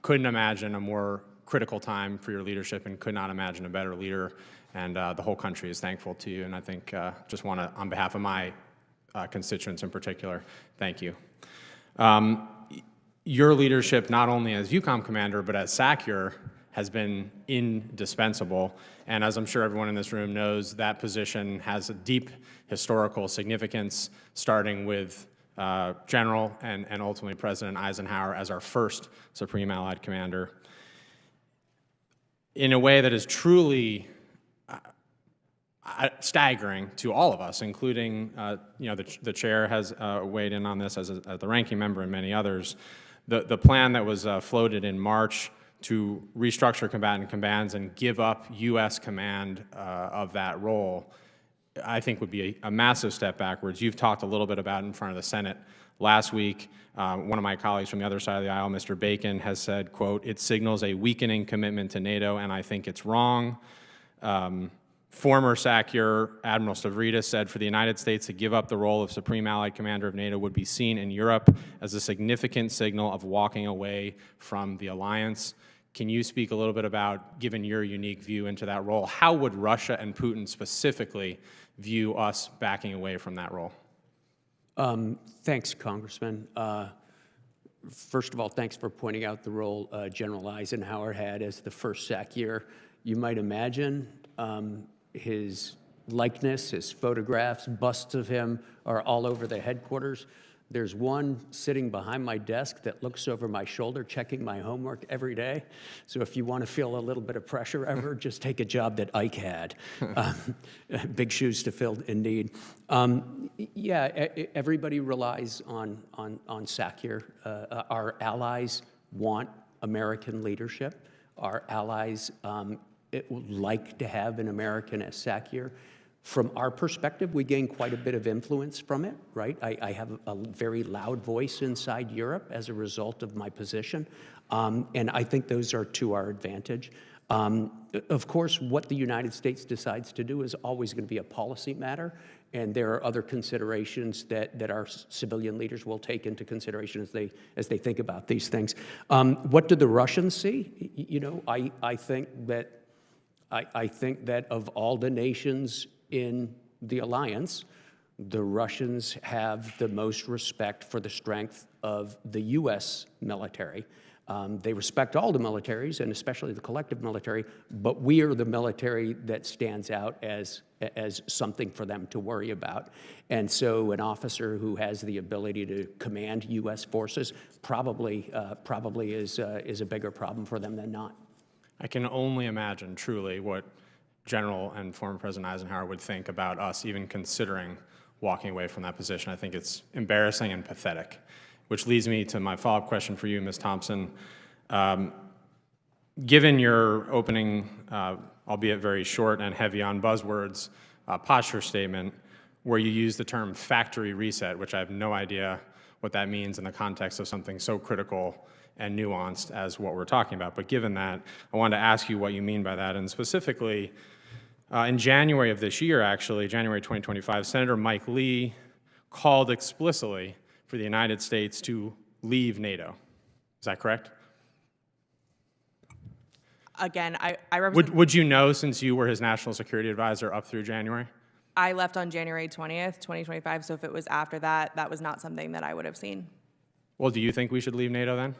Couldn't imagine a more critical time for your leadership and could not imagine a better leader, and the whole country is thankful to you, and I think just want to, on behalf of my constituents in particular, thank you. Your leadership, not only as EUCOM commander, but as SACUR, has been indispensable. And as I'm sure everyone in this room knows, that position has a deep historical significance, starting with General and ultimately President Eisenhower as our first Supreme Allied Commander, in a way that is truly staggering to all of us, including, the chair has weighed in on this as the ranking member and many others. The plan that was floated in March to restructure combatant commands and give up U.S. command of that role, I think would be a massive step backwards. You've talked a little bit about it in front of the Senate last week. One of my colleagues from the other side of the aisle, Mr. Bacon, has said, quote, "It signals a weakening commitment to NATO, and I think it's wrong." Former SACEUR Admiral Stavridis said, "For the United States to give up the role of Supreme Allied Commander of NATO would be seen in Europe as a significant signal of walking away from the alliance." Can you speak a little bit about, given your unique view into that role, how would Russia and Putin specifically view us backing away from that role? Thanks, Congressman. First of all, thanks for pointing out the role General Eisenhower had as the first SACEUR. You might imagine his likeness, his photographs, busts of him are all over the headquarters. There's one sitting behind my desk that looks over my shoulder, checking my homework every day. So if you want to feel a little bit of pressure ever, just take a job that Ike had. Big shoes to fill, indeed. Yeah, everybody relies on SACEUR. Our allies want American leadership. Our allies would like to have an American as SACEUR. From our perspective, we gain quite a bit of influence from it, right? I have a very loud voice inside Europe as a result of my position, and I think those are to our advantage. Of course, what the United States decides to do is always going to be a policy matter, and there are other considerations that our civilian leaders will take into consideration as they think about these things. What do the Russians see? You know, I think that of all the nations in the alliance, the Russians have the most respect for the strength of the U.S. military. They respect all the militaries, and especially the collective military, but we are the military that stands out as something for them to worry about. And so an officer who has the ability to command U.S. forces probably is a bigger problem for them than not. I can only imagine, truly, what General and former President Eisenhower would think about us even considering walking away from that position. I think it's embarrassing and pathetic, which leads me to my follow-up question for you, Ms. Thompson. Given your opening, albeit very short and heavy on buzzwords, posture statement, where you use the term factory reset, which I have no idea what that means in the context of something so critical and nuanced as what we're talking about. But given that, I wanted to ask you what you mean by that. And specifically, in January of this year, actually, January 2025, Senator Mike Lee called explicitly for the United States to leave NATO. Is that correct? Again, I represent... Would you know, since you were his national security advisor up through January? I left on January 20th, 2025, so if it was after that, that was not something that I would have seen. Well, do you think we should leave NATO then?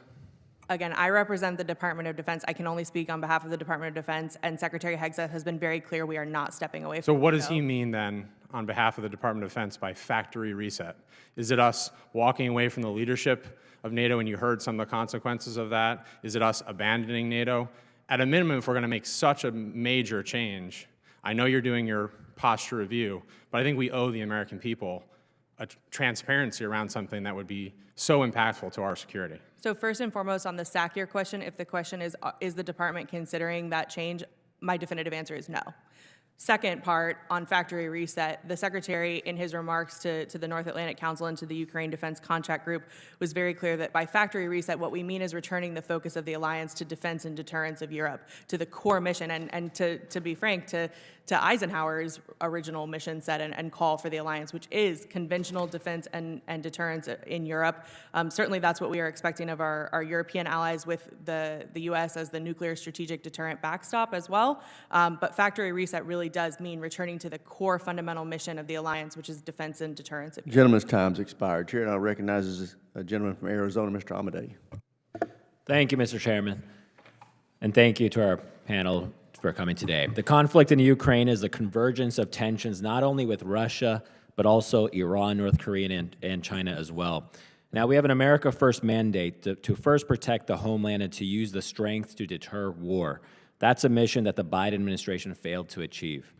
Again, I represent the Department of Defense. I can only speak on behalf of the Department of Defense, and Secretary Hegseth has been very clear we are not stepping away from So what NATO. does he mean then on behalf of the Department of Defense by factory reset? Is it us walking away from the leadership of NATO, and you heard some of the consequences of that? Is it us abandoning NATO? At a minimum, if we're going to make such a major change, I know you're doing your posture review, but I think we owe the American people a transparency around something that would be so impactful to our security. So first and foremost, on the SACEUR question, if the question is the department considering that change, my definitive answer is no. Second part, on factory reset, the Secretary, in his remarks to the North Atlantic Council and to the Ukraine Defense Contract Group, was very clear that by factory reset, what we mean is returning the focus of the alliance to defense and deterrence of Europe, to the core mission, and to be frank, to Eisenhower's original mission set and call for the alliance, which is conventional defense and deterrence in Europe. Certainly that's what we are expecting of our European allies, with the U.S. as the nuclear strategic deterrent backstop as well. But factory reset really does mean returning to the core fundamental mission of the alliance, which is defense and deterrence of Europe. Gentleman's time's expired. Chair now recognizes a gentleman from Arizona, Mr. Amadei. Thank you, Mr. Chairman. And thank you to our panel for coming today. The conflict in Ukraine is the convergence of tensions not only with Russia, but also Iran, North Korea, and China as well. Now, we have an America First mandate to first protect the homeland and to use the strength to deter war. That's a mission that the Biden administration failed to achieve.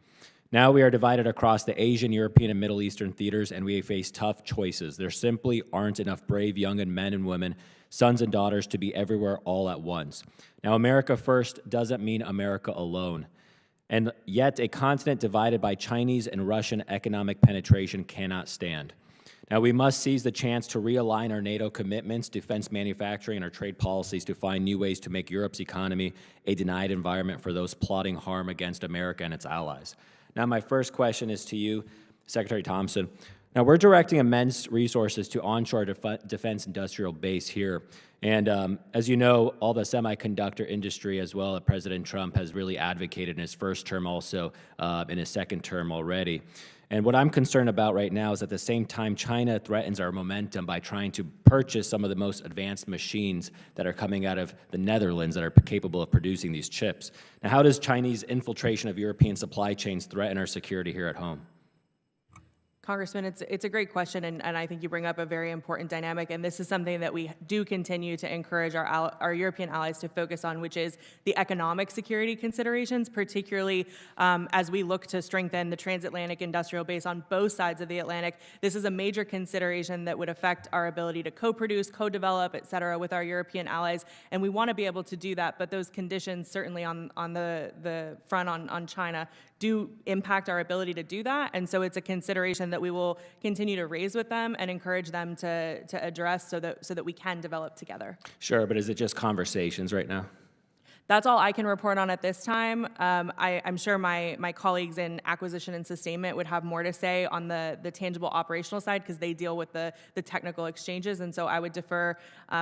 Now we are divided across the Asian, European, and Middle Eastern theaters, and we face tough choices. There simply aren't enough brave young men and women, sons and daughters, to be everywhere all at once. Now, America First doesn't mean America alone. And yet, a continent divided by Chinese and Russian economic penetration cannot stand. Now, we must seize the chance to realign our NATO commitments, defense manufacturing, and our trade policies to find new ways to make Europe's economy a denied environment for those plotting harm against America and its allies. Now, my first question is to you, Secretary Thompson. Now, we're directing immense resources to onshore defense industrial base here. And as you know, all the semiconductor industry, as well as President Trump, has really advocated in his first term, also in his second term already. And what I'm concerned about right now is at the same time, China threatens our momentum by trying to purchase some of the most advanced machines that are coming out of the Netherlands that are capable of producing these chips. Now, how does Chinese infiltration of European supply chains threaten our security here at home? Congressman, it's a great question, and I think you bring up a very important dynamic, and this is something that we do continue to encourage our European allies to focus on, which is the economic security considerations, particularly as we look to strengthen the transatlantic industrial base on both sides of the Atlantic. This is a major consideration that would affect our ability to co-produce, co-develop, et cetera, with our European allies, and we want to be able to do that, but those conditions, certainly on the front on China, do impact our ability to do that, and so it's a consideration that we will continue to raise with them and encourage them to address so that we can develop together. Sure, but is it just conversations right now? That's all I can report on at this time. I'm sure my colleagues in acquisition and sustainment would have more to say on the tangible operational side because they deal with the technical exchanges, and so I would defer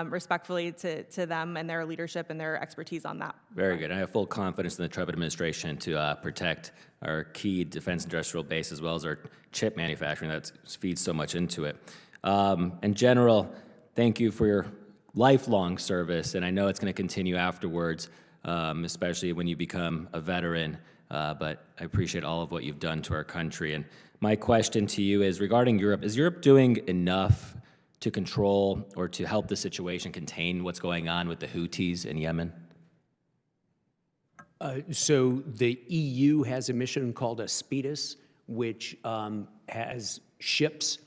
respectfully to them and their leadership and their expertise on that. Very good. I have full confidence in the Trump administration to protect our key defense industrial base as well as our chip manufacturing that feeds so much into it. And General, thank you for your lifelong service, and I know it's going to continue afterwards, especially when you become a veteran, but I appreciate all of what you've done to our country. And my question to you is regarding Europe. Is Europe doing enough to control or to help the situation contain what's going on with the Houthis in Yemen? So the EU has a mission called a SPEDIS, which has ships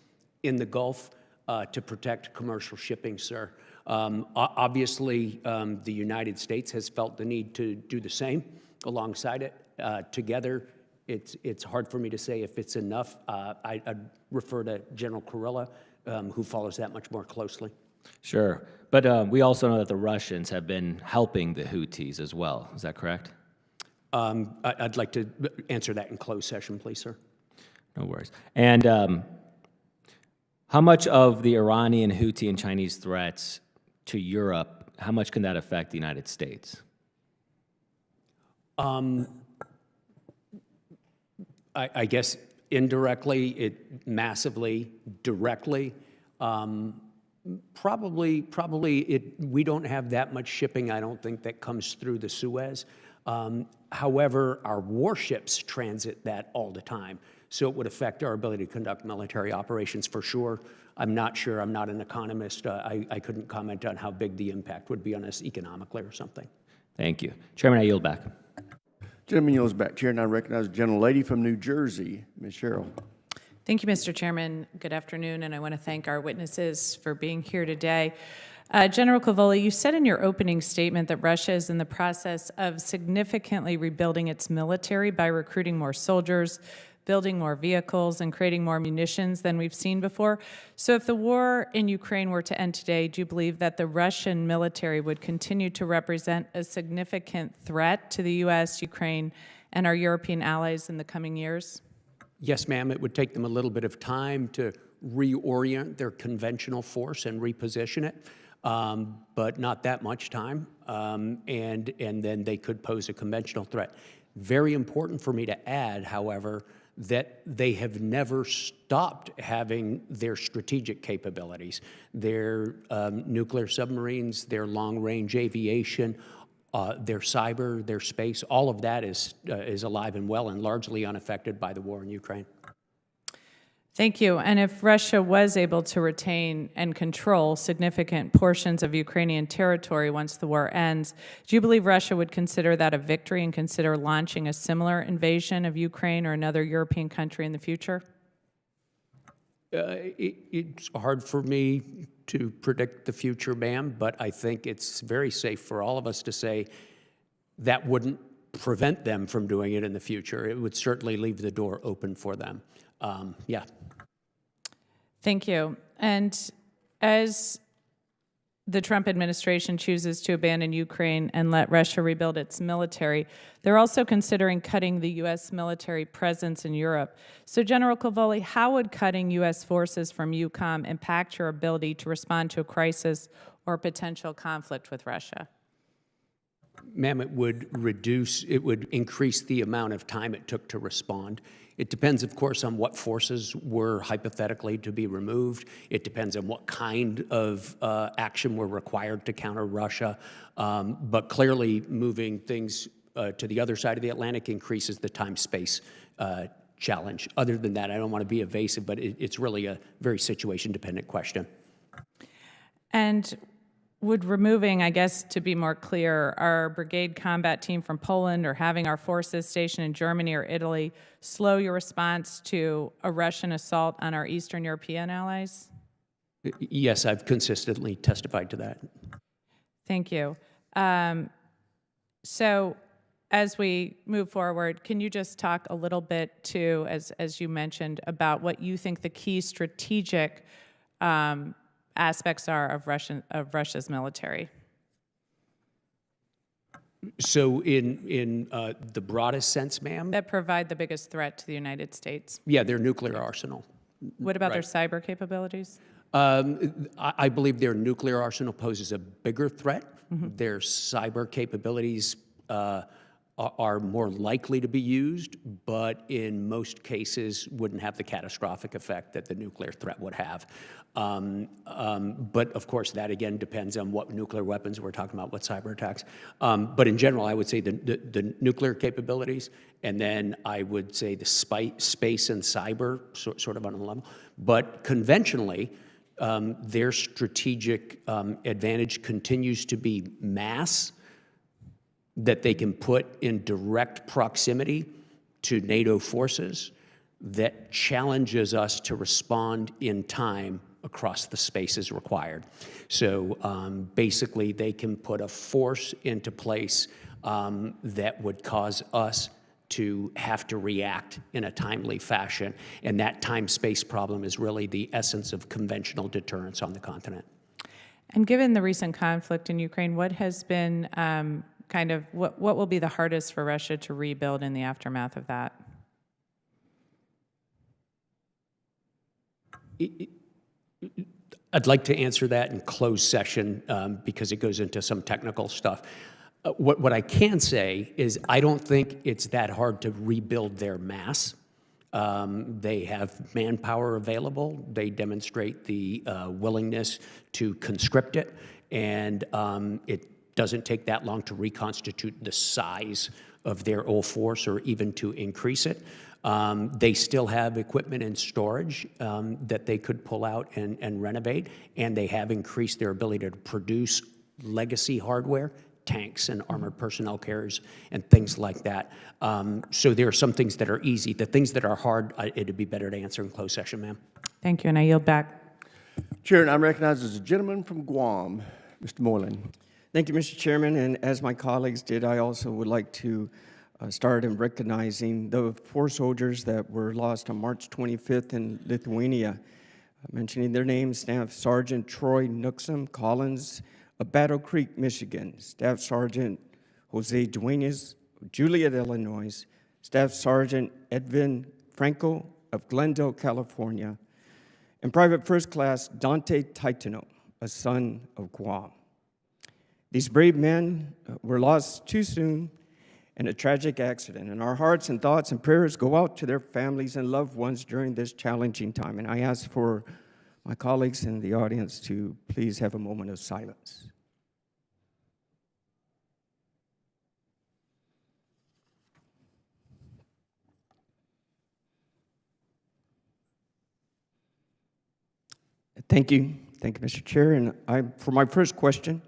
in the Gulf to protect commercial shipping, sir. Obviously, the United States has felt the need to do the same alongside it. Together, it's hard for me to say if it's enough. I'd refer to General Kurilla, who follows that much more closely. Sure, but we also know that the Russians have been helping the Houthis as well. Is that correct? I'd like to answer that in closed session, please, sir. No worries. And how much of the Iranian, Houthi, and Chinese threats to Europe, how much can that affect the United States? I guess indirectly, massively, directly. Probably we don't have that much shipping, I don't think, that comes through the Suez. However, our warships transit that all the time, so it would affect our ability to conduct military operations for sure. I'm not sure, I'm not an economist. I couldn't comment on how big the impact would be on us economically or something. Thank you. Chairman, I yield back. Gentleman yields back. Chair, and I recognize the gentlelady from New Jersey, Ms. Sherrill. Thank you, Mr. Chairman. Good afternoon, and I want to thank our witnesses for being here today. General Cavoli, you said in your opening statement that Russia is in the process of significantly rebuilding its military by recruiting more soldiers, building more vehicles, and creating more munitions than we've seen before. So if the war in Ukraine were to end today, do you believe that the Russian military would continue to represent a significant threat to the U.S., Ukraine, and our European allies in the coming years? Yes, ma'am. It would take them a little bit of time to reorient their conventional force and reposition it, but not that much time, and then they could pose a conventional threat. Very important for me to add, however, that they have never stopped having their strategic capabilities, their nuclear submarines, their long-range aviation. their cyber, their space, all of that is alive and well and largely unaffected by the war in Ukraine. Thank you. And if Russia was able to retain and control significant portions of Ukrainian territory once the war ends, do you believe Russia would consider that a victory and consider launching a similar invasion of Ukraine or another European country in the future? It's hard for me to predict the future, ma'am, but I think it's very safe for all of us to say that wouldn't prevent them from doing it in the future. It would certainly leave the door open for them. Yeah. Thank you. And as the Trump administration chooses to abandon Ukraine and let Russia rebuild its military, they're also considering cutting the U.S. military presence in Europe. So, General Cavoli, how would cutting U.S. forces from EUCOM impact your ability to respond to a crisis or potential conflict with Russia? Ma'am, it would increase the amount of time it took to respond. It depends, of course, on what forces were hypothetically to be removed. It depends on what kind of action were required to counter Russia. But clearly, moving things to the other side of the Atlantic increases the time-space challenge. Other than that, I don't want to be evasive, but it's really a very situation-dependent question. And would removing, I guess, to be more clear, our brigade combat team from Poland or having our forces stationed in Germany or Italy slow your response to a Russian assault on our Eastern European allies? Yes, I've consistently testified to that. Thank you. So as we move forward, can you just talk a little bit, too, as you mentioned, about what you think the key strategic aspects are of Russia's military? So in the broadest sense, ma'am? That provide the biggest threat to the United States? Yeah, their nuclear arsenal. What about their cyber capabilities? I believe their nuclear arsenal poses a bigger threat. Mm-hmm. Their cyber capabilities are more likely to be used, but in most cases wouldn't have the catastrophic effect that the nuclear threat would have. But of course, that again depends on what nuclear weapons we're talking about, what cyber attacks. But in general, I would say the nuclear capabilities, and then I would say the space and cyber, sort of on a level. But conventionally, their strategic advantage continues to be mass, that they can put in direct proximity to NATO forces that challenges us to respond in time across the spaces required. So basically, they can put a force into place that would cause us to have to react in a timely fashion. And that time-space problem is really the essence of conventional deterrence on the continent. And given the recent conflict in Ukraine, what has been what will be the hardest for Russia to rebuild in the aftermath of that? I'd like to answer that in closed session because it goes into some technical stuff. What I can say is I don't think it's that hard to rebuild their mass. They have manpower available. They demonstrate the willingness to conscript it, and it doesn't take that long to reconstitute the size of their old force or even to increase it. They still have equipment and storage that they could pull out and renovate, and they have increased their ability to produce legacy hardware, tanks and armored personnel carriers and things like that. So there are some things that are easy. The things that are hard, it'd be better to answer in closed session, ma'am. Thank you, and I yield back. Chair, I'm recognized as a gentleman from Guam, Mr. Moylan. Thank you, Mr. Chairman, and as my colleagues did, I also would like to start in recognizing the 4 soldiers that were lost on March 25th in Lithuania. Mentioning their names, Staff Sergeant Troy Nooksum Collins of Battle Creek, Michigan, Staff Sergeant Jose Duenas of Juliet, Illinois, Staff Sergeant Edwin Franco of Glendale, California, and Private First Class Dante Titano, a son of Guam. These brave men were lost too soon in a tragic accident, and our hearts and thoughts and prayers go out to their families and loved ones during this challenging time. And I ask for my colleagues in the audience to please have a moment of silence. Thank you. Thank you, Mr. Chair. And for my first question,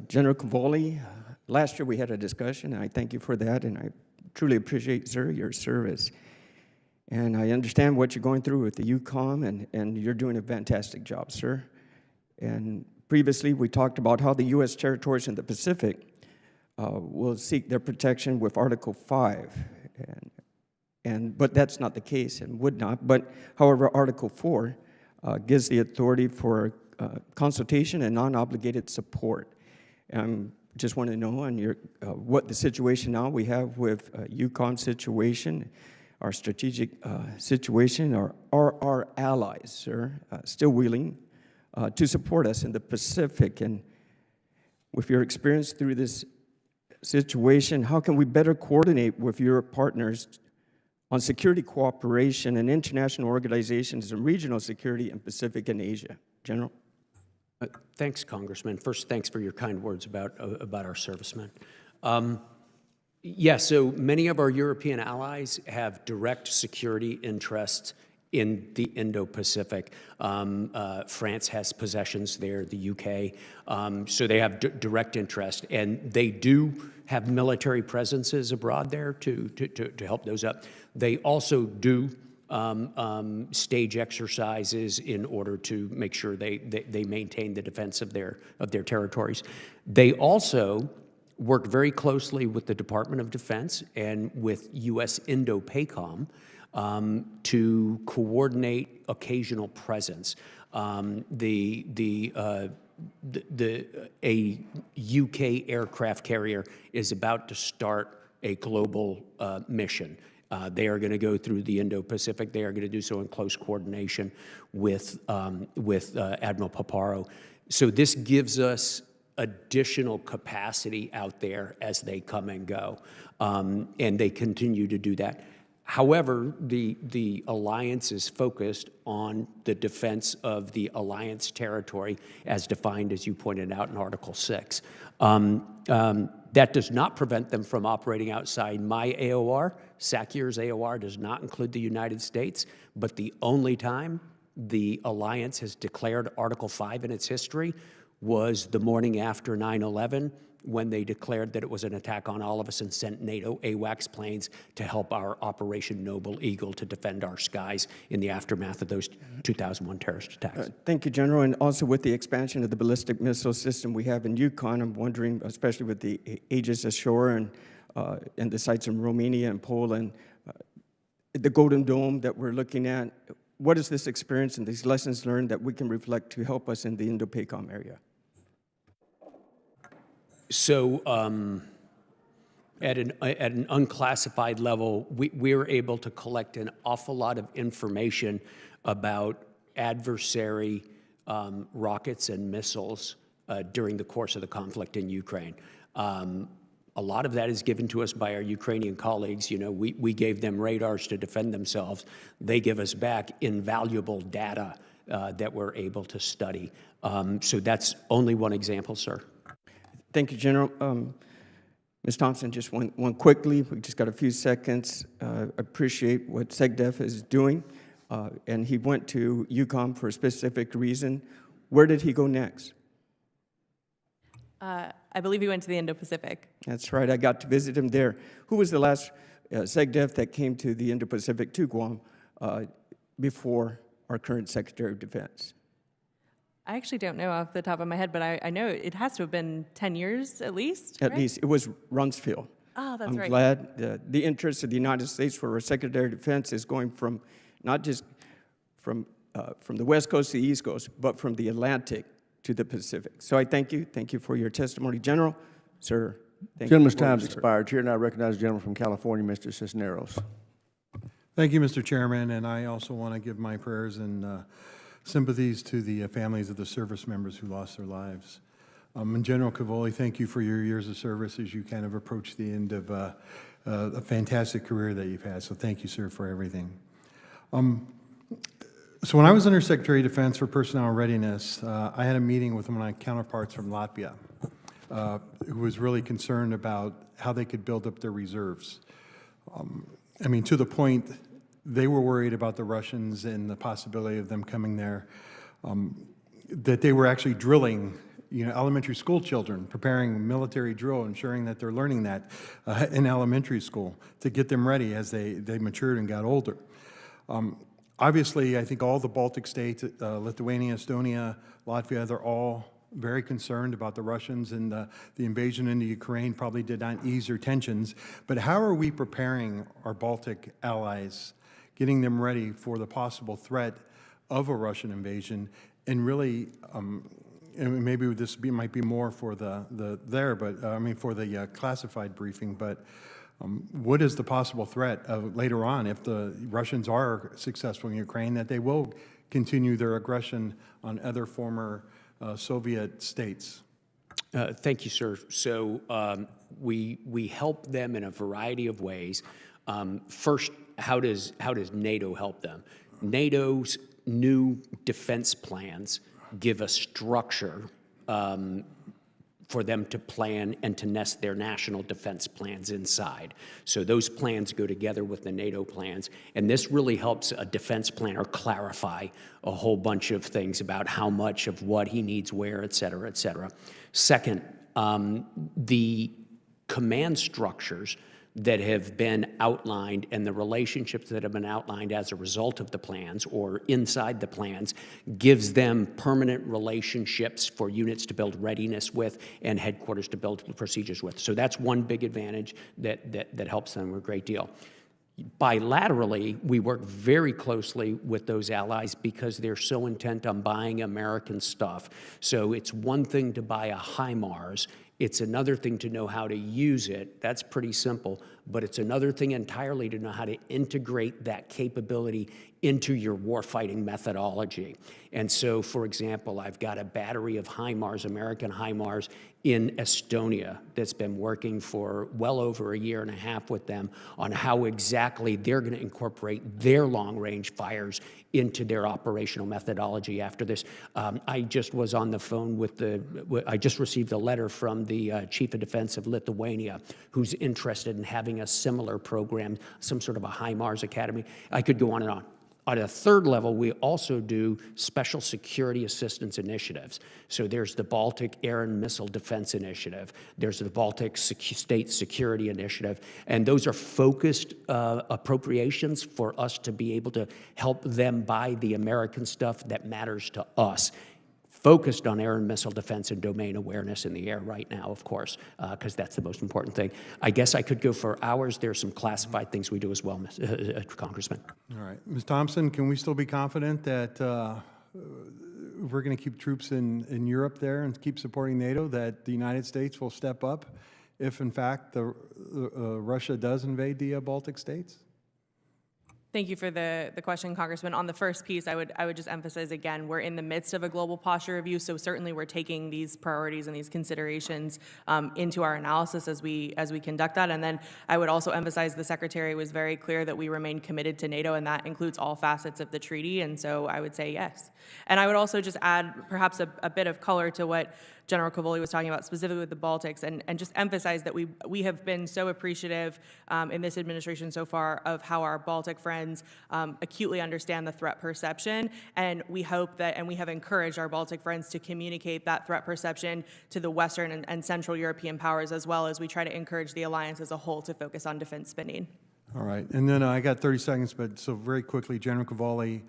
General Cavoli, last year we had a discussion, and I thank you for that, and I truly appreciate, sir, your service. And I understand what you're going through with the EUCOM, and you're doing a fantastic job, sir. And previously, we talked about how the U.S. territories in the Pacific will seek their protection with Article 5. But that's not the case and would not. But however, Article 4 gives the authority for consultation and non-obligated support. Just want to know on your what the situation now we have with EUCOM situation, our strategic situation, are our allies, sir, still willing to support us in the Pacific? And with your experience through this situation, how can we better coordinate with your partners on security cooperation and international organizations and regional security in Pacific and Asia? General? Thanks, Congressman. First, thanks for your kind words about our servicemen. Yes, so many of our European allies have direct security interests in the Indo-Pacific. France has possessions there, the UK, so they have direct interest, and they do have military presences abroad there to help those up. They also do stage exercises in order to make sure they maintain the defense of their territories. They also work very closely with the Department of Defense and with U.S. Indo-PACOM to coordinate occasional presence. A UK aircraft carrier is about to start a global mission. They are going to go through the Indo-Pacific. They are going to do so in close coordination with Admiral Paparo. So this gives us additional capacity out there as they come and go, and they continue to do that. However, the alliance is focused on the defense of the alliance territory as defined, as you pointed out, in Article 6. That does not prevent them from operating outside my AOR. SACIR's AOR does not include the United States, but the only time the alliance has declared Article 5 in its history was the morning after 9/11, when they declared that it was an attack on all of us and sent NATO AWACS planes to help our Operation Noble Eagle to defend our skies in the aftermath of those 2001 terrorist attacks. Thank you, General. And also with the expansion of the ballistic missile system we have in Yukon, I'm wondering, especially with the Aegis ashore and the sites in Romania and Poland, the Golden Dome that we're looking at, what is this experience and these lessons learned that we can reflect to help us in the Indo-PACOM area? So at an unclassified level, we're able to collect an awful lot of information about adversary rockets and missiles during the course of the conflict in Ukraine. A lot of that is given to us by our Ukrainian colleagues. You know, we gave them radars to defend themselves. They give us back invaluable data that we're able to study. So that's only one example, sir. Thank you, General. Ms. Thompson, just one quickly. We just got a few seconds. Appreciate what SecDef is doing. And he went to EUCOM for a specific reason. Where did he go next? I believe he went to the Indo-Pacific. That's right. I got to visit him there. Who was the last SecDef that came to the Indo-Pacific, to Guam, before our current Secretary of Defense? I actually don't know off the top of my head, but I know it has to have been 10 years at least, At right? least. It was Rumsfeld. Oh, that's I'm right. glad the interest of the United States for our Secretary of Defense is going from not just from the West Coast to the East Coast, but from the Atlantic to the Pacific. So I thank you. Thank you for your testimony, General. Sir, thank you. Gentleman's time's expired. Chair now recognizes the gentleman from California, Mr. Cisneros. Thank you, Mr. Chairman, and I also want to give my prayers and sympathies to the families of the service members who lost their lives. And General Cavoli, thank you for your years of service as you kind of approach the end of a fantastic career that you've had. So thank you, sir, for everything. So when I was Under Secretary of Defense for Personnel Readiness, I had a meeting with one of my counterparts from Latvia who was really concerned about how they could build up their reserves. I mean, to the point they were worried about the Russians and the possibility of them coming there. that they were actually drilling, elementary school children, preparing military drill, ensuring that they're learning that in elementary school to get them ready as they matured and got older. Obviously, I think all the Baltic states, Lithuania, Estonia, Latvia, they're all very concerned about the Russians, and the invasion into Ukraine probably did not ease their tensions. But how are we preparing our Baltic allies, getting them ready for the possible threat of a Russian invasion? And really, and maybe might be more for for the classified briefing, but what is the possible threat of later on if the Russians are successful in Ukraine, that they will continue their aggression on other former Soviet states? Thank you, sir. So we help them in a variety of ways. First, how does NATO help them? NATO's new defense plans give a structure for them to plan and to nest their national defense plans inside. So those plans go together with the NATO plans, and this really helps a defense planner clarify a whole bunch of things about how much of what he needs where, et cetera, et cetera. Second, the command structures that have been outlined and the relationships that have been outlined as a result of the plans or inside the plans gives them permanent relationships for units to build readiness with and headquarters to build procedures with. So that's one big advantage that helps them a great deal. Bilaterally, we work very closely with those allies because they're so intent on buying American stuff. So it's one thing to buy a HIMARS. It's another thing to know how to use it. That's pretty simple. But it's another thing entirely to know how to integrate that capability into your warfighting methodology. And so, for example, I've got a battery of HIMARS, American HIMARS, in Estonia that's been working for well over a year and a half with them on how exactly they're going to incorporate their long-range fires into their operational methodology after this. I just was on the phone with I just received a letter from the Chief of Defense of Lithuania, who's interested in having a similar program, some sort of a HIMARS Academy. I could go on and on. On a third level, we also do special security assistance initiatives. So there's the Baltic Air and Missile Defense Initiative. There's the Baltic State Security Initiative. And those are focused appropriations for us to be able to help them buy the American stuff that matters to us. Focused on air and missile defense and domain awareness in the air right now, of course, because that's the most important thing. I guess I could go for hours. There's some classified things we do as well, Congressman. All right. Ms. Thompson, can we still be confident that we're going to keep troops in Europe there and keep supporting NATO, that the United States will step up if, in fact, Russia does invade the Baltic states? Thank you for the question, Congressman. On the first piece, I would just emphasize again, we're in the midst of a global posture review, so certainly we're taking these priorities and these considerations into our analysis as we conduct that. And then I would also emphasize the Secretary was very clear that we remain committed to NATO, and that includes all facets of the treaty. And so I would say yes. And I would also just add perhaps a bit of color to what General Cavoli was talking about specifically with the Baltics, and just emphasize that we have been so appreciative in this administration so far of how our Baltic friends acutely understand the threat perception, and we hope that, and we have encouraged our Baltic friends to communicate that threat perception to the Western and Central European powers, as well as we try to encourage the alliance as a whole to focus on defense spending. All right, and then I got 30 seconds, but so very quickly, General Cavoli,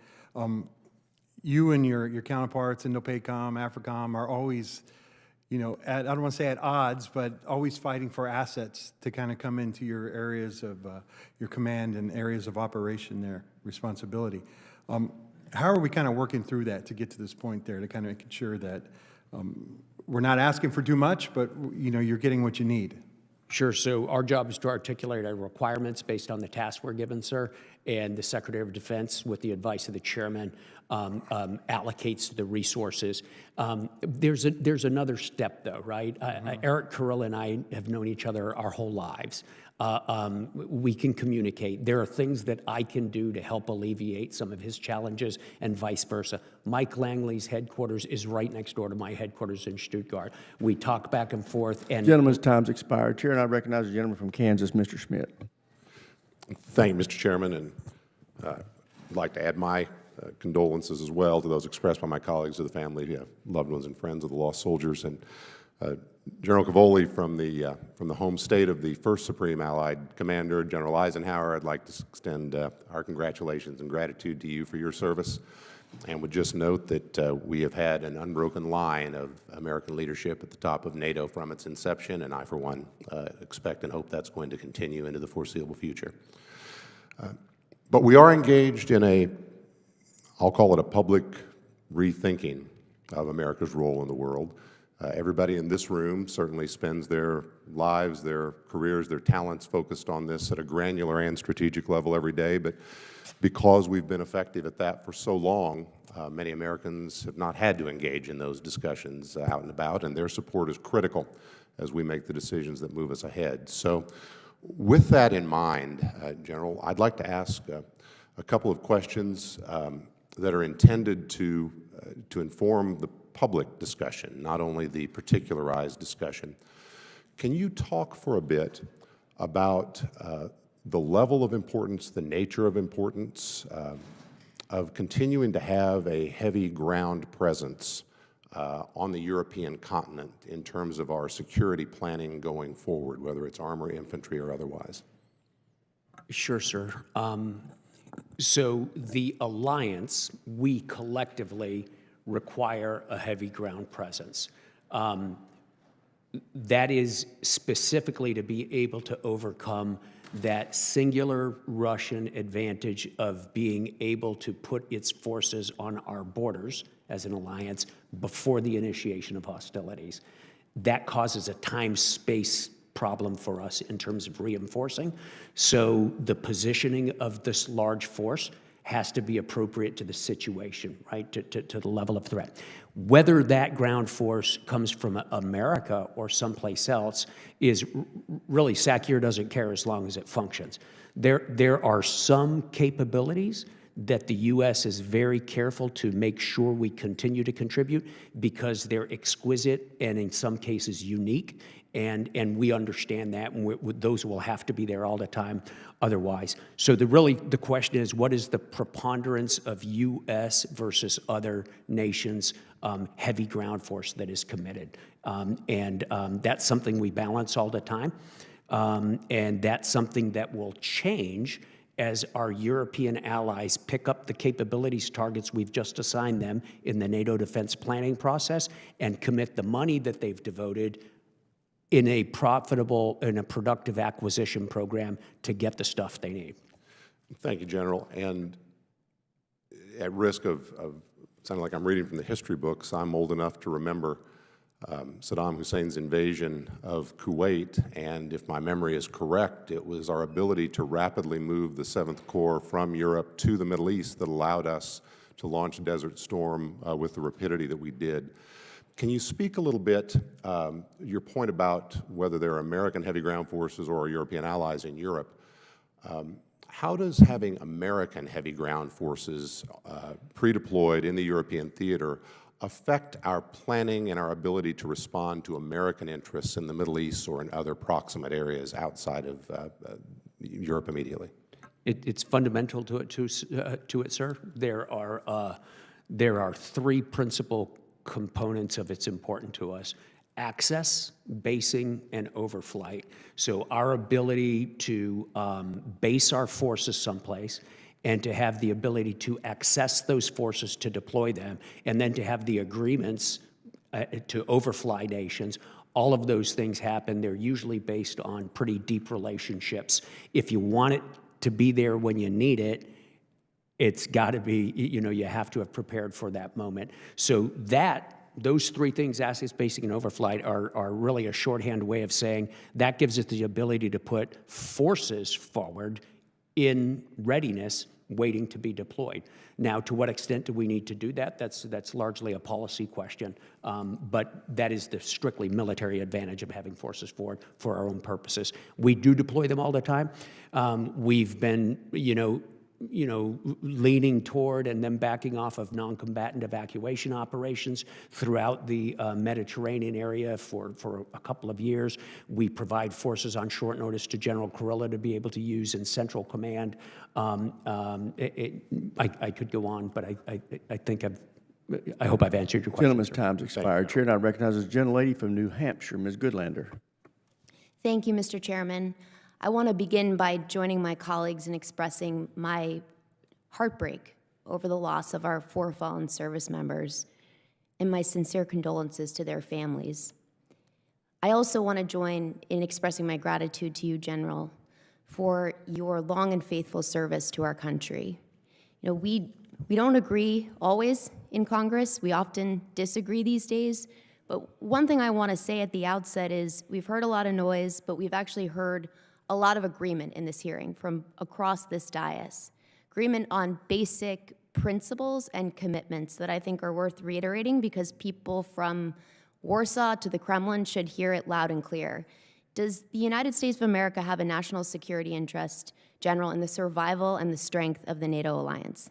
you and your counterparts, INDOPACOM, AFRICOM, are always, I don't want to say at odds, but always fighting for assets to kind of come into your areas of your command and areas of operation there, responsibility. How are we kind of working through that to get to this point there, to kind of ensure that we're not asking for too much, but you're getting what you need? Sure. So our job is to articulate our requirements based on the tasks we're given, sir, and the Secretary of Defense, with the advice of the chairman, allocates the resources. There's another step, though, right? Eric Carrill and I have known each other our whole lives. We can communicate. There are things that I can do to help alleviate some of his challenges and vice versa. Mike Langley's headquarters is right next door to my headquarters in Stuttgart. We talk back and forth. And Gentleman's time's expired. Chair, and I recognize the gentleman from Kansas, Mr. Schmidt. Thank you, Mr. Chairman, and I'd like to add my condolences as well to those expressed by my colleagues, to the family, loved ones and friends of the lost soldiers. And General Cavoli, from the home state of the first Supreme Allied Commander, General Eisenhower, I'd like to extend our congratulations and gratitude to you for your service, and would just note that we have had an unbroken line of American leadership at the top of NATO from its inception, and I, for one, expect and hope that's going to continue into the foreseeable future. But we are engaged in I'll call it a public rethinking of America's role in the world. Everybody in this room certainly spends their lives, their careers, their talents focused on this at a granular and strategic level every day, but because we've been effective at that for so long, many Americans have not had to engage in those discussions out and about, and their support is critical as we make the decisions that move us ahead. So with that in mind, General, I'd like to ask a couple of questions that are intended to inform the public discussion, not only the particularized discussion. Can you talk for a bit about the level of importance, the nature of importance of continuing to have a heavy ground presence on the European continent in terms of our security planning going forward, whether it's armor, infantry, or otherwise? Sure, sir. So the alliance, we collectively require a heavy ground presence. That is specifically to be able to overcome that singular Russian advantage of being able to put its forces on our borders as an alliance before the initiation of hostilities. That causes a time-space problem for us in terms of reinforcing. So the positioning of this large force has to be appropriate to the situation, right, to the level of threat. Whether that ground force comes from America or someplace else is really, SACEUR doesn't care as long as it functions. There are some capabilities that the U.S. is very careful to make sure we continue to contribute because they're exquisite and in some cases unique, and we understand that, and those will have to be there all the time otherwise. So the question is, what is the preponderance of U.S. versus other nations' heavy ground force that is committed? That's something we balance all the time, and that's something that will change as our European allies pick up the capabilities targets we've just assigned them in the NATO defense planning process and commit the money that they've devoted in a profitable and a productive acquisition program to get the stuff they need. Thank you, General. And at risk of sounding like I'm reading from the history books, I'm old enough to remember Saddam Hussein's invasion of Kuwait, and if my memory is correct, it was our ability to rapidly move the 7th Corps from Europe to the Middle East that allowed us to launch Desert Storm with the rapidity that we did. Can you speak a little bit, your point about whether there are American heavy ground forces or European allies in Europe, how does having American heavy ground forces pre-deployed in the European theater affect our planning and our ability to respond to American interests in the Middle East or in other proximate areas outside of Europe immediately? It's fundamental to it, sir. There are three principal components of it's important to us: access, basing, and overflight. So our ability to base our forces someplace and to have the ability to access those forces to deploy them, and then to have the agreements to overfly nations. All of those things happen. They're usually based on pretty deep relationships. If you want it to be there when you need it, it's got to be, you have to have prepared for that moment. So those three things, access, basing, and overflight, are really a shorthand way of saying that gives us the ability to put forces forward in readiness, waiting to be deployed. Now, to what extent do we need to do that? That's largely a policy question, but that is the strictly military advantage of having forces forward for our own purposes. We do deploy them all the time. We've been, leaning toward and then backing off of non-combatant evacuation operations throughout the Mediterranean area for a couple of years. We provide forces on short notice to General Kurilla to be able to use in Central Command. I could go on, but I hope I've answered your question. Gentleman's time's expired. Chair now recognizes the gentlelady from New Hampshire, Ms. Goodlander. Thank you, Mr. Chairman. I want to begin by joining my colleagues in expressing my heartbreak over the loss of our 4 fallen service members and my sincere condolences to their families. I also want to join in expressing my gratitude to you, General, for your long and faithful service to our country. We don't agree always in Congress. We often disagree these days. But one thing I want to say at the outset is we've heard a lot of noise, but we've actually heard a lot of agreement in this hearing from across this dais. Agreement on basic principles and commitments that I think are worth reiterating because people from Warsaw to the Kremlin should hear it loud and clear. Does the United States of America have a national security interest, General, in the survival and the strength of the NATO alliance?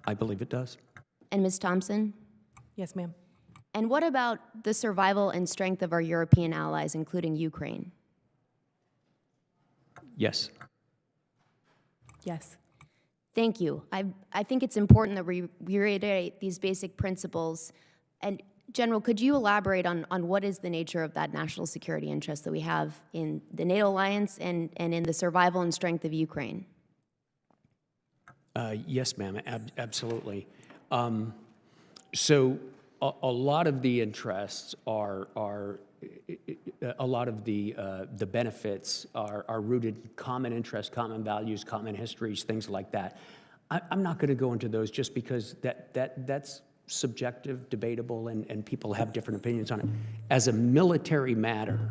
I believe it does. And Ms. Thompson? Yes, ma'am. And what about the survival and strength of our European allies, including Ukraine? Yes. Yes. Thank you. I think it's important that we reiterate these basic principles. And General, could you elaborate on what is the nature of that national security interest that we have in the NATO alliance and in the survival and strength of Ukraine? Yes, ma'am, absolutely. So a lot of the interests are a lot of the benefits are rooted in common interests, common values, common histories, things like that. I'm not going to go into those just because that's subjective, debatable, and people have different opinions on it. As a military matter,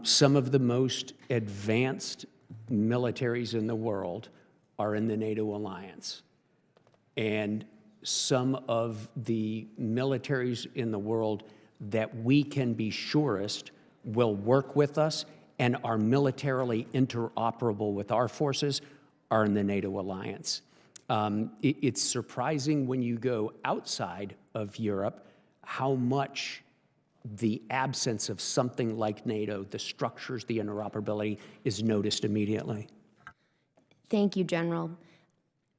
some of the most advanced militaries in the world are in the NATO alliance. And some of the militaries in the world that we can be surest will work with us and are militarily interoperable with our forces are in the NATO alliance. It's surprising when you go outside of Europe how much the absence of something like NATO, the structures, the interoperability, is noticed immediately. Thank you, General.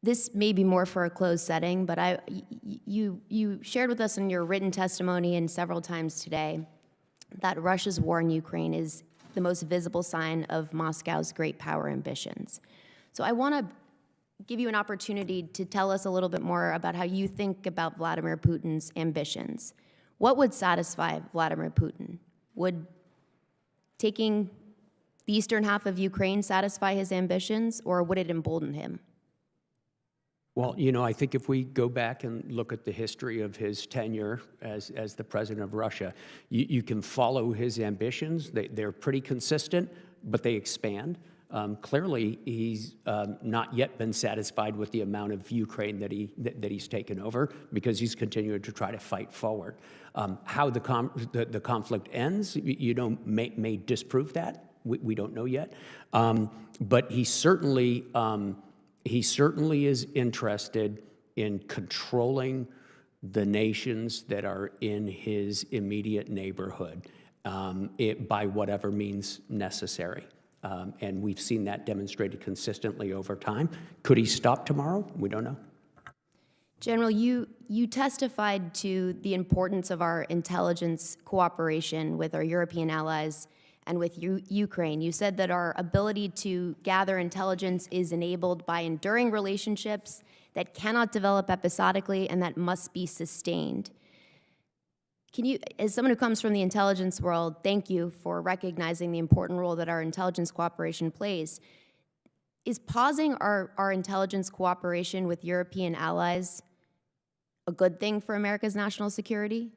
This may be more for a closed setting, but you shared with us in your written testimony and several times today that Russia's war in Ukraine is the most visible sign of Moscow's great power ambitions. So I want to give you an opportunity to tell us a little bit more about how you think about Vladimir Putin's ambitions. What would satisfy Vladimir Putin? Would taking the eastern half of Ukraine satisfy his ambitions, or would it embolden him? Well, I think if we go back and look at the history of his tenure as the president of Russia, you can follow his ambitions. They're pretty consistent, but they expand. Clearly, he's not yet been satisfied with the amount of Ukraine that he's taken over because he's continuing to try to fight forward. How the conflict ends, may disprove that. We don't know yet. But he certainly is interested in controlling the nations that are in his immediate neighborhood by whatever means necessary. And we've seen that demonstrated consistently over time. Could he stop tomorrow? We don't know. General, you testified to the importance of our intelligence cooperation with our European allies and with Ukraine. You said that our ability to gather intelligence is enabled by enduring relationships that cannot develop episodically and that must be sustained. Can you, as someone who comes from the intelligence world, thank you for recognizing the important role that our intelligence cooperation plays. Is pausing our intelligence cooperation with European allies a good thing for America's national security?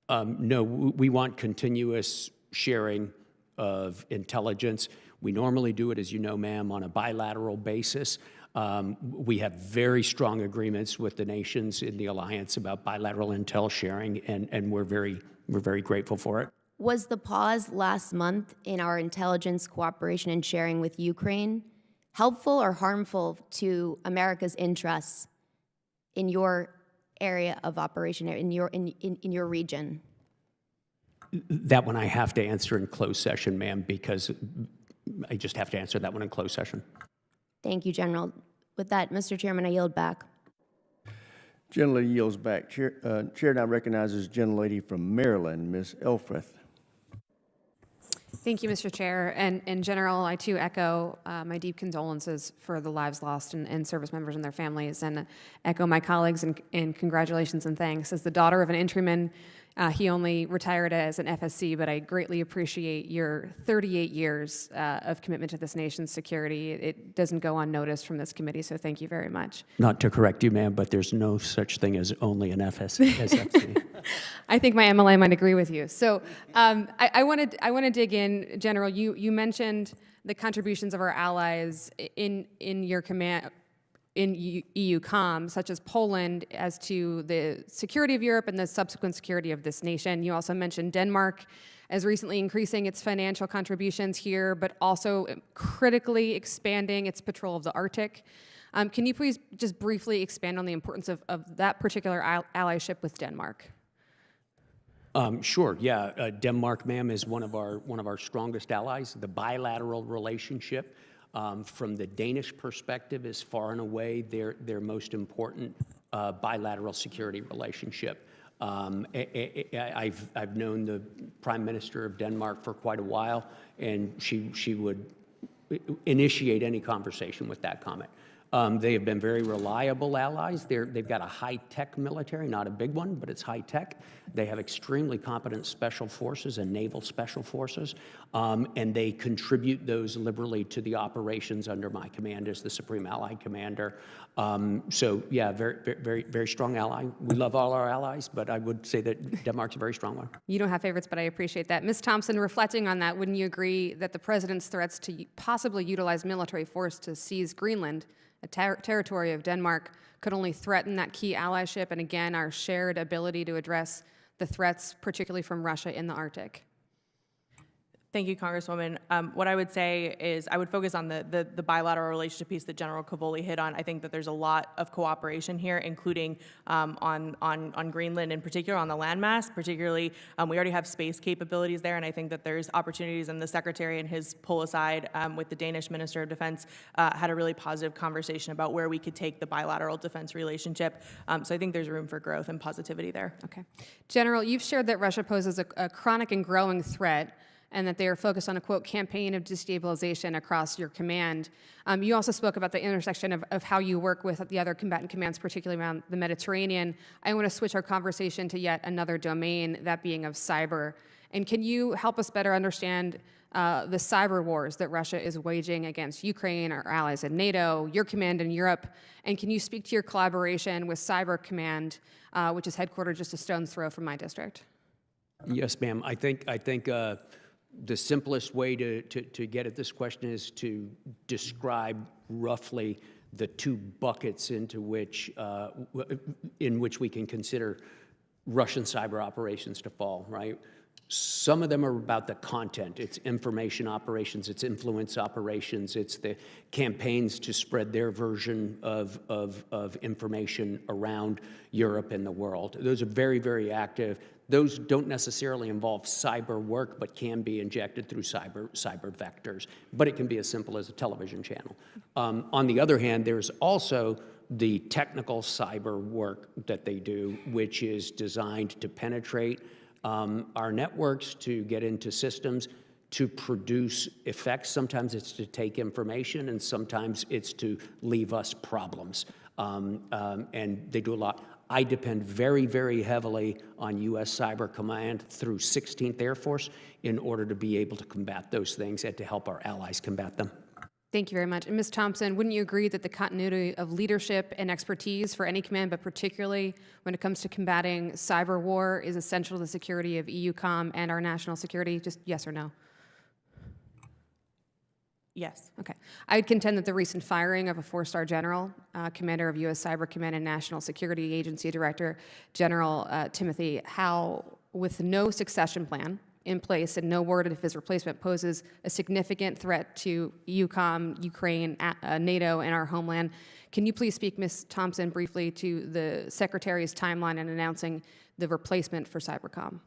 No, we want continuous sharing of intelligence. We normally do it, as you know, ma'am, on a bilateral basis. We have very strong agreements with the nations in the alliance about bilateral intel sharing, and we're very grateful for it. Was the pause last month in our intelligence cooperation and sharing with Ukraine, helpful or harmful to America's interests in your area of operation, in your region? That one I have to answer in closed session, ma'am, because I just have to answer that one in closed session. Thank you, General. With that, Mr. Chairman, I yield back. Gentlelady yields back. Chair now recognizes gentlelady from Maryland, Ms. Elfreth. Thank you, Mr. Chair. And in general, I too echo my deep condolences for the lives lost and service members and their families, and echo my colleagues in congratulations and thanks. As the daughter of an entryman, he only retired as an FSC, but I greatly appreciate your 38 years of commitment to this nation's security. It doesn't go unnoticed from this committee, so thank you very much. Not to correct you, ma'am, but there's no such thing as only an SFC. I think my MLA might agree with you. So I want to dig in, General. You mentioned the contributions of our allies in your command, in EU-COM, such as Poland, as to the security of Europe and the subsequent security of this nation. You also mentioned Denmark as recently increasing its financial contributions here, but also critically expanding its patrol of the Arctic. Can you please just briefly expand on the importance of that particular allyship with Denmark? Sure. Yeah, Denmark, ma'am, is one of our strongest allies. The bilateral relationship, from the Danish perspective, is far and away their most important bilateral security relationship. I've known the Prime Minister of Denmark for quite a while, and she would initiate any conversation with that comment. They have been very reliable allies. They've got a high-tech military, not a big one, but it's high-tech. They have extremely competent special forces and naval special forces, and they contribute those liberally to the operations under my command as the Supreme Allied Commander. So, yeah, very strong ally. We love all our allies, but I would say that Denmark's a very strong one. You don't have favorites, but I appreciate that. Ms. Thompson, reflecting on that, wouldn't you agree that the president's threats to possibly utilize military force to seize Greenland, a territory of Denmark, could only threaten that key allyship and, again, our shared ability to address the threats, particularly from Russia in the Arctic? Thank you, Congresswoman. What I would say is I would focus on the bilateral relationship piece that General Cavoli hit on. I think that there's a lot of cooperation here, including on Greenland, in particular on the landmass. Particularly, we already have space capabilities there, and I think that there's opportunities. And the Secretary and his pull aside with the Danish Minister of Defense had a really positive conversation about where we could take the bilateral defense relationship. So I think there's room for growth and positivity there. Okay. General, you've shared that Russia poses a chronic and growing threat, and that they are focused on a, quote, campaign of destabilization across your command. You also spoke about the intersection of how you work with the other combatant commands, particularly around the Mediterranean. I want to switch our conversation to yet another domain, that being of cyber. And can you help us better understand the cyber wars that Russia is waging against Ukraine, our allies in NATO, your command in Europe? And can you speak to your collaboration with Cyber Command, which is headquartered just a stone's throw from my district? Yes, ma'am. I think the simplest way to get at this question is to describe roughly the two buckets in which we can consider Russian cyber operations to fall, right? Some of them are about the content. It's information operations, it's influence operations, it's the campaigns to spread their version of information around Europe and the world. Those are very, very active. Those don't necessarily involve cyber work, but can be injected through cyber vectors. But it can be as simple as a television channel. On the other hand, there's also the technical cyber work that they do, which is designed to penetrate our networks, to get into systems, to produce effects. Sometimes it's to take information, and sometimes it's to leave us problems. And they do a lot. I depend very, very heavily on U.S. Cyber Command through 16th Air Force in order to be able to combat those things and to help our allies combat them. Thank you very much. And Ms. Thompson, wouldn't you agree that the continuity of leadership and expertise for any command, but particularly when it comes to combating cyber war, is essential to the security of EU-COM and our national security? Just yes or no? Yes. Okay. I would contend that the recent firing of a four-star general, commander of U.S. Cyber Command and National Security Agency Director General Timothy Howe, with no succession plan, in place and no word if his replacement poses a significant threat to EUCOM, Ukraine, NATO, and our homeland. Can you please speak, Ms. Thompson, briefly to the Secretary's timeline in announcing the replacement for Cybercom?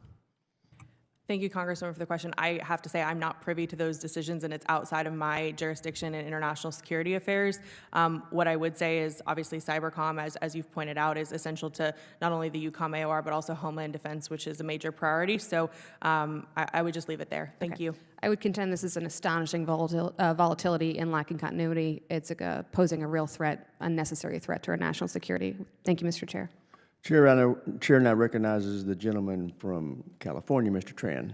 Thank you, Congresswoman, for the question. I have to say I'm not privy to those decisions, and it's outside of my jurisdiction in international security affairs. What I would say is, obviously, Cybercom, as you've pointed out, is essential to not only the EUCOM AOR, but also Homeland Defense, which is a major priority. So I would just leave it there. Thank you. I would contend this is an astonishing volatility and lacking continuity. It's posing a real threat, unnecessary threat to our national security. Thank you, Mr. Chair. Chair now recognizes the gentleman from California, Mr. Tran.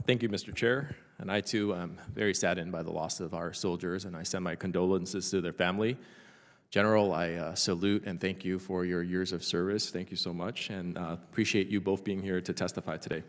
Thank you, Mr. Chair. And I, too, am very saddened by the loss of our soldiers, and I send my condolences to their family. General, I salute and thank you for your years of service. Thank you so much, and appreciate you both being here to testify today.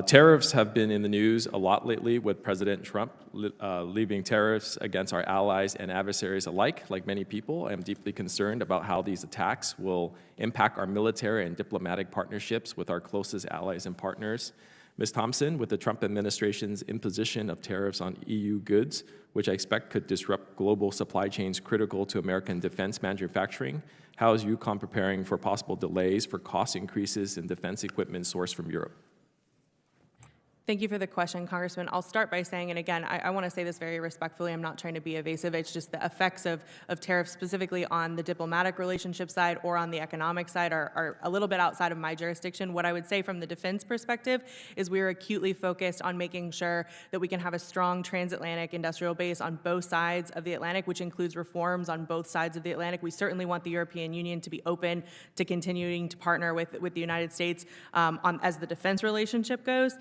Tariffs have been in the news a lot lately, with President Trump levying tariffs against our allies and adversaries alike. Like many people, I am deeply concerned about how these attacks will impact our military and diplomatic partnerships with our closest allies and partners. Ms. Thompson, with the Trump administration's imposition of tariffs on EU goods, which I expect could disrupt global supply chains critical to American defense manufacturing, how is EUCOM preparing for possible delays for cost increases in defense equipment sourced from Europe? Thank you for the question, Congressman. I'll start by saying, and again, I want to say this very respectfully, I'm not trying to be evasive, it's just the effects of tariffs specifically on the diplomatic relationship side or on the economic side are a little bit outside of my jurisdiction. What I would say from the defense perspective is we are acutely focused on making sure that we can have a strong transatlantic industrial base on both sides of the Atlantic, which includes reforms on both sides of the Atlantic. We certainly want the European Union to be open to continuing to partner with the United States as the defense relationship goes.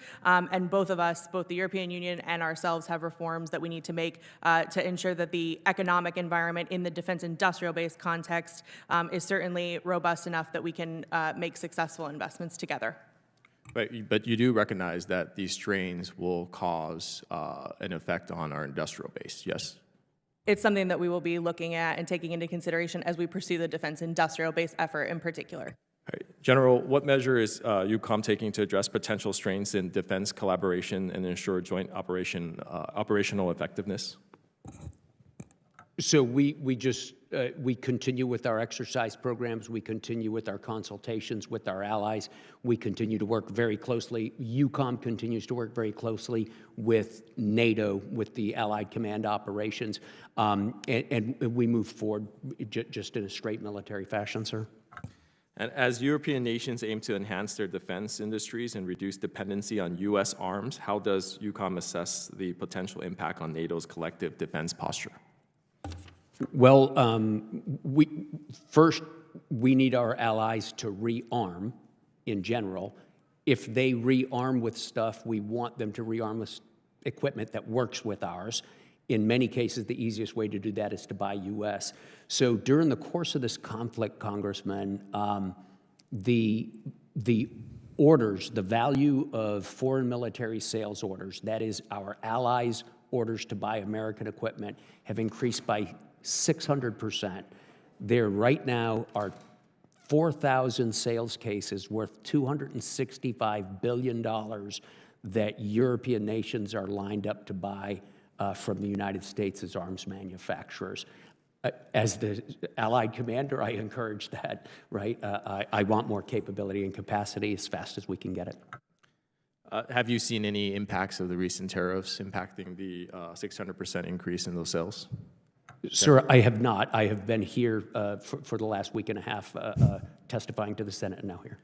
And both of us, both the European Union and ourselves, have reforms that we need to make to ensure that the economic environment in the defense industrial base context is certainly robust enough that we can make successful investments together. But you do recognize that these strains will cause an effect on our industrial base, yes? It's something that we will be looking at and taking into consideration as we pursue the defense industrial base effort in particular. Right. General, what measure is EUCOM taking to address potential strains in defense collaboration and ensure joint operational effectiveness? So we continue with our exercise programs. We continue with our consultations with our allies. We continue to work very closely. EUCOM continues to work very closely with NATO, with the Allied Command operations, and we move forward just in a straight military fashion, sir. And as European nations aim to enhance their defense industries and reduce dependency on U.S. arms, how does EUCOM assess the potential impact on NATO's collective defense posture? Well, we need our allies to rearm in general. If they rearm with stuff, we want them to rearm with equipment that works with ours. In many cases, the easiest way to do that is to buy U.S. So during the course of this conflict, Congressman, the orders, the value of foreign military sales orders, that is our allies' orders to buy American equipment, have increased by 600%. There right now are 4,000 sales cases worth $265 billion that European nations are lined up to buy from the United States as arms manufacturers. As the Allied commander, I encourage that, right? I want more capability and capacity as fast as we can get it. Have you seen any impacts of the recent tariffs impacting the 600% increase in those sales? Sir, I have not. I have been here for the last week and a half testifying to the Senate and now here.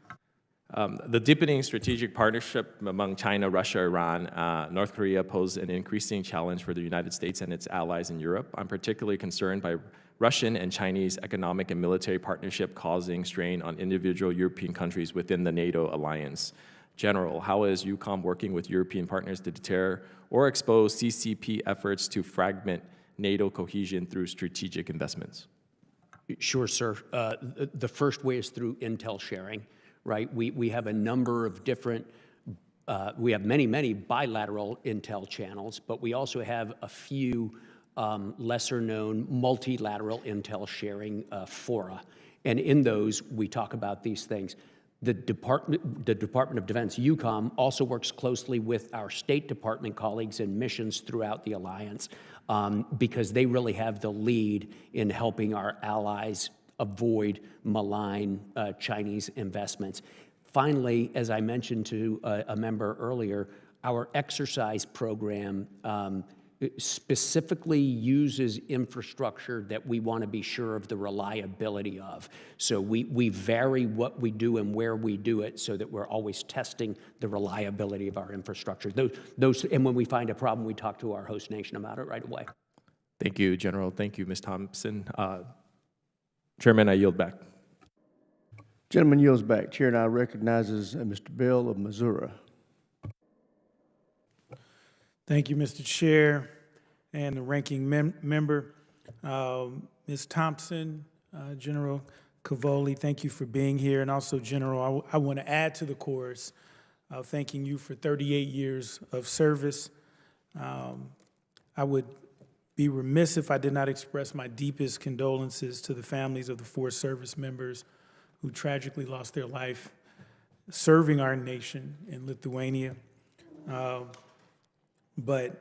The deepening strategic partnership among China, Russia, Iran, North Korea pose an increasing challenge for the United States and its allies in Europe. I'm particularly concerned by Russian and Chinese economic and military partnership causing strain on individual European countries within the NATO alliance. General, how is EUCOM working with European partners to deter or expose CCP efforts to fragment NATO cohesion through strategic investments? Sure, sir. The first way is through intel sharing. Right, we have a number of different, we have many bilateral intel channels, but we also have a few lesser known multilateral intel sharing fora. And in those, we talk about these things. The Department of Defense, EUCOM, also works closely with our State Department colleagues in missions throughout the alliance because they really have the lead in helping our allies avoid malign Chinese investments. Finally, as I mentioned to a member earlier, our exercise program specifically uses infrastructure that we want to be sure of the reliability of. So we vary what we do and where we do it so that we're always testing the reliability of our infrastructure. And when we find a problem, we talk to our host nation about it right away. Thank you, General. Thank you, Ms. Thompson. Chairman, I yield back. Gentleman yields back. Chair now recognizes Mr. Bell of Missouri. Thank you, Mr. Chair, and the ranking member. Ms. Thompson, General Cavoli, thank you for being here. And also, General, I want to add to the chorus thanking you for 38 years of service. I would be remiss if I did not express my deepest condolences to the families of the 4 service members who tragically lost their life serving our nation in Lithuania. But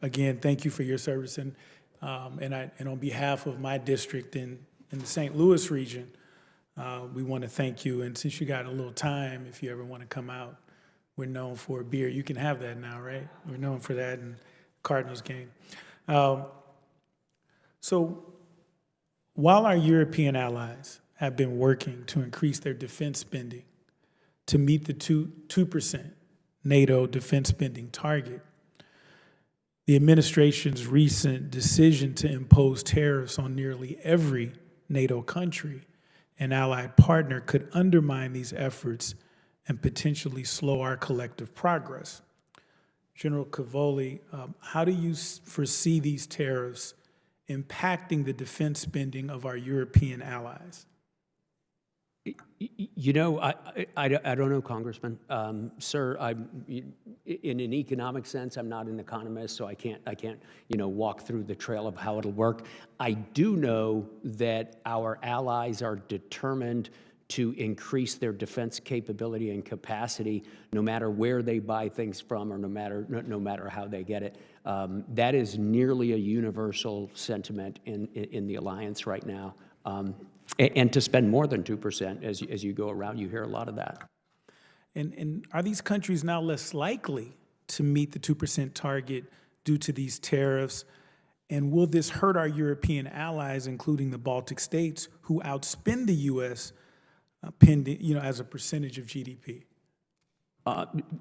again, thank you for your service, and on behalf of my district in the St. Louis region, we want to thank you. And since you got a little time, if you ever want to come out, we're known for a beer. You can have that now, right? We're known for that in Cardinals game. So while our European allies have been working to increase their defense spending to meet the 2% NATO defense spending target, the administration's recent decision to impose tariffs on nearly every NATO country and allied partner could undermine these efforts and potentially slow our collective progress. General Cavoli, how do you foresee these tariffs impacting the defense spending of our European allies? You know, I don't know, Congressman. Sir, in an economic sense, I'm not an economist, so I can't walk through the trail of how it'll work. I do know that our allies are determined to increase their defense capability and capacity, no matter where they buy things from or no matter how they get it. That is nearly a universal sentiment in the alliance right now. And to spend more than 2% as you go around, you hear a lot of that. And are these countries now less likely to meet the 2% target due to these tariffs? And will this hurt our European allies, including the Baltic states, who outspend the U.S. As a percentage of GDP?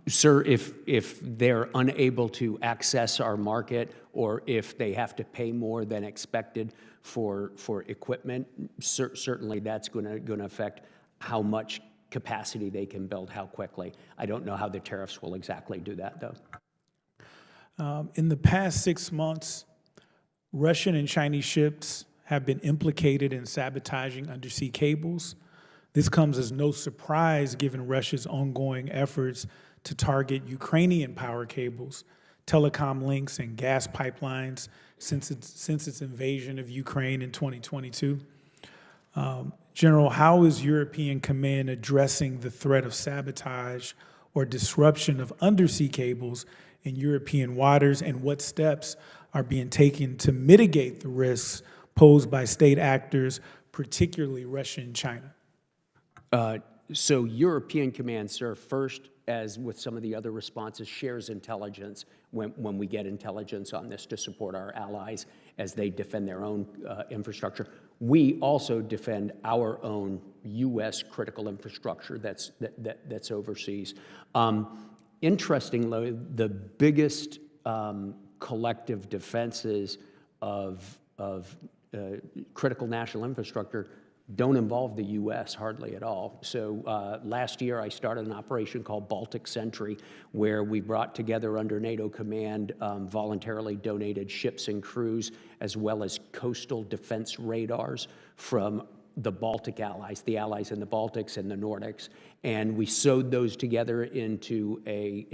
Sir, if they're unable to access our market or if they have to pay more than expected for equipment, certainly that's going to affect how much capacity they can build, how quickly. I don't know how the tariffs will exactly do that, though. In the past 6 months, Russian and Chinese ships have been implicated in sabotaging undersea cables. This comes as no surprise given Russia's ongoing efforts to target Ukrainian power cables, telecom links, and gas pipelines since its invasion of Ukraine in 2022. General, how is European Command addressing the threat of sabotage or disruption of undersea cables in European waters, and what steps are being taken to mitigate the risks posed by state actors, particularly Russia and China? So European Command, sir, first, as with some of the other responses, shares intelligence when we get intelligence on this to support our allies as they defend their own infrastructure. We also defend our own U.S. critical infrastructure that's overseas. Interestingly, the biggest collective defenses of critical national infrastructure don't involve the U.S. hardly at all. So last year I started an operation called Baltic Sentry, where we brought together under NATO command voluntarily donated ships and crews, as well as coastal defense radars from the Baltic allies, the allies in the Baltics and the Nordics, and we sewed those together into a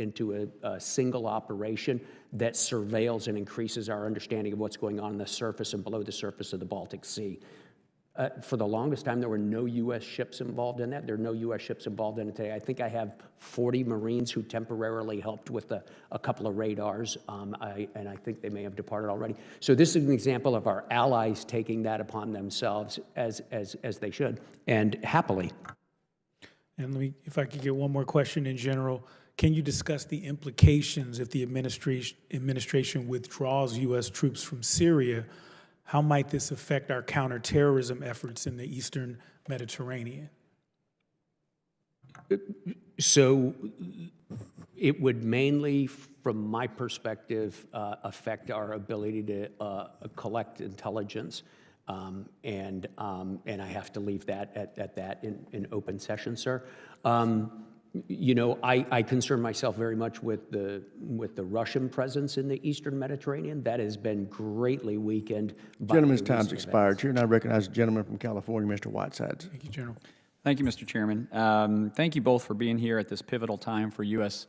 single operation that surveils and increases our understanding of what's going on the surface and below the surface of the Baltic Sea. For the longest time, there were no U.S. ships involved in that. There are no U.S. ships involved in it today. I think I have 40 Marines who temporarily helped with a couple of radars, and I think they may have departed already. So this is an example of our allies taking that upon themselves as they should, and happily. And if I could get one more question in general, can you discuss the implications if the administration withdraws U.S. troops from Syria? How might this affect our counterterrorism efforts in the Eastern Mediterranean? So it would mainly, from my perspective, affect our ability to collect intelligence. And I have to leave that at that in open session, sir. You know, I concern myself very much with the Russian presence in the Eastern Mediterranean. That has been greatly weakened by Gentleman's the time's recent expired. events. Chair, and I recognize the gentleman from California, Mr. Whitesides. Thank you, General. Thank you, Mr. Chairman. Thank you both for being here at this pivotal time for U.S.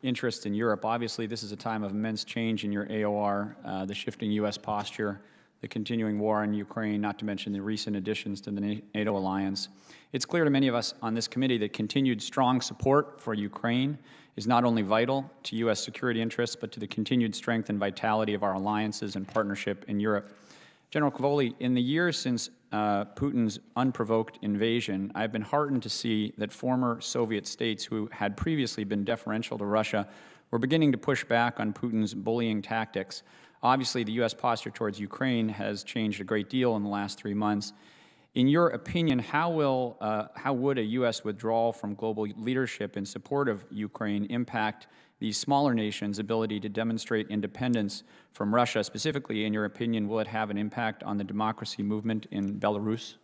interest in Europe. Obviously, this is a time of immense change in your AOR, the shifting U.S. posture, the continuing war in Ukraine, not to mention the recent additions to the NATO alliance. It's clear to many of us on this committee that continued strong support for Ukraine is not only vital to U.S. security interests, but to the continued strength and vitality of our alliances and partnership in Europe. General Cavoli, in the years since Putin's unprovoked invasion, I've been heartened to see that former Soviet states who had previously been deferential to Russia were beginning to push back on Putin's bullying tactics. Obviously, the U.S. posture towards Ukraine has changed a great deal in the last 3 months. In your opinion, how would a U.S. withdrawal from global leadership in support of Ukraine impact these smaller nations' ability to demonstrate independence from Russia? Specifically, in your opinion, will it have an impact on the democracy movement in Belarus?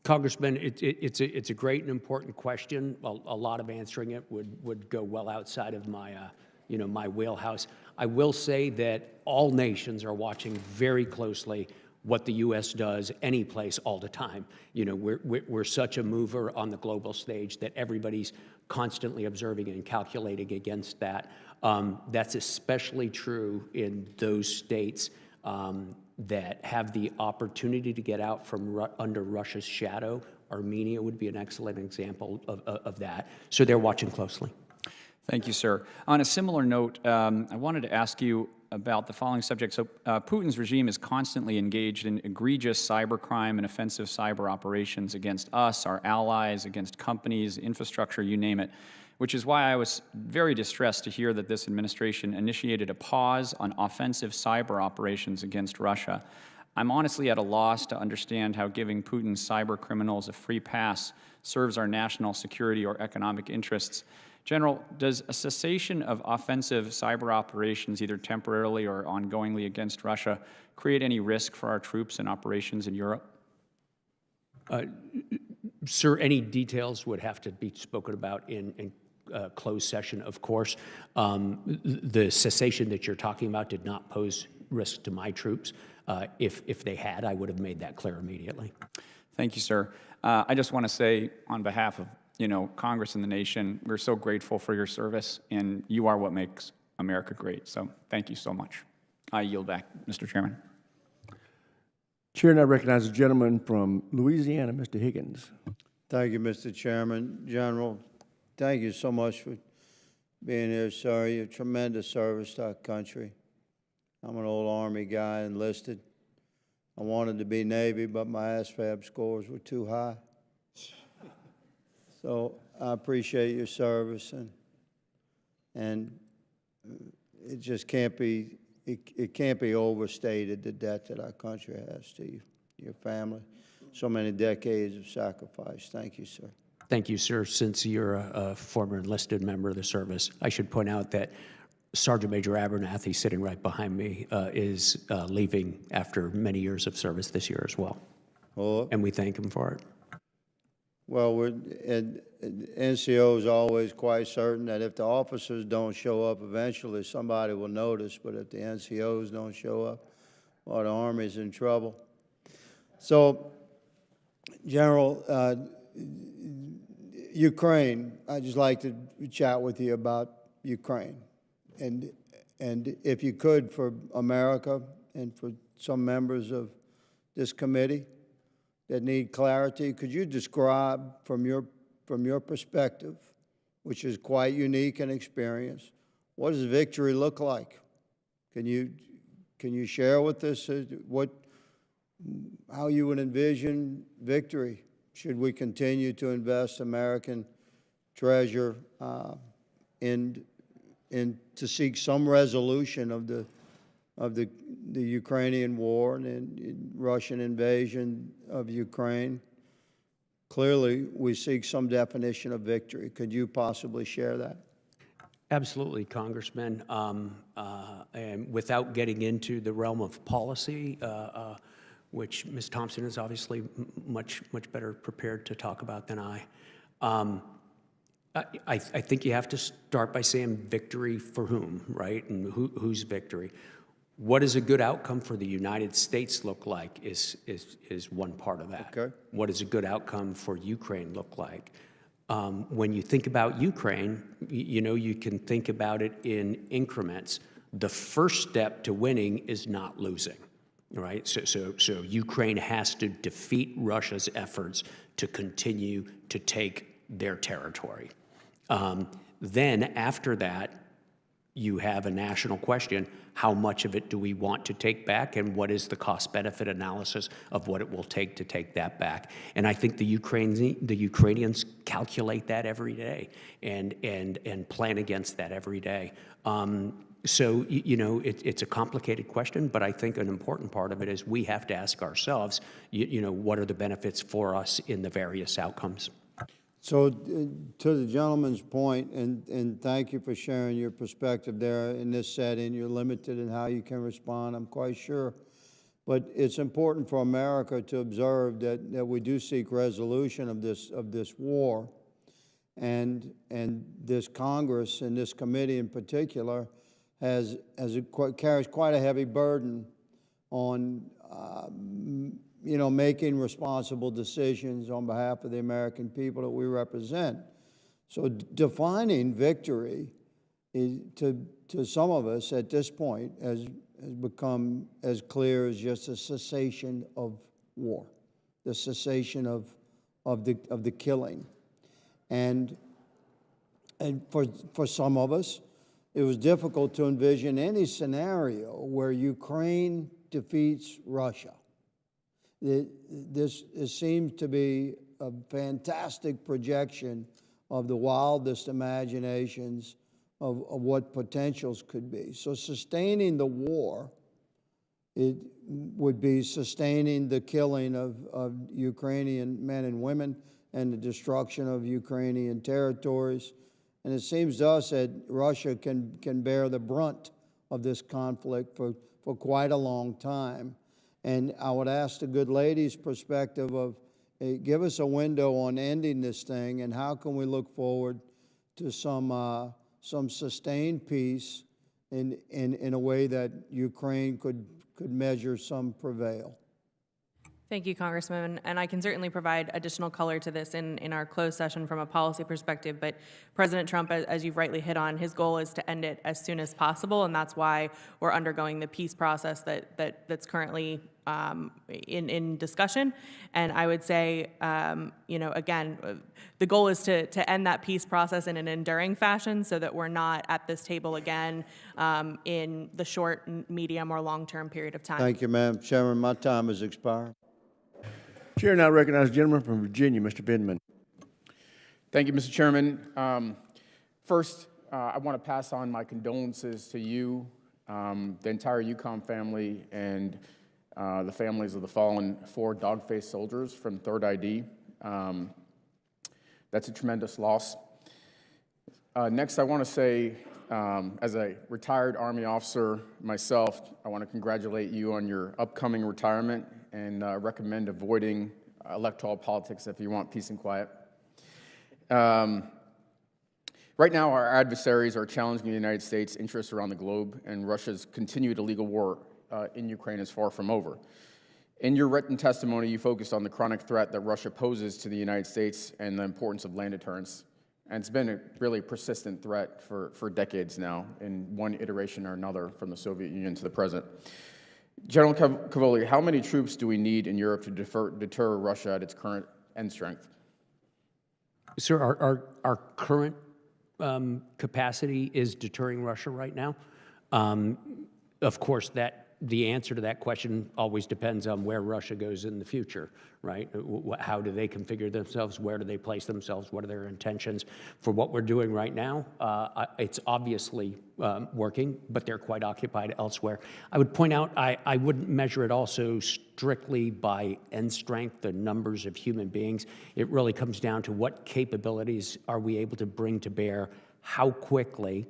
Congressman, it's a great and important question. A lot of answering it would go well outside of my my wheelhouse. I will say that all nations are watching very closely what the U.S. does any place all the time. You know, we're such a mover on the global stage that everybody's constantly observing and calculating against that. That's especially true in those states that have the opportunity to get out from under Russia's shadow. Armenia would be an excellent example of that. So they're watching closely. Thank you, sir. On a similar note, I wanted to ask you about the following subject. So Putin's regime is constantly engaged in egregious cybercrime and offensive cyber operations against us, our allies, against companies, infrastructure, you name it, which is why I was very distressed to hear that this administration initiated a pause on offensive cyber operations against Russia. I'm honestly at a loss to understand how giving Putin's cyber criminals a free pass serves our national security or economic interests. General, does a cessation of offensive cyber operations, either temporarily or ongoingly against Russia, create any risk for our troops and operations in Europe? Sir, any details would have to be spoken about in closed session, of course. The cessation that you're talking about did not pose risk to my troops. If they had, I would have made that clear immediately. Thank you, sir. I just want to say on behalf of Congress and the nation, we're so grateful for your service, and you are what makes America great. So thank you so much. I yield back, Mr. Chairman. Chair, and I recognize the gentleman from Louisiana, Mr. Higgins. Thank you, Mr. Chairman. General, thank you so much for being here, sir. You're tremendous service to our country. I'm an old Army guy, enlisted. I wanted to be Navy, but my ASVAB scores were too high. So I appreciate your service, and it just can't be overstated, the debt that our country has to you, your family. So many decades of sacrifice. Thank you, sir. Thank you, sir. Since you're a former enlisted member of the service, I should point out that Sergeant Major Abernathy, sitting right behind me, is leaving after many years of service this year as well. And we thank him for it. Well, NCO is always quite certain that if the officers don't show up, eventually somebody will notice. But if the NCOs don't show up, well, the Army's in trouble. So, General, Ukraine, I'd just like to chat with you about Ukraine. And if you could, for America and for some members of this committee that need clarity. Could you describe from your perspective, which is quite unique and experienced, what does victory look like? Can you share with us how you would envision victory? Should we continue to invest American treasure in to seek some resolution of the Ukrainian war and Russian invasion of Ukraine? Clearly, we seek some definition of victory. Could you possibly share that? Absolutely, Congressman. And without getting into the realm of policy, which Ms. Thompson is obviously much better prepared to talk about than I think you have to start by saying victory for whom, right? And whose victory? What does a good outcome for the United States look like is one part of that. Okay. What does a good outcome for Ukraine look like? When you think about Ukraine, you can think about it in increments. The first step to winning is not losing, right? So Ukraine has to defeat Russia's efforts to continue to take their territory. Then after that, you have a national question: how much of it do we want to take back, and what is the cost-benefit analysis of what it will take to take that back? And I think the Ukrainians calculate that every day and plan against that every day. So, it's a complicated question, but I think an important part of it is we have to ask ourselves, what are the benefits for us in the various outcomes? So to the gentleman's point, and thank you for sharing your perspective there in this setting. You're limited in how you can respond, I'm quite sure. But it's important for America to observe that we do seek resolution of this war. And this Congress and this committee in particular carries quite a heavy burden on making responsible decisions on behalf of the American people that we represent. So defining victory to some of us at this point has become as clear as just a cessation of war, the cessation of the killing. And for some of us, it was difficult to envision any scenario where Ukraine defeats Russia. This seems to be a fantastic projection of the wildest imaginations of what potentials could be. So sustaining the war, it would be sustaining the killing of Ukrainian men and women and the destruction of Ukrainian territories. And it seems to us that Russia can bear the brunt of this conflict for quite a long time. And I would ask the good lady's perspective of, give us a window on ending this thing, and how can we look forward to some sustained peace in a way that Ukraine could measure some prevail. Thank you, Congressman. And I can certainly provide additional color to this in our closed session from a policy perspective. But President Trump, as you've rightly hit on, his goal is to end it as soon as possible. And that's why we're undergoing the peace process that's currently in discussion. And I would say, again, the goal is to end that peace process in an enduring fashion so that we're not at this table again in the short, medium, or long-term period of time. Thank you, Madam Chairman. My time has expired. Chair now recognizes the gentleman from Virginia, Mr. Bidman. Thank you, Mr. Chairman. First, I want to pass on my condolences to you, the entire UCOM family, and the families of the fallen 4 dog-faced soldiers from 3rd ID. That's a tremendous loss. Next, I want to say, as a retired Army officer myself, I want to congratulate you on your upcoming retirement and recommend avoiding electoral politics if you want peace and quiet. Right now, our adversaries are challenging the United States' interests around the globe, and Russia's continued illegal war in Ukraine is far from over. In your written testimony, you focused on the chronic threat that Russia poses to the United States and the importance of land deterrence. And it's been a really persistent threat for decades now, in one iteration or another, from the Soviet Union to the present. General Cavoli, how many troops do we need in Europe to deter Russia at its current end strength? Sir, our current capacity is deterring Russia right now. Of course, the answer to that question always depends on where Russia goes in the future, right? How do they configure themselves? Where do they place themselves? What are their intentions? For what we're doing right now, it's obviously working, but they're quite occupied elsewhere. I would point out, I wouldn't measure it also strictly by end strength, the numbers of human beings. It really comes down to what capabilities are we able to bring to bear, how quickly,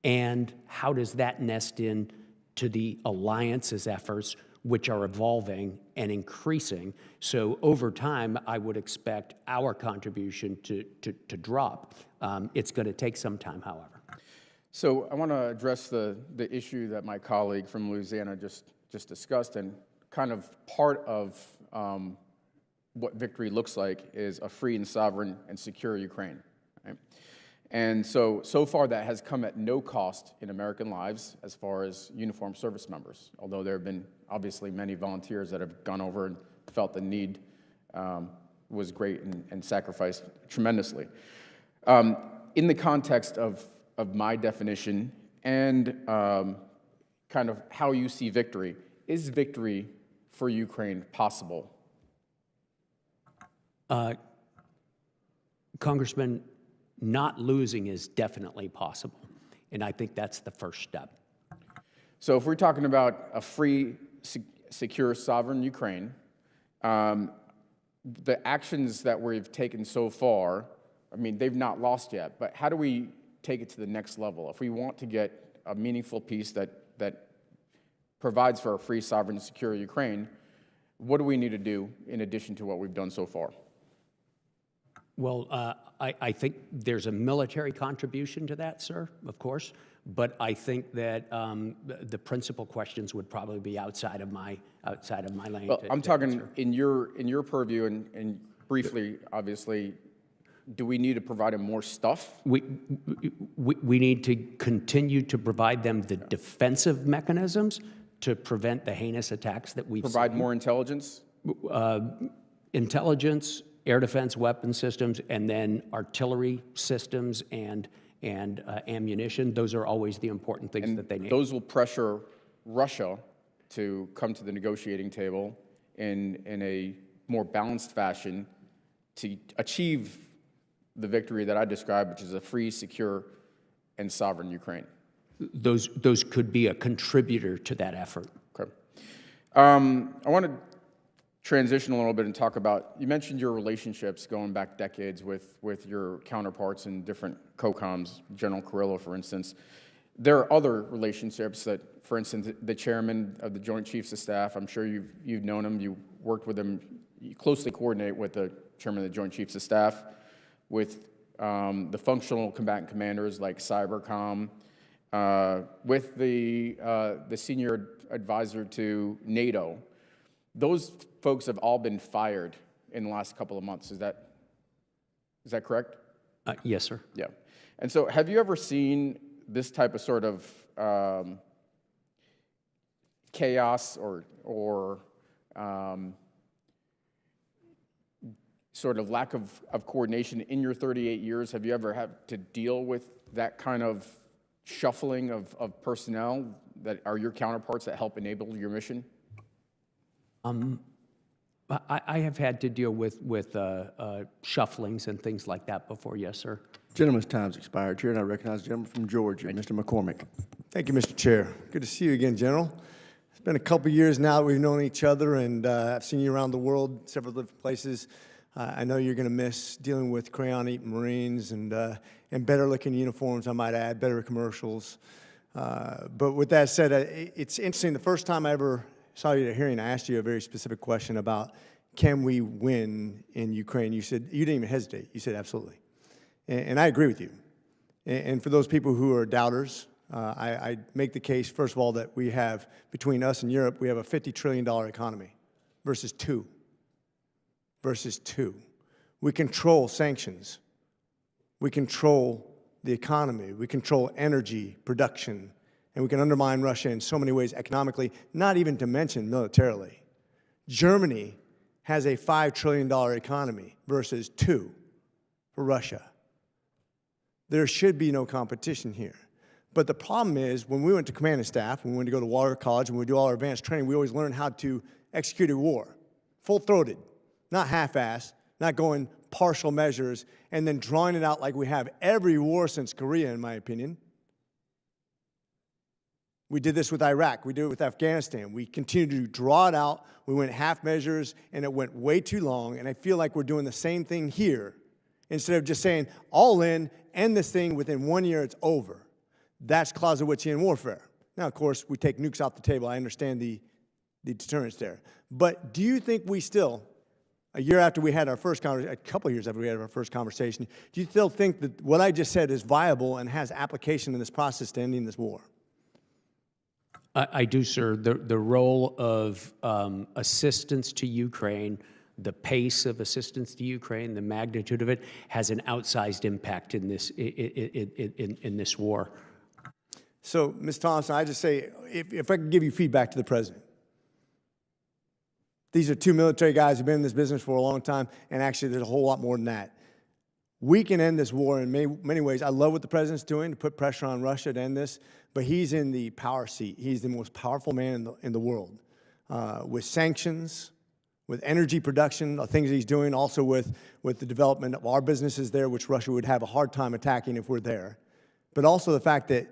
and how does that nest in to the alliance's efforts, which are evolving and increasing. So over time, I would expect our contribution to drop. It's going to take some time, however. So I want to address the issue that my colleague from Louisiana just discussed, and kind of part of what victory looks like is a free and sovereign and secure Ukraine. Right? And so far that has come at no cost in American lives as far as uniformed service members, although there have been obviously many volunteers that have gone over and felt the need was great and sacrificed tremendously. In the context of my definition and kind of how you see victory, is victory for Ukraine possible? Congressman, not losing is definitely possible, and I think that's the first step. So if we're talking about a free, secure, sovereign Ukraine, the actions that we've taken so far, I mean, they've not lost yet, but how do we take it to the next level? If we want to get a meaningful peace that provides for a free, sovereign, secure Ukraine, what do we need to do in addition to what we've done so far? Well, I think there's a military contribution to that, sir, of course, but I think that the principal questions would probably be outside of my lane. Well, I'm talking in your purview, and briefly, obviously, do we need to provide them more stuff? We need to continue to provide them the defensive mechanisms to prevent the heinous attacks that we've provide seen. More intelligence? Intelligence, air defense weapon systems, and then artillery systems and ammunition. Those are always the important things that they need. Those will pressure Russia to come to the negotiating table in a more balanced fashion to achieve the victory that I described, which is a free, secure, and sovereign Ukraine. Those could be a contributor to that effort. Okay. I want to transition a little bit and talk about, you mentioned your relationships going back decades with your counterparts in different COCOMs, General Carrillo, for instance. There are other relationships that, for instance, the chairman of the Joint Chiefs of Staff, I'm sure you've known him, you worked with him, you closely coordinate with the chairman of the Joint Chiefs of Staff, with the functional combatant commanders like Cybercom, with the senior advisor to NATO. Those folks have all been fired in the last couple of months. Is that correct? Yes, sir. Yeah. And so have you ever seen this type of sort of chaos or sort of lack of coordination in your 38 years? Have you ever had to deal with that kind of shuffling of personnel that are your counterparts that help enable your mission? I have had to deal with shufflings and things like that before, yes, sir. Gentleman's time's expired. Chair, and I recognize the gentleman from Georgia, Mr. McCormick. Thank you, Mr. Chair. Good to see you again, General. It's been a couple years now that we've known each other, and I've seen you around the world, several different places. I know you're going to miss dealing with crayon-eating Marines and better-looking uniforms, I might add, better commercials. But with that said, it's interesting. The first time I ever saw you at a hearing, I asked you a very specific question about, can we win in Ukraine? You said, you didn't even hesitate. You said, absolutely. And I agree with you. And for those people who are doubters, I make the case, first of all, that we have, between us and Europe, we have a $50 trillion economy versus two. We control sanctions. We control the economy. We control energy production And we can undermine Russia in so many ways economically, not even to mention militarily. Germany has a $5 trillion economy versus 2 for Russia. There should be no competition here. But the problem is, when we went to command and staff, when we went to go to Water College, when we do all our advanced training, we always learn how to execute a war, full-throated, not half-assed, not going partial measures, and then drawing it out like we have every war since Korea, in my opinion. We did this with Iraq. We did it with Afghanistan. We continued to draw it out. We went half measures, and it went way too long, and I feel like we're doing the same thing here. Instead of just saying, all in, end this thing, within 1 year, it's over. That's Clausewitzian warfare. Now, of course, we take nukes off the table. I understand the deterrence there. But do you think we still, a year after we had our first conversation, a couple of years after we had our first conversation, do you still think that what I just said is viable and has application in this process to ending this war? I do, sir. The role of assistance to Ukraine, the pace of assistance to Ukraine, the magnitude of it, has an outsized impact in this war. So, Ms. Thompson, I just say, if I could give you feedback to the president. These are 2 military guys who've been in this business for a long time, and actually there's a whole lot more than that. We can end this war in many ways. I love what the president's doing to put pressure on Russia to end this, but he's in the power seat. He's the most powerful man in the world. With sanctions, with energy production, the things that he's doing, also with the development of our businesses there, which Russia would have a hard time attacking if we're there. But also the fact that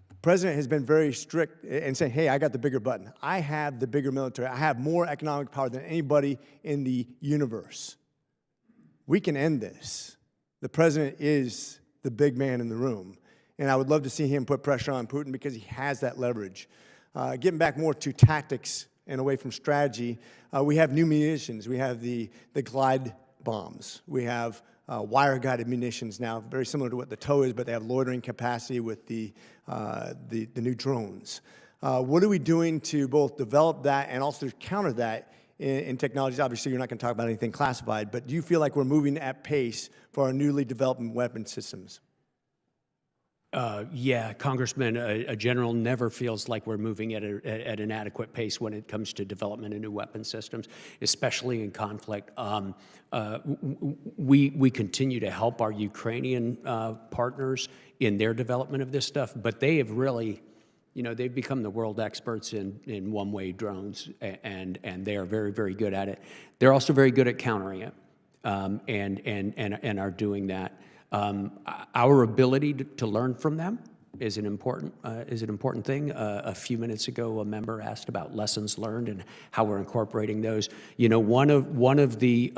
the president has been very strict in saying, hey, I got the bigger button. I have the bigger military. I have more economic power than anybody in the universe. We can end this. The president is the big man in the room. And I would love to see him put pressure on Putin because he has that leverage. Getting back more to tactics and away from strategy, we have new munitions. We have the glide bombs. We have wire-guided munitions now, very similar to what the TOW is, but they have loitering capacity with the new drones. What are we doing to both develop that and also counter that in technologies? Obviously, you're not going to talk about anything classified, but do you feel like we're moving at pace for our newly developed weapon systems? Yeah, Congressman, a general never feels like we're moving at an adequate pace when it comes to development of new weapon systems, especially in conflict. We continue to help our Ukrainian partners in their development of this stuff, but they have really, they've become the world experts in one-way drones, and they are very, very good at it. They're also very good at countering it, and are doing that. Our ability to learn from them is an important thing. A few minutes ago, a member asked about lessons learned and how we're incorporating those. One of the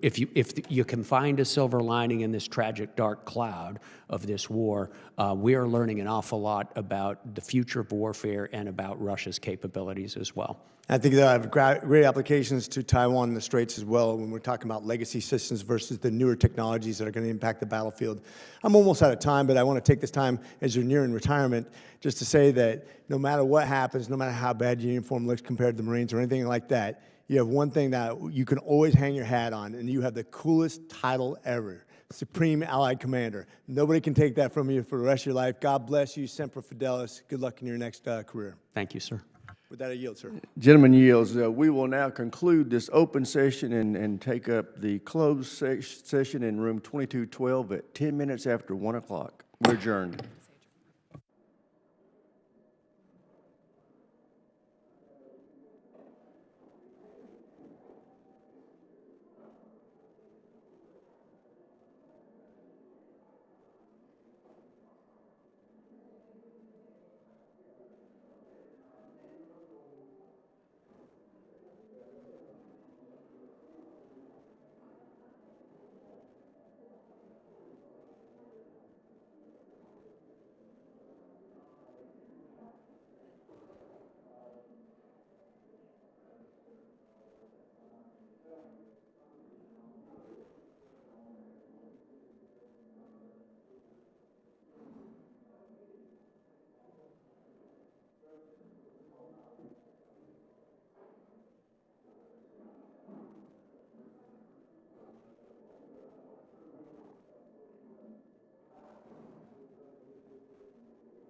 if you can find a silver lining in this tragic dark cloud of this war, we are learning an awful lot about the future of warfare and about Russia's capabilities as well. I think that have great applications to Taiwan and the Straits as well when we're talking about legacy systems versus the newer technologies that are going to impact the battlefield. I'm almost out of time, but I want to take this time as you're nearing retirement just to say that no matter what happens, no matter how bad your uniform looks compared to the Marines or anything like that, you have one thing that you can always hang your hat on, and you have the coolest title ever, Supreme Allied Commander. Nobody can take that from you for the rest of your life. God bless you, Semper Fidelis. Good luck in your next career. Thank you, sir. With that, I yield, sir. Gentleman yields. We will now conclude this open session and take up the closed session in room 2212 at 10 minutes after 1 o'clock. We're adjourned.